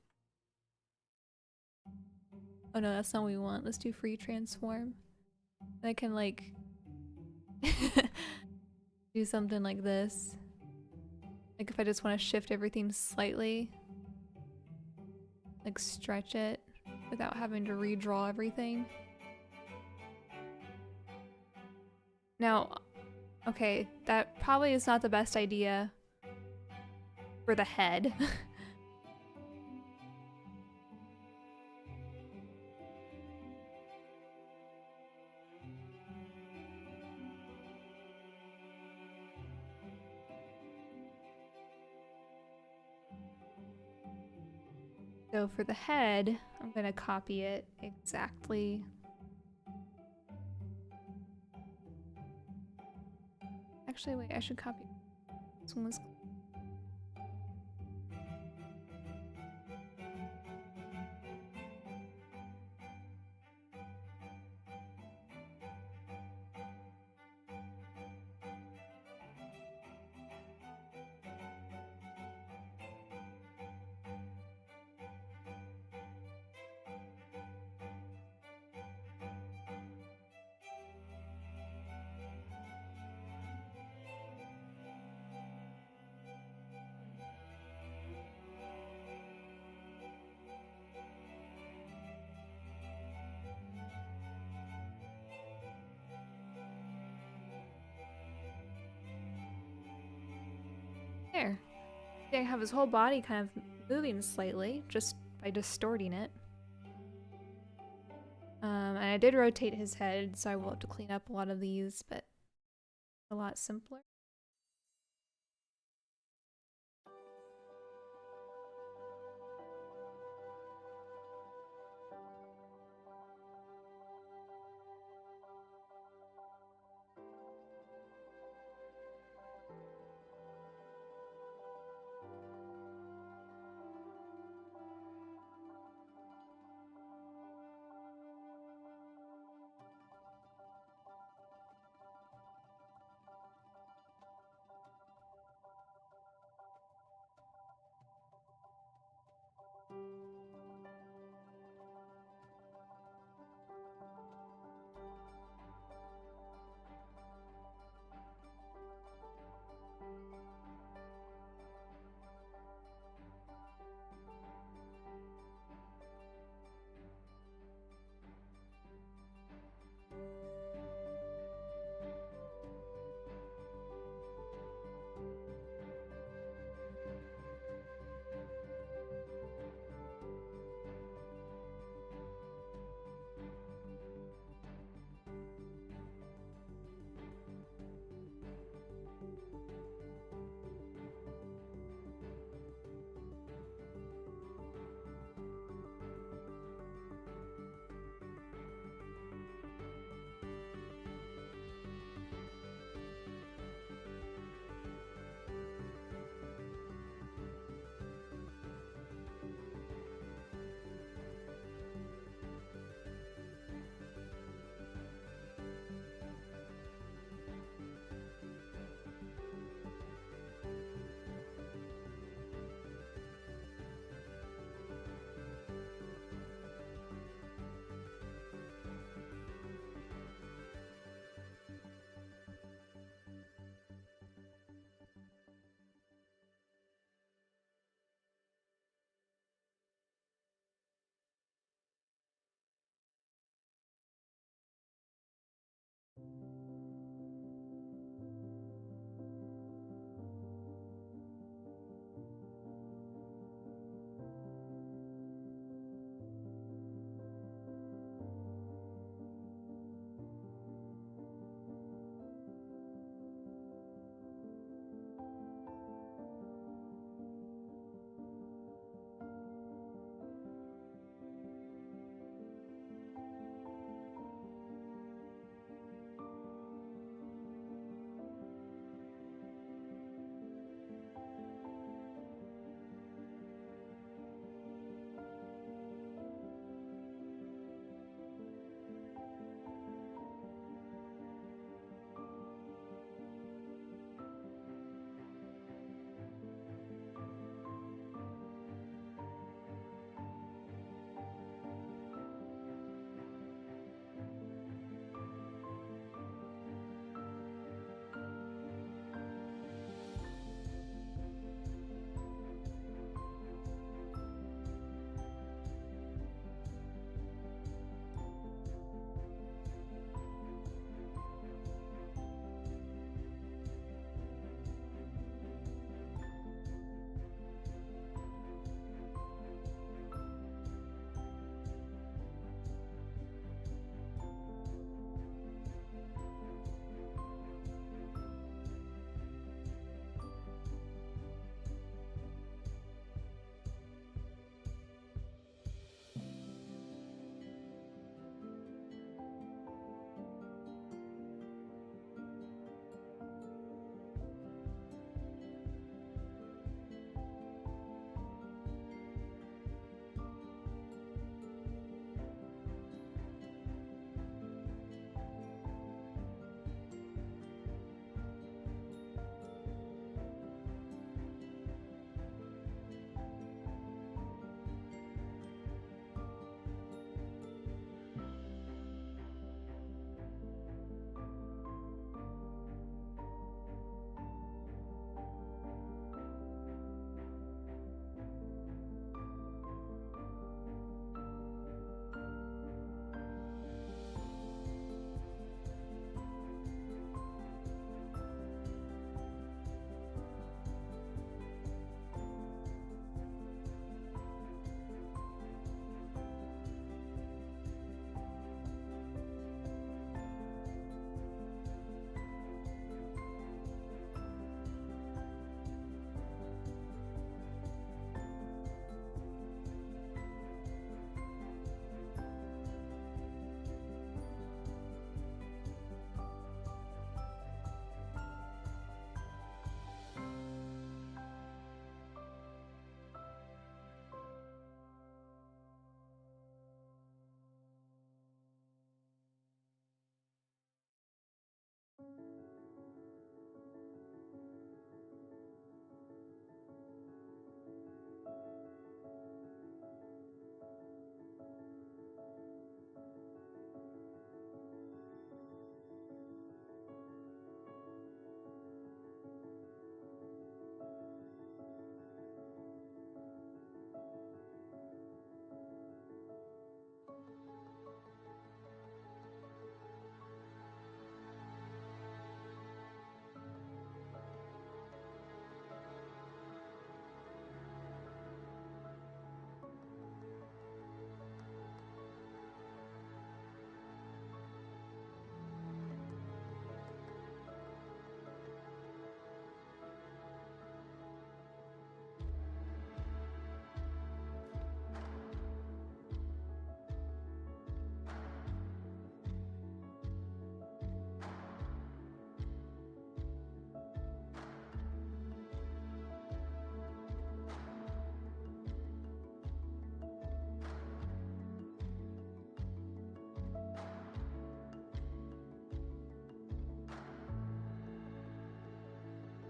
S1: Oh no, that's not what we want. Let's do free transform. I can like do something like this. Like if I just want to shift everything slightly, like stretch it without having to redraw everything. Now, okay, that probably is not the best idea for the head. So for the head, I'm gonna copy it exactly. Actually, wait, I should copy. This one was. There. I have his whole body kind of moving slightly just by distorting it. And I did rotate his head, so I will have to clean up a lot of these, but a lot simpler.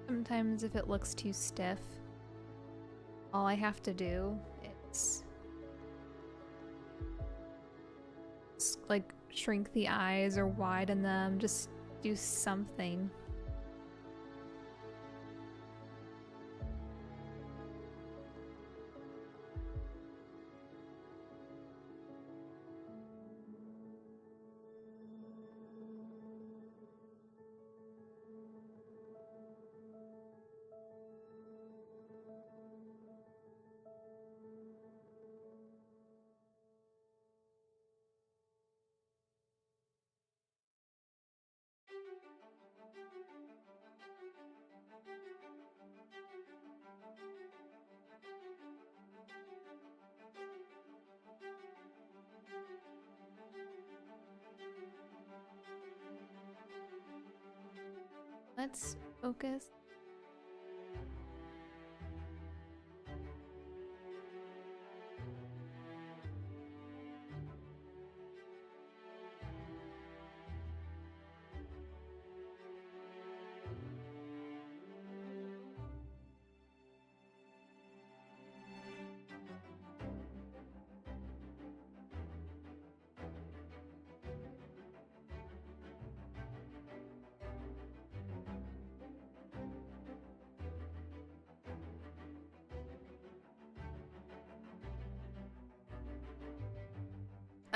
S1: Sometimes if it looks too stiff, all I have to do is like shrink the eyes or widen them, just do something. Let's focus.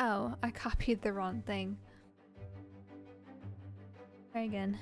S1: Oh, I copied the wrong thing. Try again.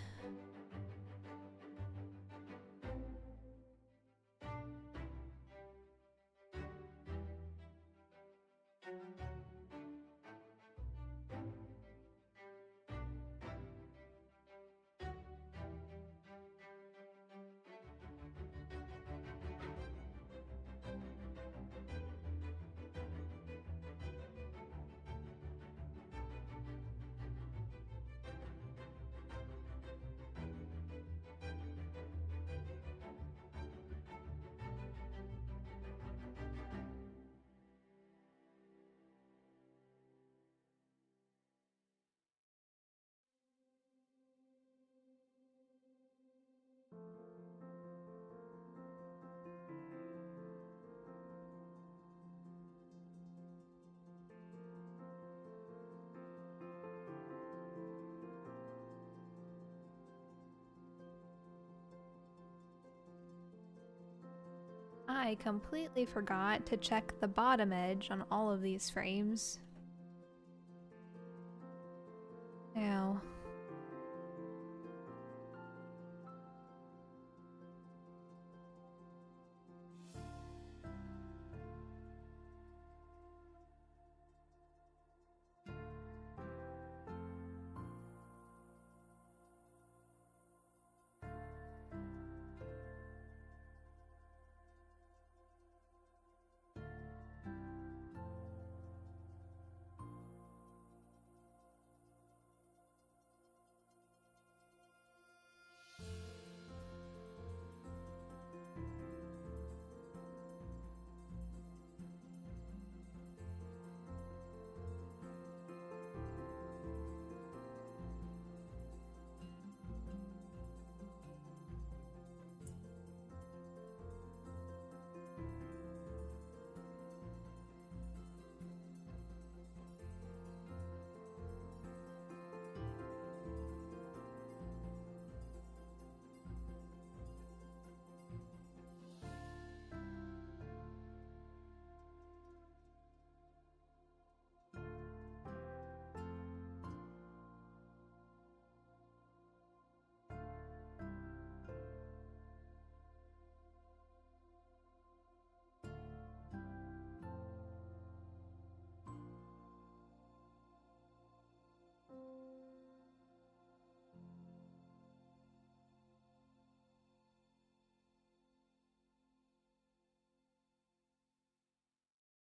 S1: I completely forgot to check the bottom edge on all of these frames. Now,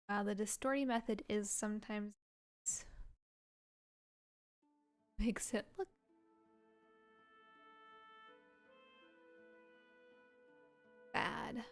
S1: wow, the distorting method is sometimes makes it look bad.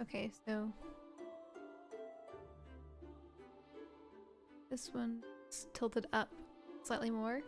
S1: Okay, so this one's tilted up slightly more.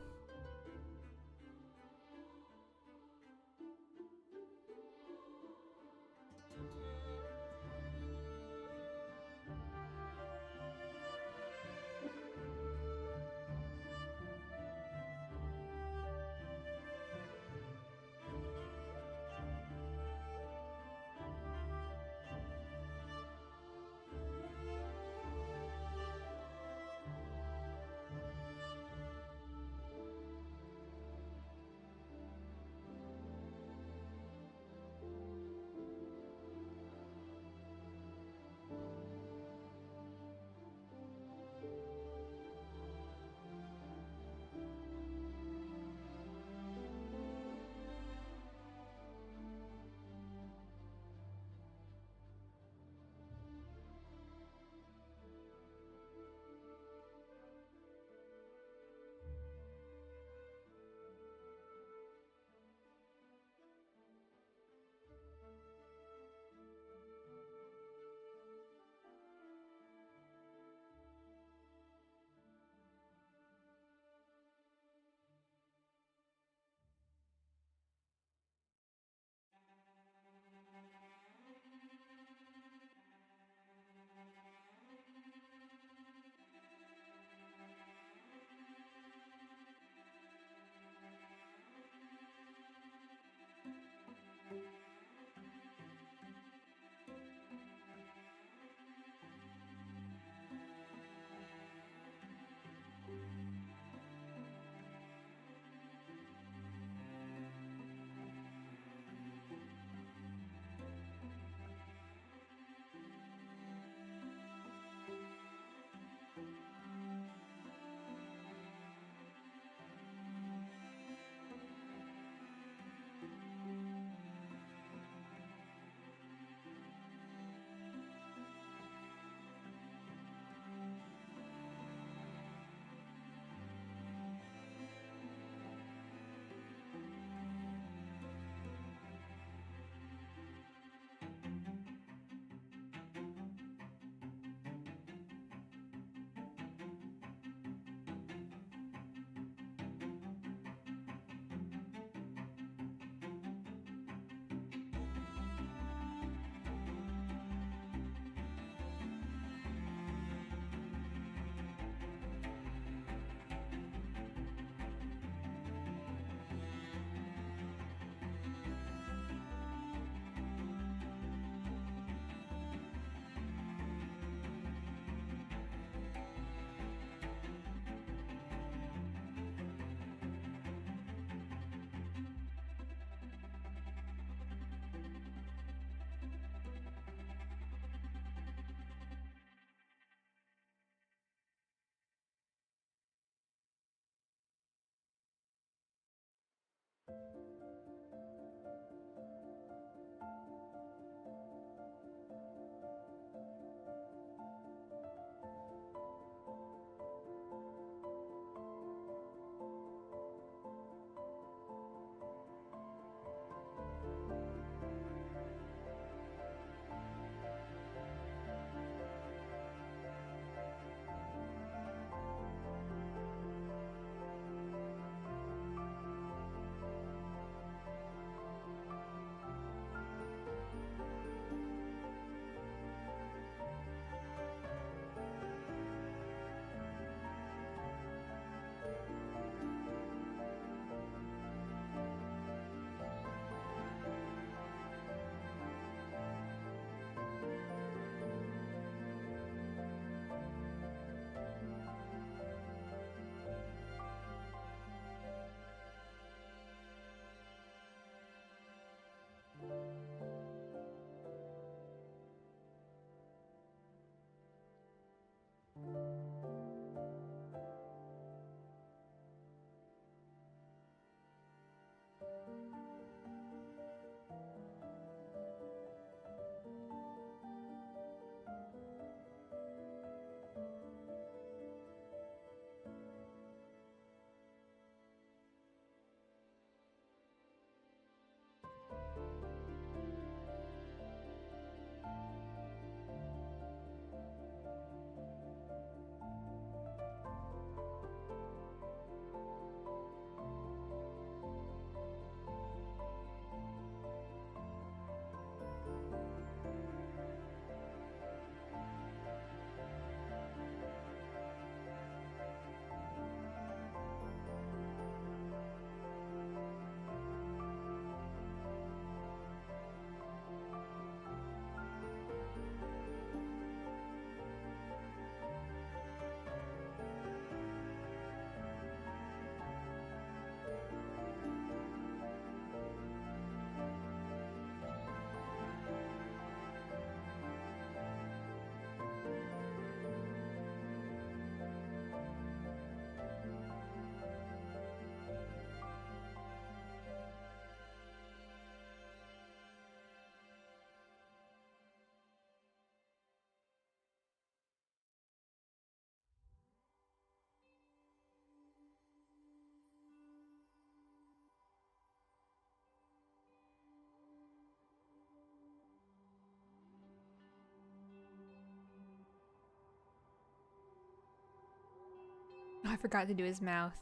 S1: Oh, I forgot to do his mouth.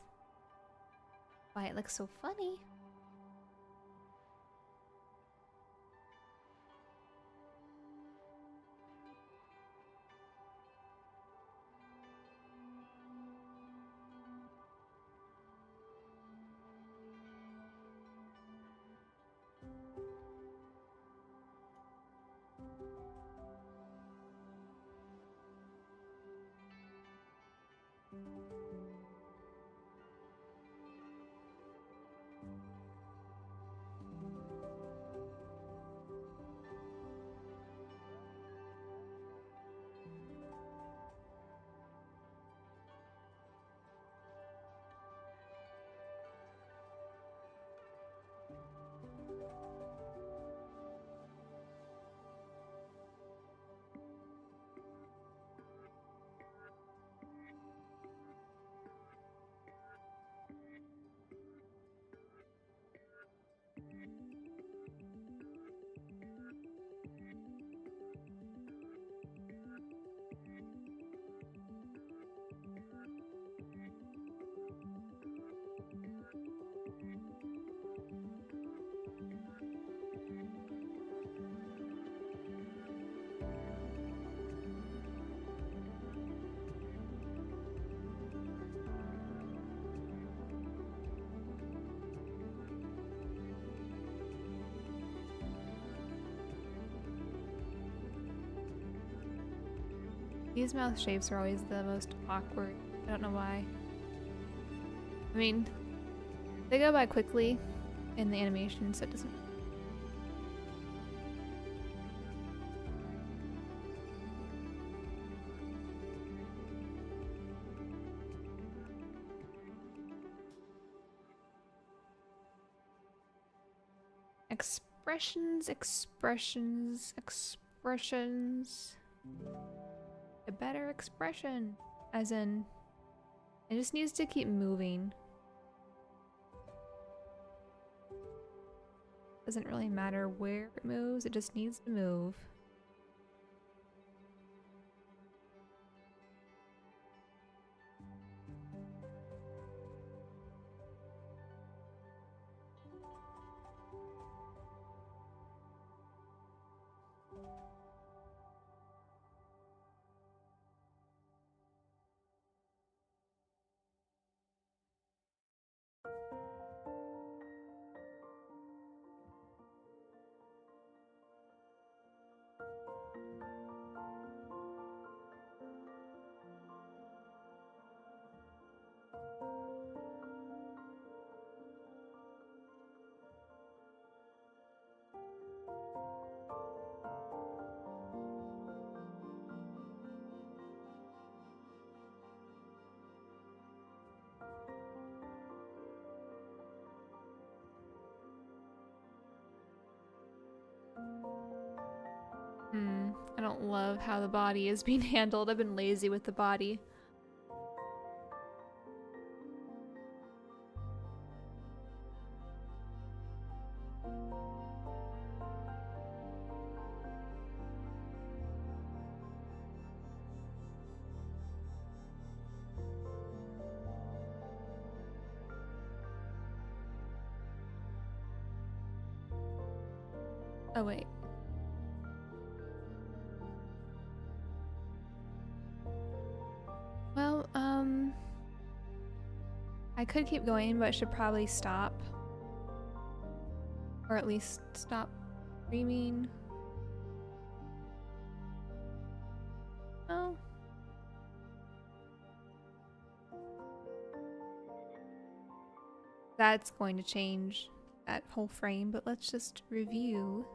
S1: Why it looks so funny. These mouth shapes are always the most awkward. I don't know why. I mean, they go by quickly in the animation, so it doesn't. Expressions, expressions, expressions. A better expression. As in, it just needs to keep moving. Doesn't really matter where it moves, it just needs to move. I don't love how the body is being handled. I've been lazy with the body. Oh wait. Well, I could keep going, but I should probably stop. Or at least stop screaming. Oh. That's going to change that whole frame, but let's just review.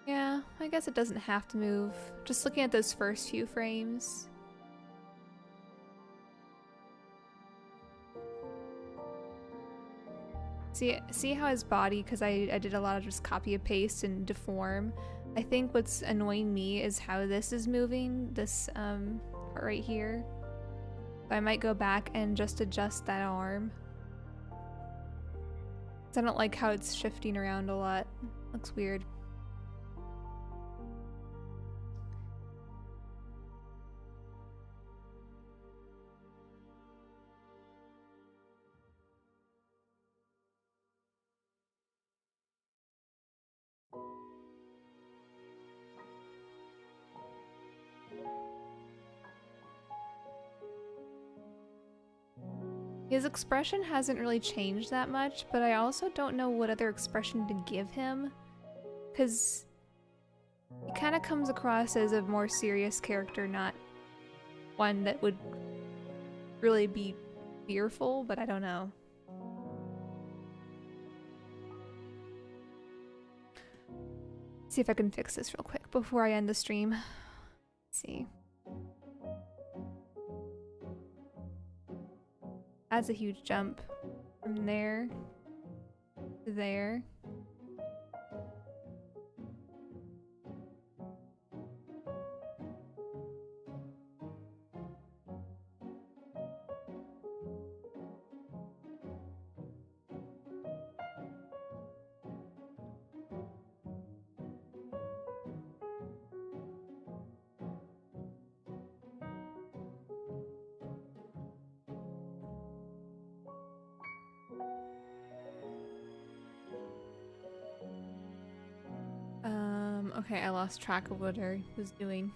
S1: Yeah, I guess it doesn't have to move. Just looking at those first few frames. See how his body, because I did a lot of just copy and paste and deform. I think what's annoying me is how this is moving, this part right here. So I might go back and just adjust that arm. 'Cause I don't like how it's shifting around a lot. Looks weird. His expression hasn't really changed that much, but I also don't know what other expression to give him, because he kind of comes across as a more serious character, not one that would really be fearful, but I don't know. See if I can fix this real quick before I end the stream. Let's see. That's a huge jump from there to there. Okay, I lost track of what I was doing.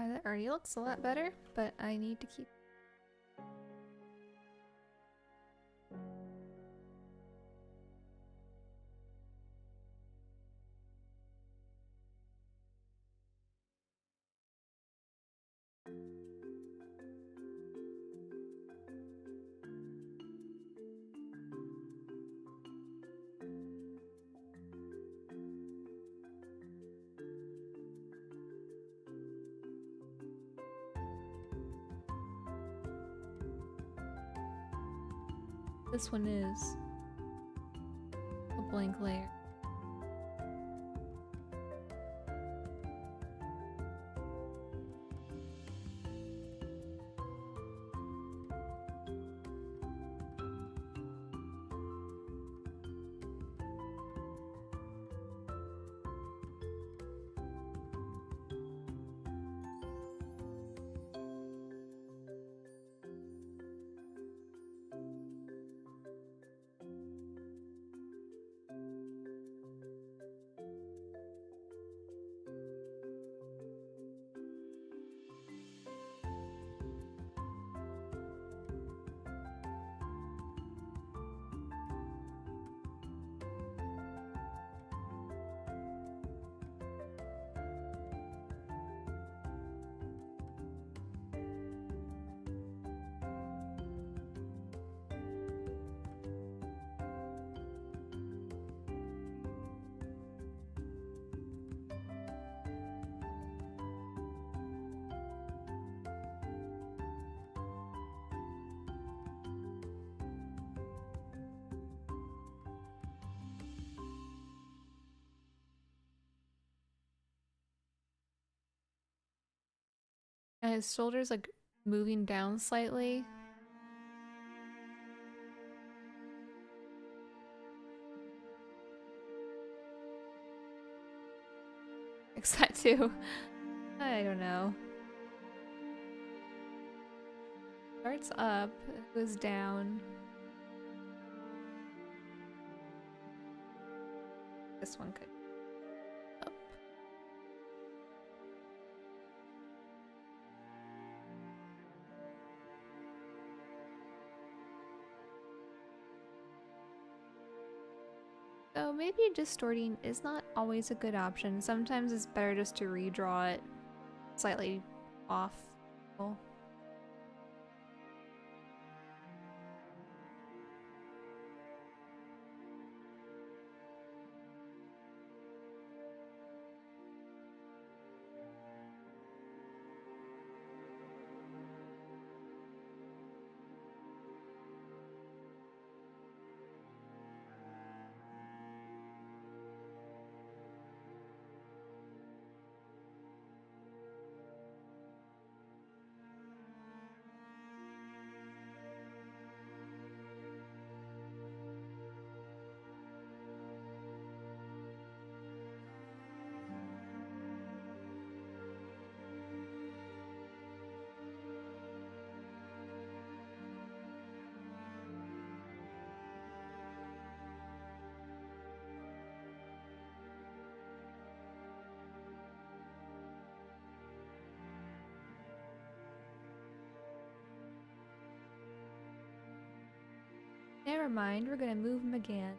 S1: That already looks a lot better, but I need to keep... This one is a blank layer. And his shoulders like moving down slightly. Fix that too. I don't know. Starts up, goes down. This one could up. So maybe distorting is not always a good option. Sometimes it's better just to redraw it slightly off. Never mind, we're gonna move him again.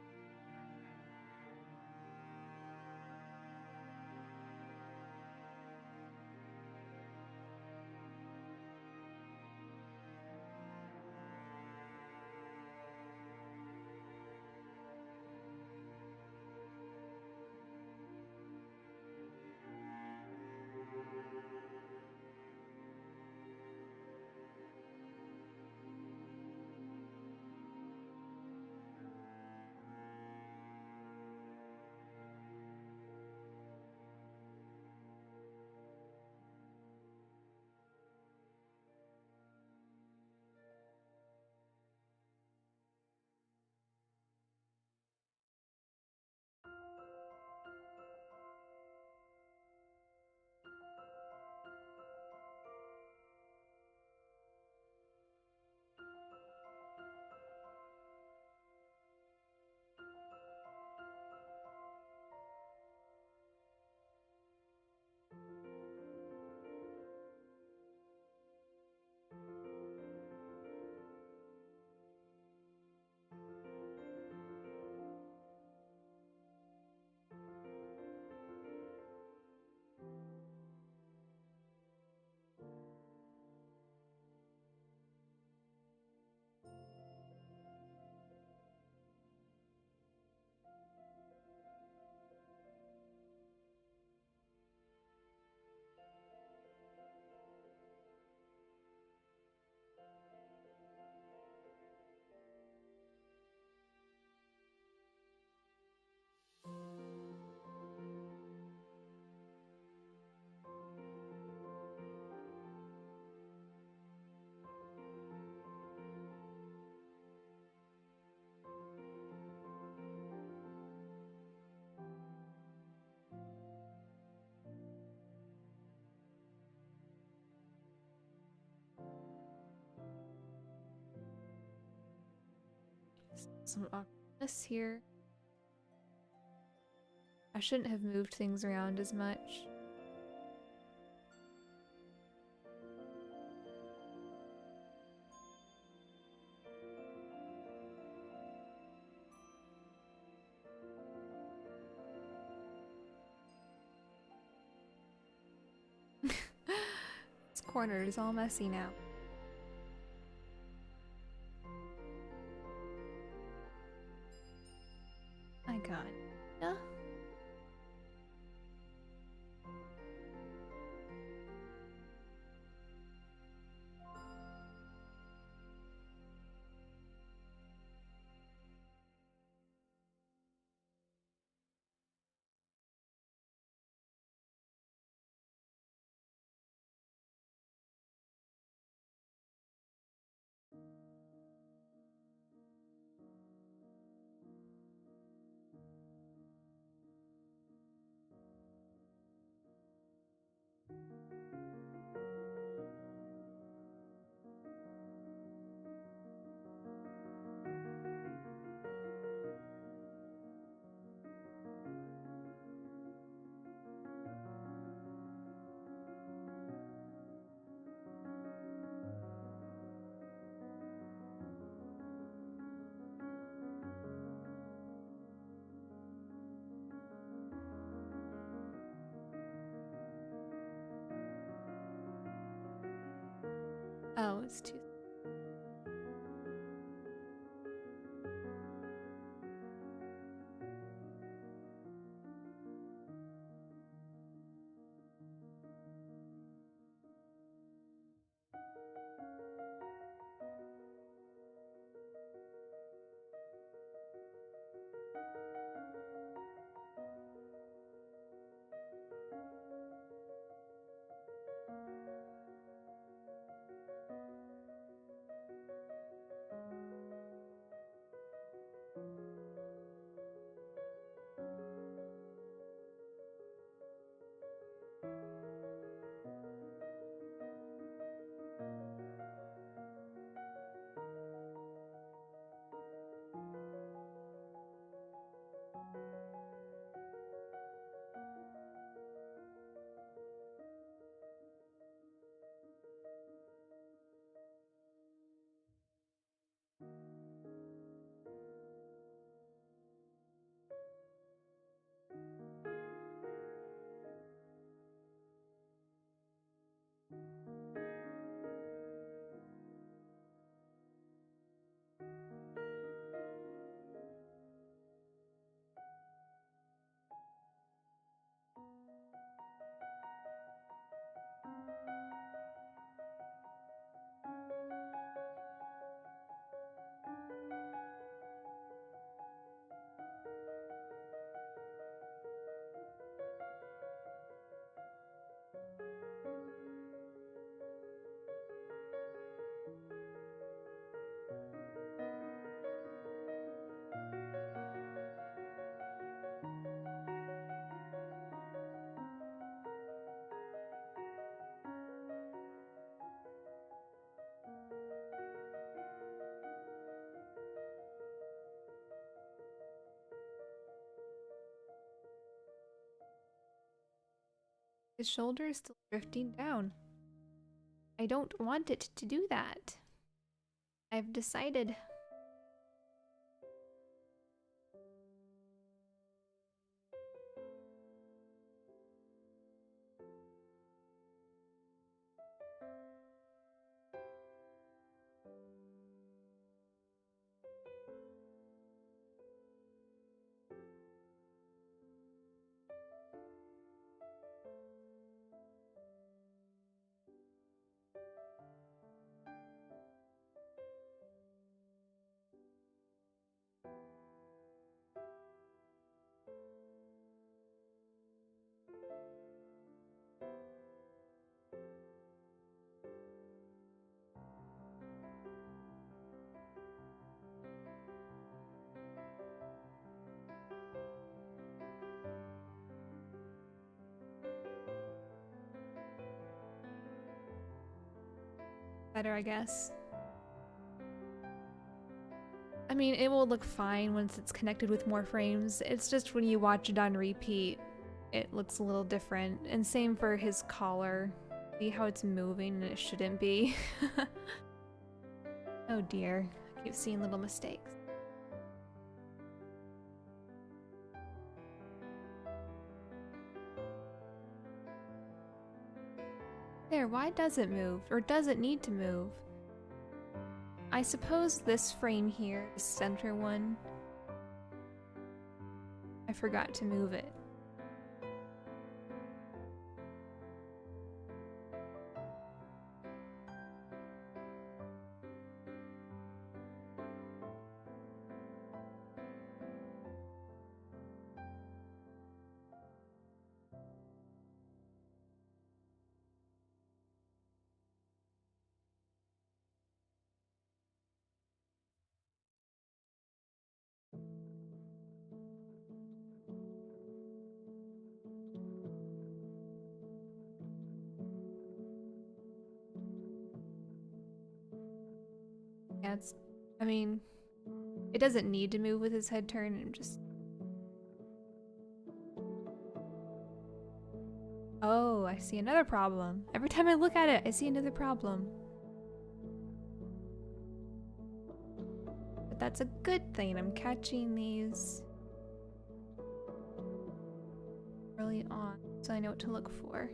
S1: Some awkwardness here. I shouldn't have moved things around as much. This corner is all messy now. My god. Yeah. Oh, it's too. His shoulder is still drifting down. I don't want it to do that. I've decided. Better, I guess. I mean, it will look fine once it's connected with more frames. It's just when you watch it on repeat, it looks a little different. And same for his collar. See how it's moving and it shouldn't be. Oh dear, I keep seeing little mistakes. There, why does it move? Or does it need to move? I suppose this frame here, the center one, I forgot to move it. Yeah, I mean, it doesn't need to move with his head turned, and just... Oh, I see another problem. Every time I look at it, I see another problem. But that's a good thing. I'm catching these early on, so I know what to look for.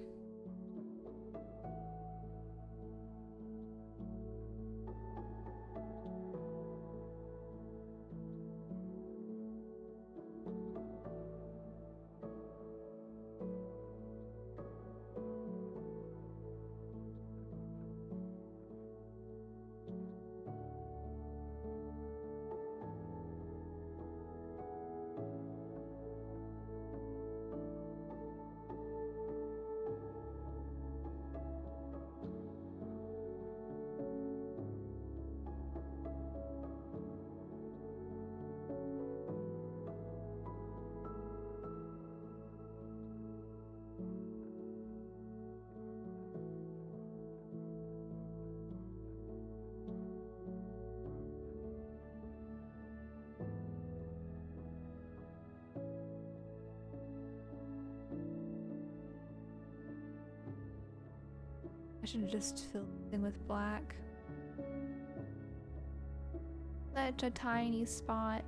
S1: I should just fill it in with black. Such a tiny spot.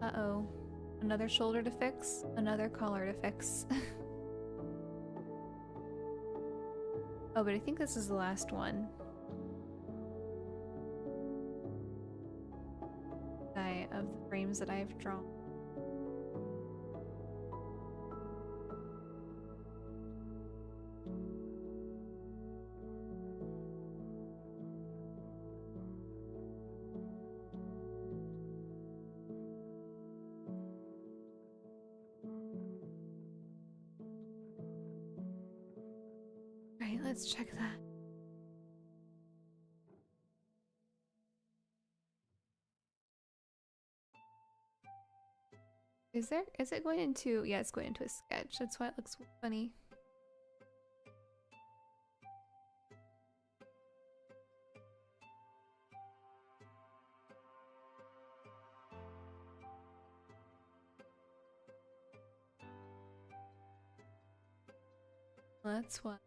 S1: Uh-oh. Another shoulder to fix, another collar to fix. Oh, but I think this is the last one. Of the frames that I've drawn. Right, let's check that. Is it going into, yeah, it's going into a sketch. That's why it looks funny. Well, that's what.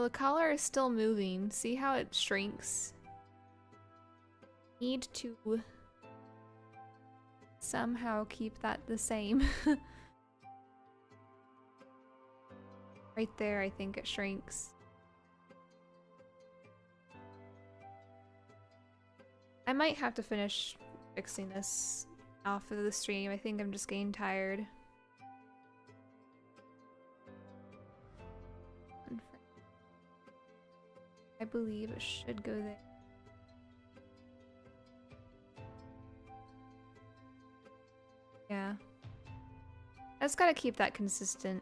S1: Oh, the collar is still moving. See how it shrinks? Need to somehow keep that the same. Right there, I think it shrinks. I might have to finish fixing this off of the stream. I think I'm just getting tired. I believe it should go there. Yeah. I just gotta keep that consistent.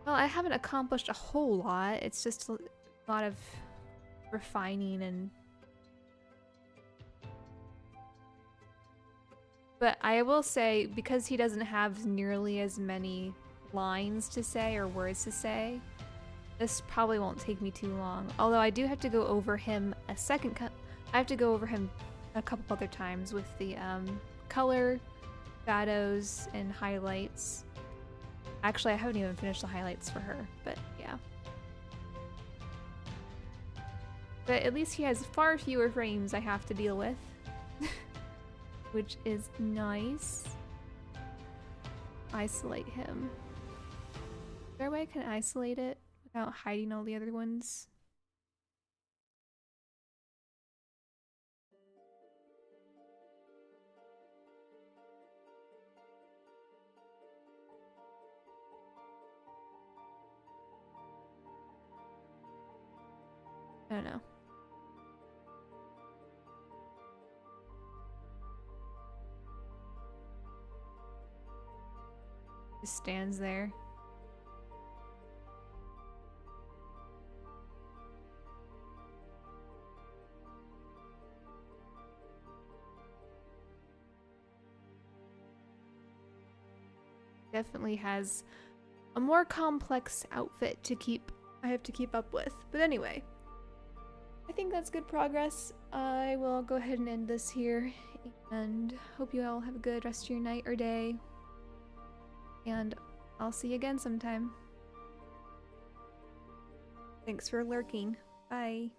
S1: Well, I haven't accomplished a whole lot. It's just a lot of refining and... But I will say, because he doesn't have nearly as many lines to say or words to say, this probably won't take me too long. Although I do have to go over him a second... I have to go over him a couple other times with the color, shadows, and highlights. Actually, I haven't even finished the highlights for her, but yeah. But at least he has far fewer frames I have to deal with. Which is nice. Isolate him. Is there a way I can isolate it without hiding all the other ones? I don't know. Just stands there. Definitely has a more complex outfit to I have to keep up with. But anyway, I think that's good progress. I will go ahead and end this here and hope you all have a good rest of your night or day. And I'll see you again sometime. Thanks for lurking. Bye.